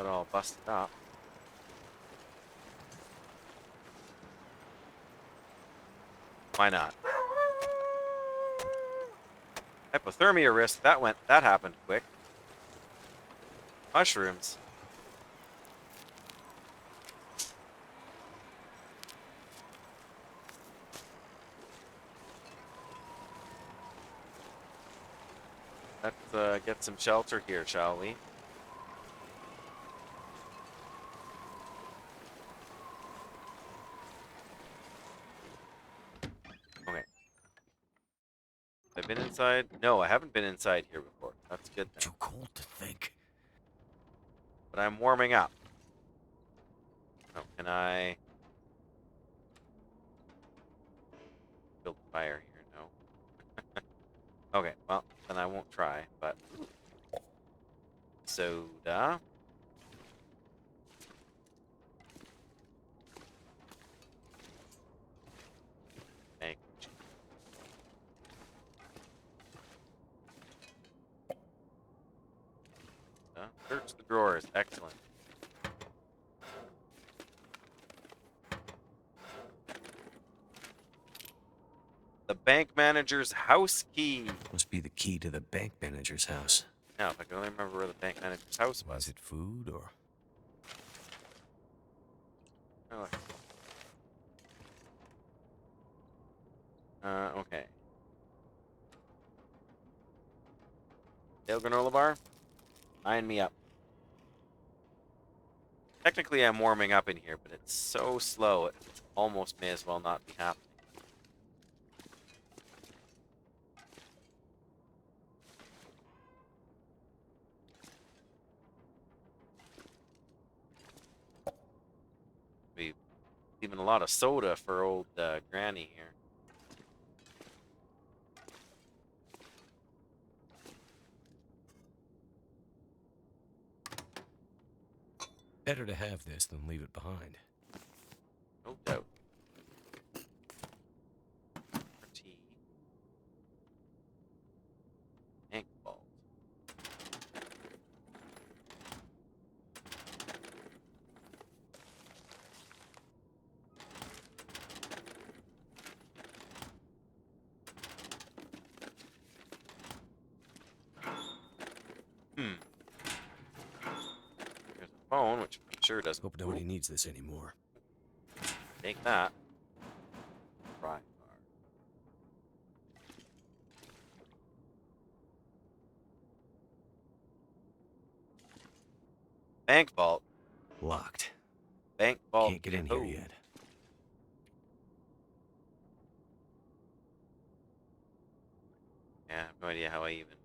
all busted up. Why not? Hypothermia risk. That happened quick. Mushrooms. Let's get some shelter here, shall we? Okay. I've been inside? No, I haven't been inside here before. That's good then. Too cold to think. But I'm warming up. Oh, can I build a fire here? No. Okay, well, then I won't try, but soda. Egg. Search the drawers. Excellent. The bank manager's house key. Must be the key to the bank manager's house. Now, if I can only remember where the bank manager's house Was was. it food or... Oh. Okay. Dale granola bar? Line me up. Technically, I'm warming up in here, but it's so slow, it almost may as well not be happening. We've even a lot of soda for old Granny here. Better to have this than leave it behind. No doubt. Tea. Ink balls. There's a phone, which I'm sure doesn't. Hope nobody needs this anymore. Take that. Pry bar. Bank vault. Locked. Bank vault. Can't get in here code. yet. Yeah, I have no idea how I even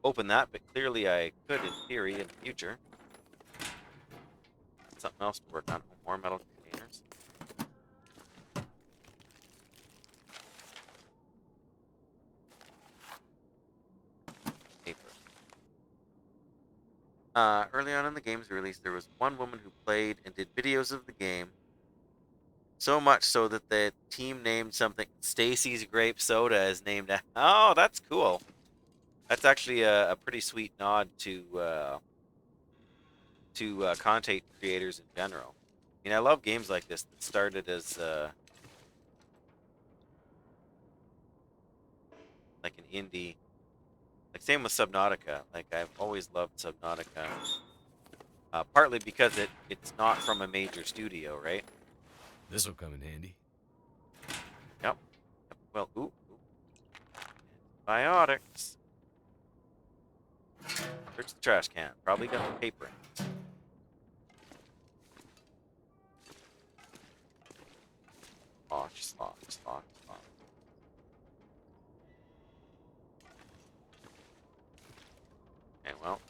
open that, but clearly I could in theory in the future. Something else to work on. More metal containers. Paper. Early on in the game's release, there was one woman who played and did videos of the game. So much so that the team named something Stacy's Grape Soda is named. Oh, that's cool. That's actually a pretty sweet nod to content creators in general. I mean, I love games like this that started as like an indie. Like same with Subnautica. Like I've always loved Subnautica. Partly because it's not from a major studio, right? This'll come in handy. Yep. Well, ooh. Biotics. Search the trash can. Probably got the paper in it. Slosh. Okay, well.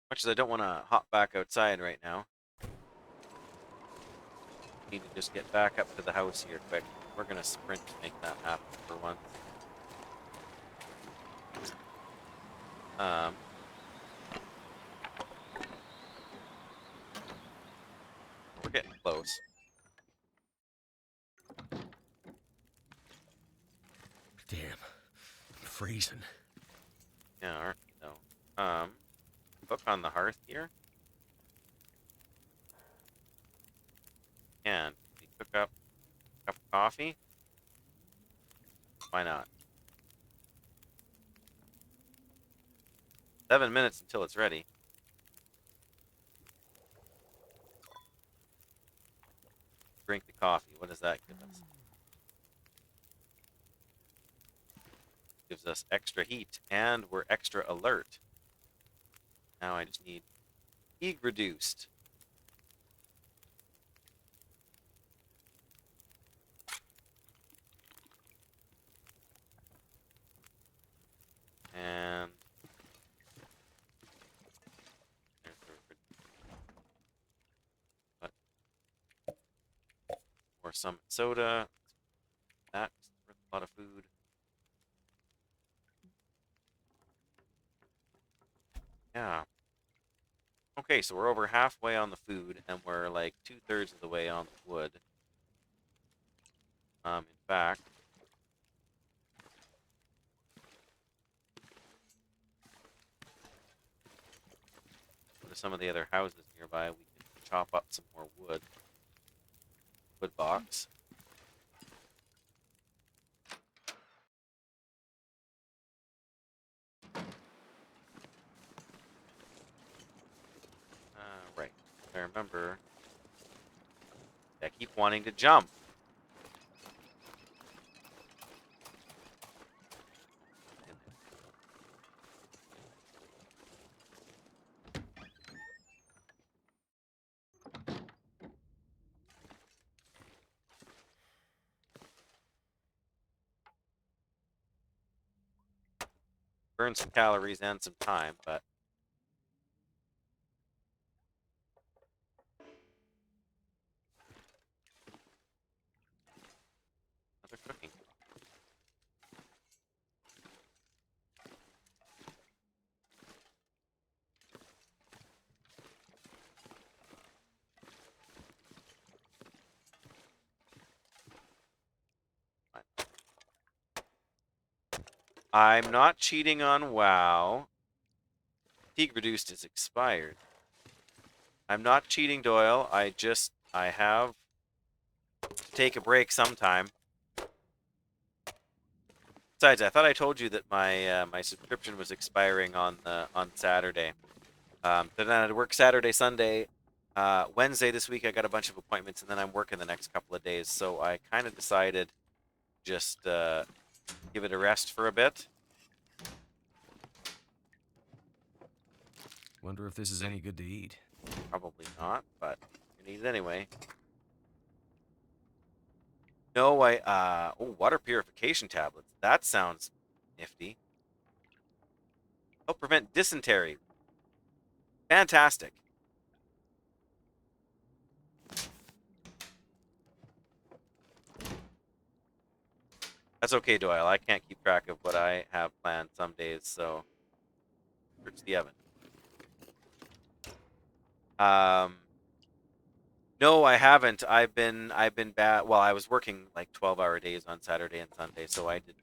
Much as I don't want to hop back outside right now. Need to just get back up to the house here quick. We're going to sprint to make that happen for once. We're getting close. Damn. I'm freezing. Yeah, aren't we though? Cook on the hearth here. And we cook up a cup of coffee. Why not? 7 minutes until it's ready. Drink the coffee. What does that give us? Gives us extra heat, and we're extra alert. Now I just need fatigue reduced. And or some soda. That's worth a lot of food. Yeah. Okay, so we're over halfway on the food, and we're like 2/3 of the way on the wood. In fact, go to some of the other houses nearby. We can chop up some more wood. Wood box. Right. I remember. I keep wanting to jump. Burn some calories and some time, but another cooking. I'm not cheating on WoW. Fatigue reduced is expired. I'm not cheating, Doyle. I have to take a break sometime. Besides, I thought I told you that my subscription was expiring on Saturday. But then I'd work Saturday, Sunday, Wednesday this week. I got a bunch of appointments, and then I'm working the next couple of days. So I kind of decided just give it a rest for a bit. Wonder if this is any good to eat. Probably not, but you need it anyway. No, water purification tablets. That sounds nifty. Help prevent dysentery. Fantastic. That's okay, Doyle. I can't keep track of what I have planned some days, so search the oven. No, I haven't. I've been bad. Well, I was working like 12-hour days on Saturday and Sunday, so I did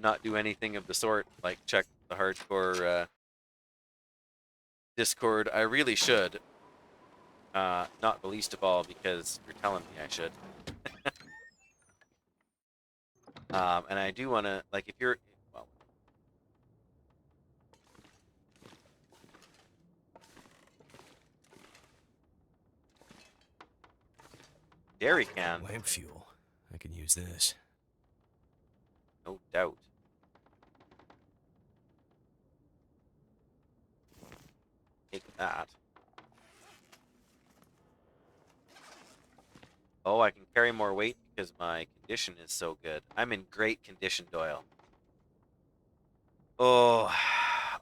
not do anything of the sort, like check the hardcore Discord. I really should. Not the least of all because you're telling me I should. And I do want to, like, if you're, well, dairy can, Lamp fuel. I can use this. no doubt. Take that. Oh, I can carry more weight because my condition is so good. I'm in great condition, Doyle. Oh,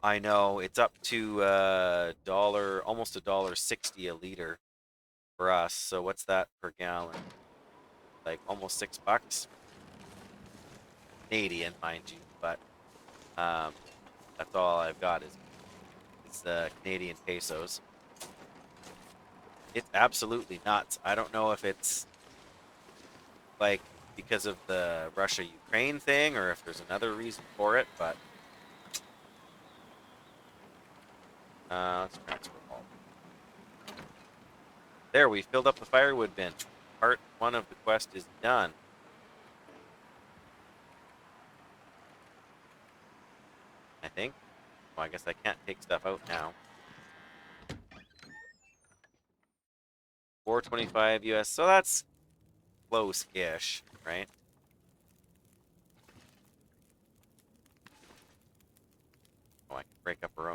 I know. It's up to almost $1.60 a liter for us. So what's that per gallon? Like almost $6. Canadian, mind you, but that's all I've got is Canadian pesos. It's absolutely nuts. I don't know if it's like because of the Russia-Ukraine thing or if there's another reason for it, but let's transfer all. There, we filled up the firewood bin. Part 1 of the quest is done. I think. Well, I guess I can't take stuff out now. 425 US, so that's close-ish, right? Oh, I can break up her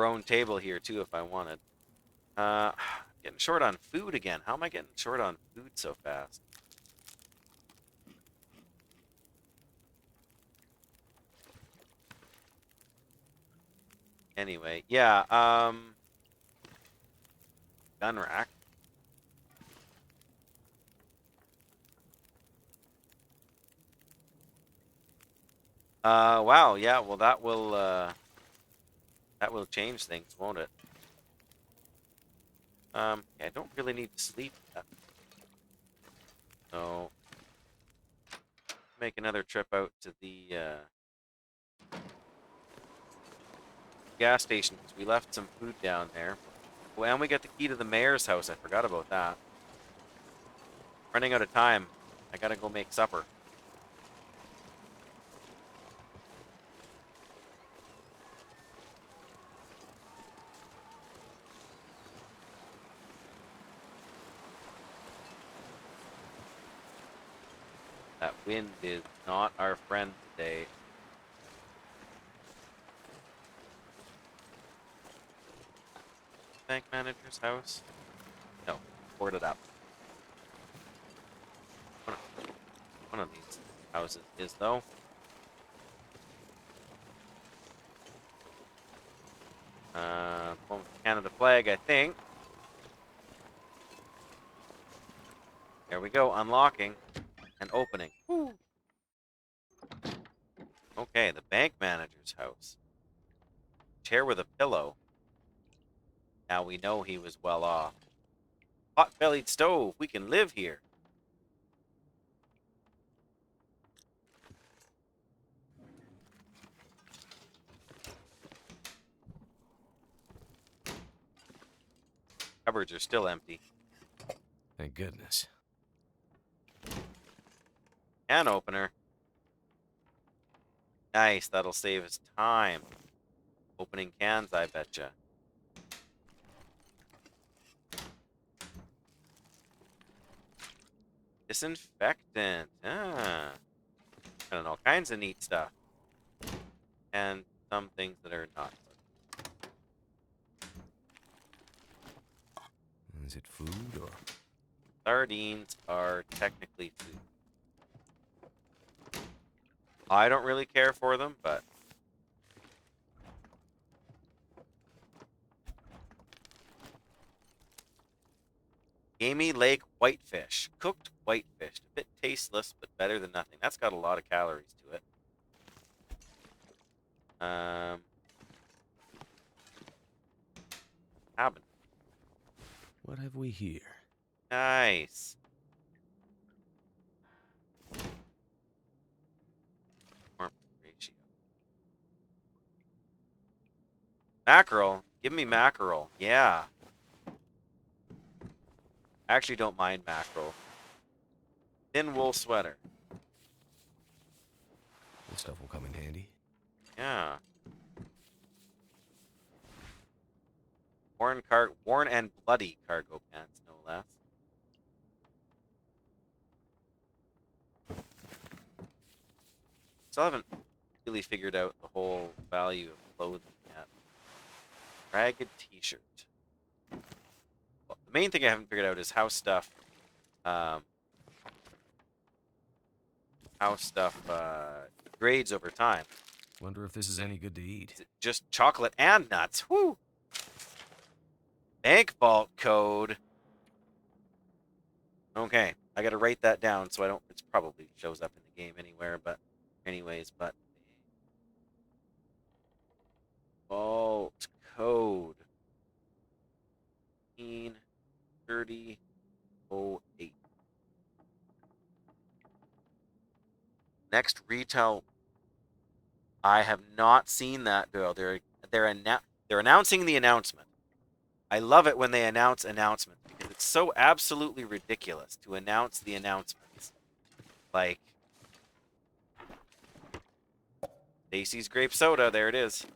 own table here too if I wanted. Getting short on food again. How am I getting short on food so fast? Anyway, yeah, gun rack. Wow, yeah, well that will change things, won't it? Yeah, I don't really need to sleep yet. So make another trip out to the gas station because we left some food down there. Well, and we got the key to the mayor's house. I forgot about that. Running out of time. I gotta go make supper. That wind is not our friend today. Bank manager's house? No, boarded up. One of these houses is though. One with the Canada flag, I think. There we go, unlocking and opening. Woo. Okay, the bank manager's house. Chair with a pillow. Now we know he was well off. Pot-bellied stove. We can live here. Cupboards are still empty. Thank goodness. Can opener. Nice, that'll save us time. Opening cans, I betcha. Disinfectant. Ah. And all kinds of neat stuff. And some things that are not. Is it food or? Sardines are technically food. I don't really care for them, but Gamey Lake whitefish. Cooked whitefish. A bit tasteless, but better than nothing. That's got a lot of calories to it. Cabin. What have we here? Nice. Warmth ratio. Mackerel. Give me mackerel. Yeah. I actually don't mind mackerel. Thin wool sweater. This stuff will come in handy. Yeah. Worn and bloody cargo pants, no less. Still haven't really figured out the whole value of clothing yet. Ragged t-shirt. Well, the main thing I haven't figured out is how stuff grades over time. Wonder if this is any good to eat. Is it just chocolate and nuts? Whoo! Bank vault code. Okay, I gotta write that down so I don't. It probably shows up in the game anywhere, but anyways, but vault code 3008. Next retail. I have not seen that, Doyle. They're announcing the announcement. I love it when they announce announcements because it's so absolutely ridiculous to announce the announcements. Like Stacy's grape soda, there it is.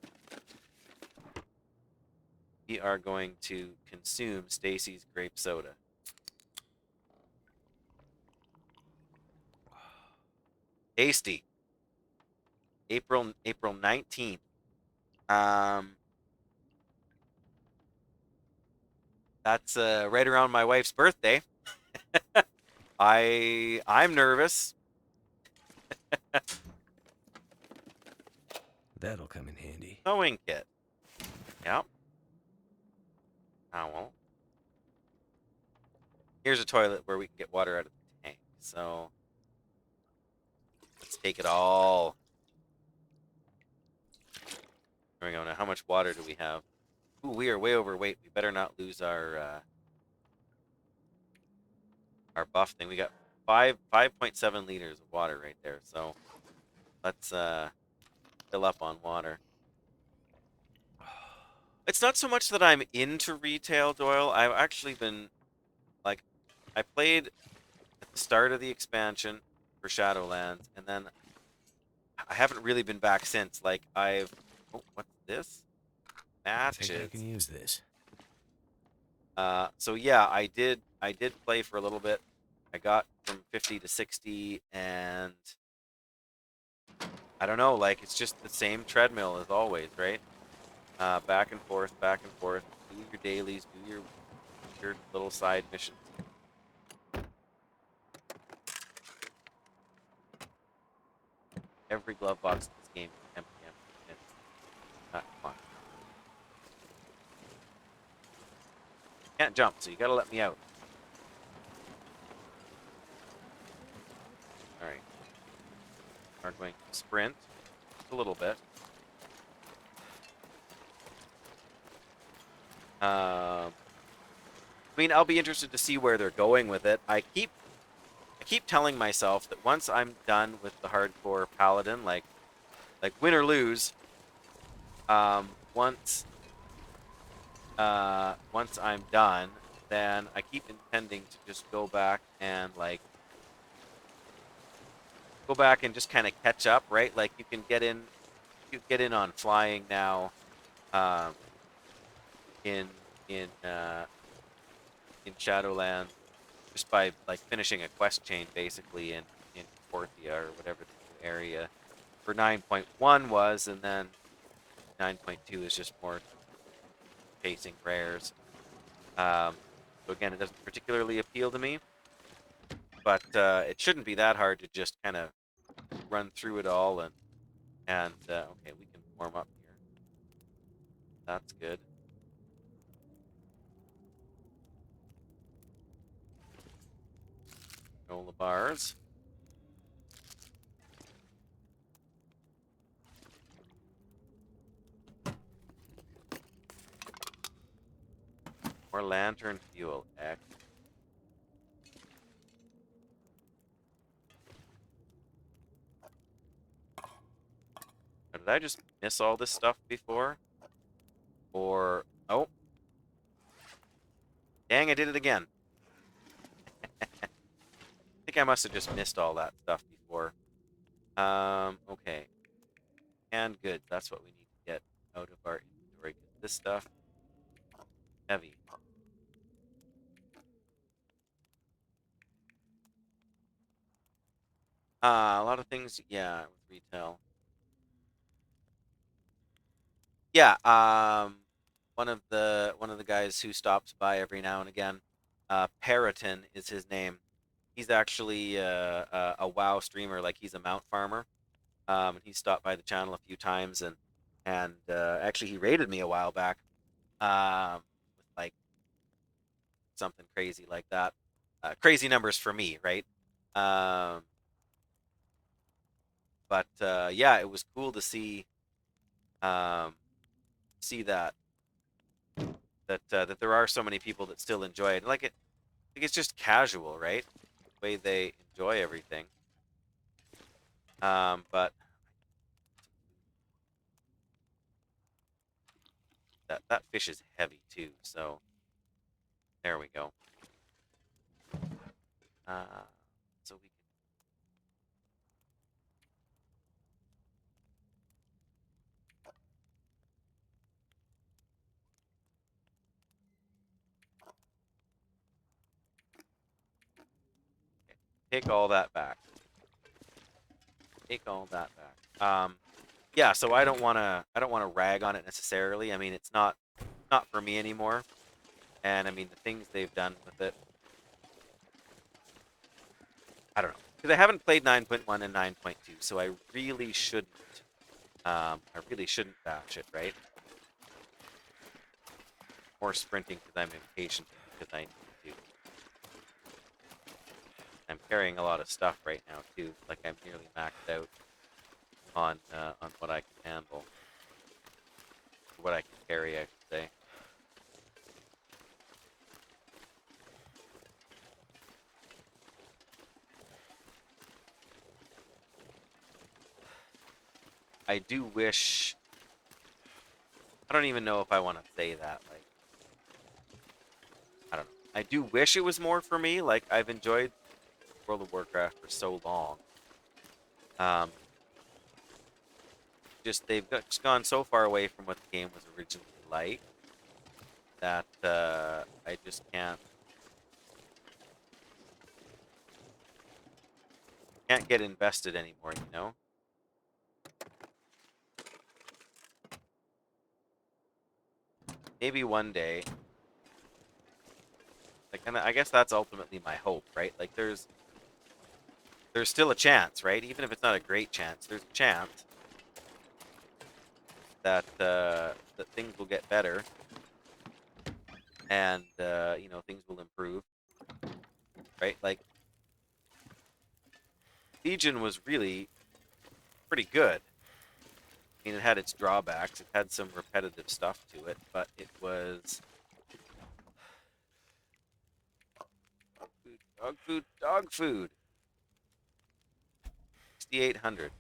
We are going to consume Stacy's grape soda. Tasty. April 19th. That's right around my wife's birthday. I'm nervous. That'll come in handy. Sewing kit. Yep. Towel. Here's a toilet where we can get water out of the tank. So let's take it all. There we go. Now, how much water do we have? Ooh, we are way overweight. We better not lose our buff thing. We got 5.7 liters of water right there. So let's fill up on water. It's not so much that I'm into retail, Doyle. I've actually been, like, I played at the start of the expansion for Shadowlands, and then I haven't really been back since. Like, oh, what's this? I think I Matches. can use this. So yeah, I did play for a little bit. I got from 50 to 60, and I don't know, like, it's just the same treadmill as always, right? Back and forth, do your dailies, do your little side missions. Every glove box in this game is empty. Come on. Can't jump, so you gotta let me out. Alright. We're going to sprint just a little bit. I mean, I'll be interested to see where they're going with it. I keep telling myself that once I'm done with the hardcore paladin, like win or lose, once I'm done, then I keep intending to just go back and just kind of catch up, right? Like you can get in on flying now, in Shadowlands, just by like finishing a quest chain basically in Porthia or whatever the area for 9.1 was, and then 9.2 is just more chasing rares. So again, it doesn't particularly appeal to me, but it shouldn't be that hard to just kind of run through it all and okay, we can warm up here. That's good. Granola bars. More lantern fuel. Excellent. Did I just miss all this stuff before? Or oh, dang! I did it again. think I must have just missed all that stuff before. Okay. Canned goods. That's what we need to get out of our inventory. 'Cause this stuff, heavy. A lot of things, yeah, with retail. Yeah, one of the guys who stops by every now and again, Periton is his name. He's actually a WoW streamer, like he's a mount farmer. He stopped by the channel a few times, and actually he raided me a while back, with like something crazy like that. Crazy numbers for me, right? Um, but yeah, it was cool to um, see that there are so many people that still enjoy it. Like it's just casual, right? The way they enjoy everything. But that fish is heavy too, so there we go. So we can take all that back. Take all that back. Yeah, so I don't wanna rag on it necessarily. I mean, it's not for me anymore. And I mean the things they've done with it, I don't know. Because I haven't played 9.1 and 9.2, so I really shouldn't bash it, right? More sprinting because I'm impatient because I need to. I'm carrying a lot of stuff right now too. Like I'm nearly maxed out on what I can handle, what I can carry, I should say. I do wish. I don't even know if I want to say that. Like, I don't know. I do wish it was more for me. Like, I've enjoyed World of Warcraft for so long. Um, just just gone so far away from what the game was originally like that I just can't get invested anymore. You know. Maybe one day. Like, and I guess that's ultimately my hope, right? Like, there's still a chance, right? Even if it's not a great chance, there's a chance that things will get better and things will improve, right? Like Legion was really pretty good. I mean, it had its drawbacks. It had some repetitive stuff to it, but it was dog food, dog food, dog food. 6,800.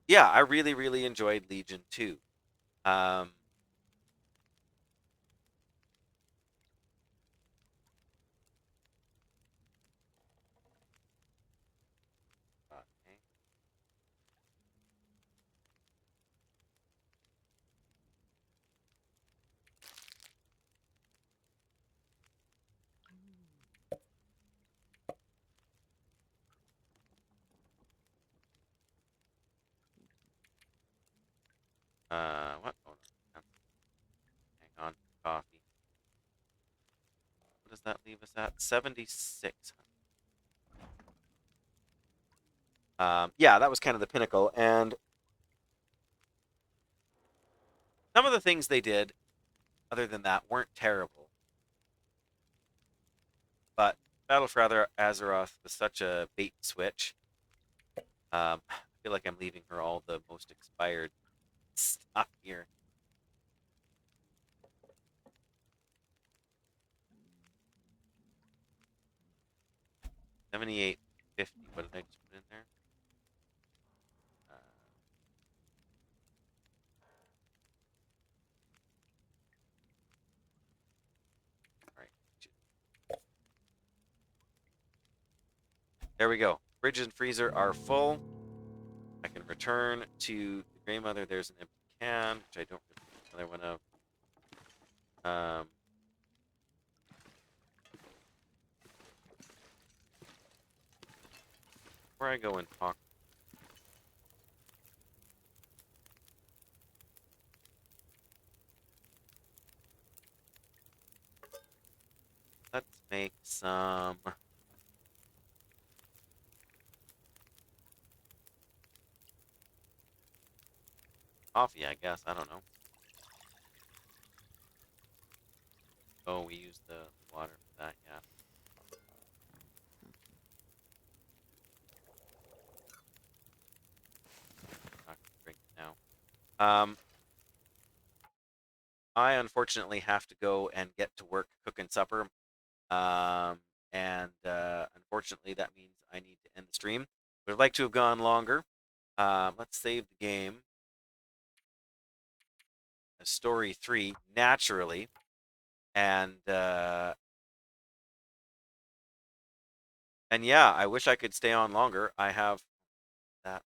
Yeah, I really, really enjoyed Legion too. Um, okay. What? Oh, no. Hang on. Coffee. What does that leave us at? 7,600. Yeah, that was kind of the pinnacle. And some of the things they did, other than that, weren't terrible. But Battle for Azeroth was such a bait and switch. I feel like I'm leaving her all the most expired stuff here. 7850. What did I just put in there? Uh, all right. There we go. Fridge and freezer are full. I can return to the Grey Mother. There's an empty can, which I don't really need another one of. Before I go and talk. Let's make some coffee, I guess. I don't know. Oh, we use the water for that, yeah. Not gonna drink it now. I unfortunately have to go and get to work cooking supper. And unfortunately, that means I need to end the stream. Would have liked to have gone longer. Let's save the game. Story 3, naturally. And yeah, I wish I could stay on longer. I have that.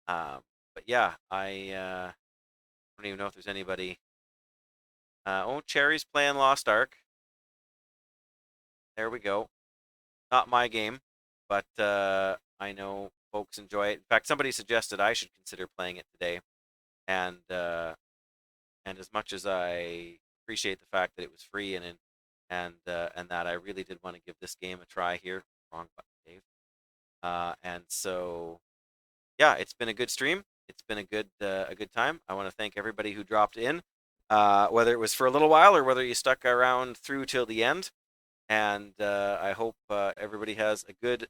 But yeah, I don't even know if there's anybody. Oh, Cherry's playing Lost Ark. There we go. Not my game, but I know folks enjoy it. In fact, somebody suggested I should consider playing it today, and as much as I appreciate the fact that it was free and that I really did want to give this game a try here. Wrong button, Dave. And so, yeah, it's been a good stream. It's been a good time. I want to thank everybody who dropped in, whether it was for a little while or whether you stuck around through till the end. And I hope everybody has a good night.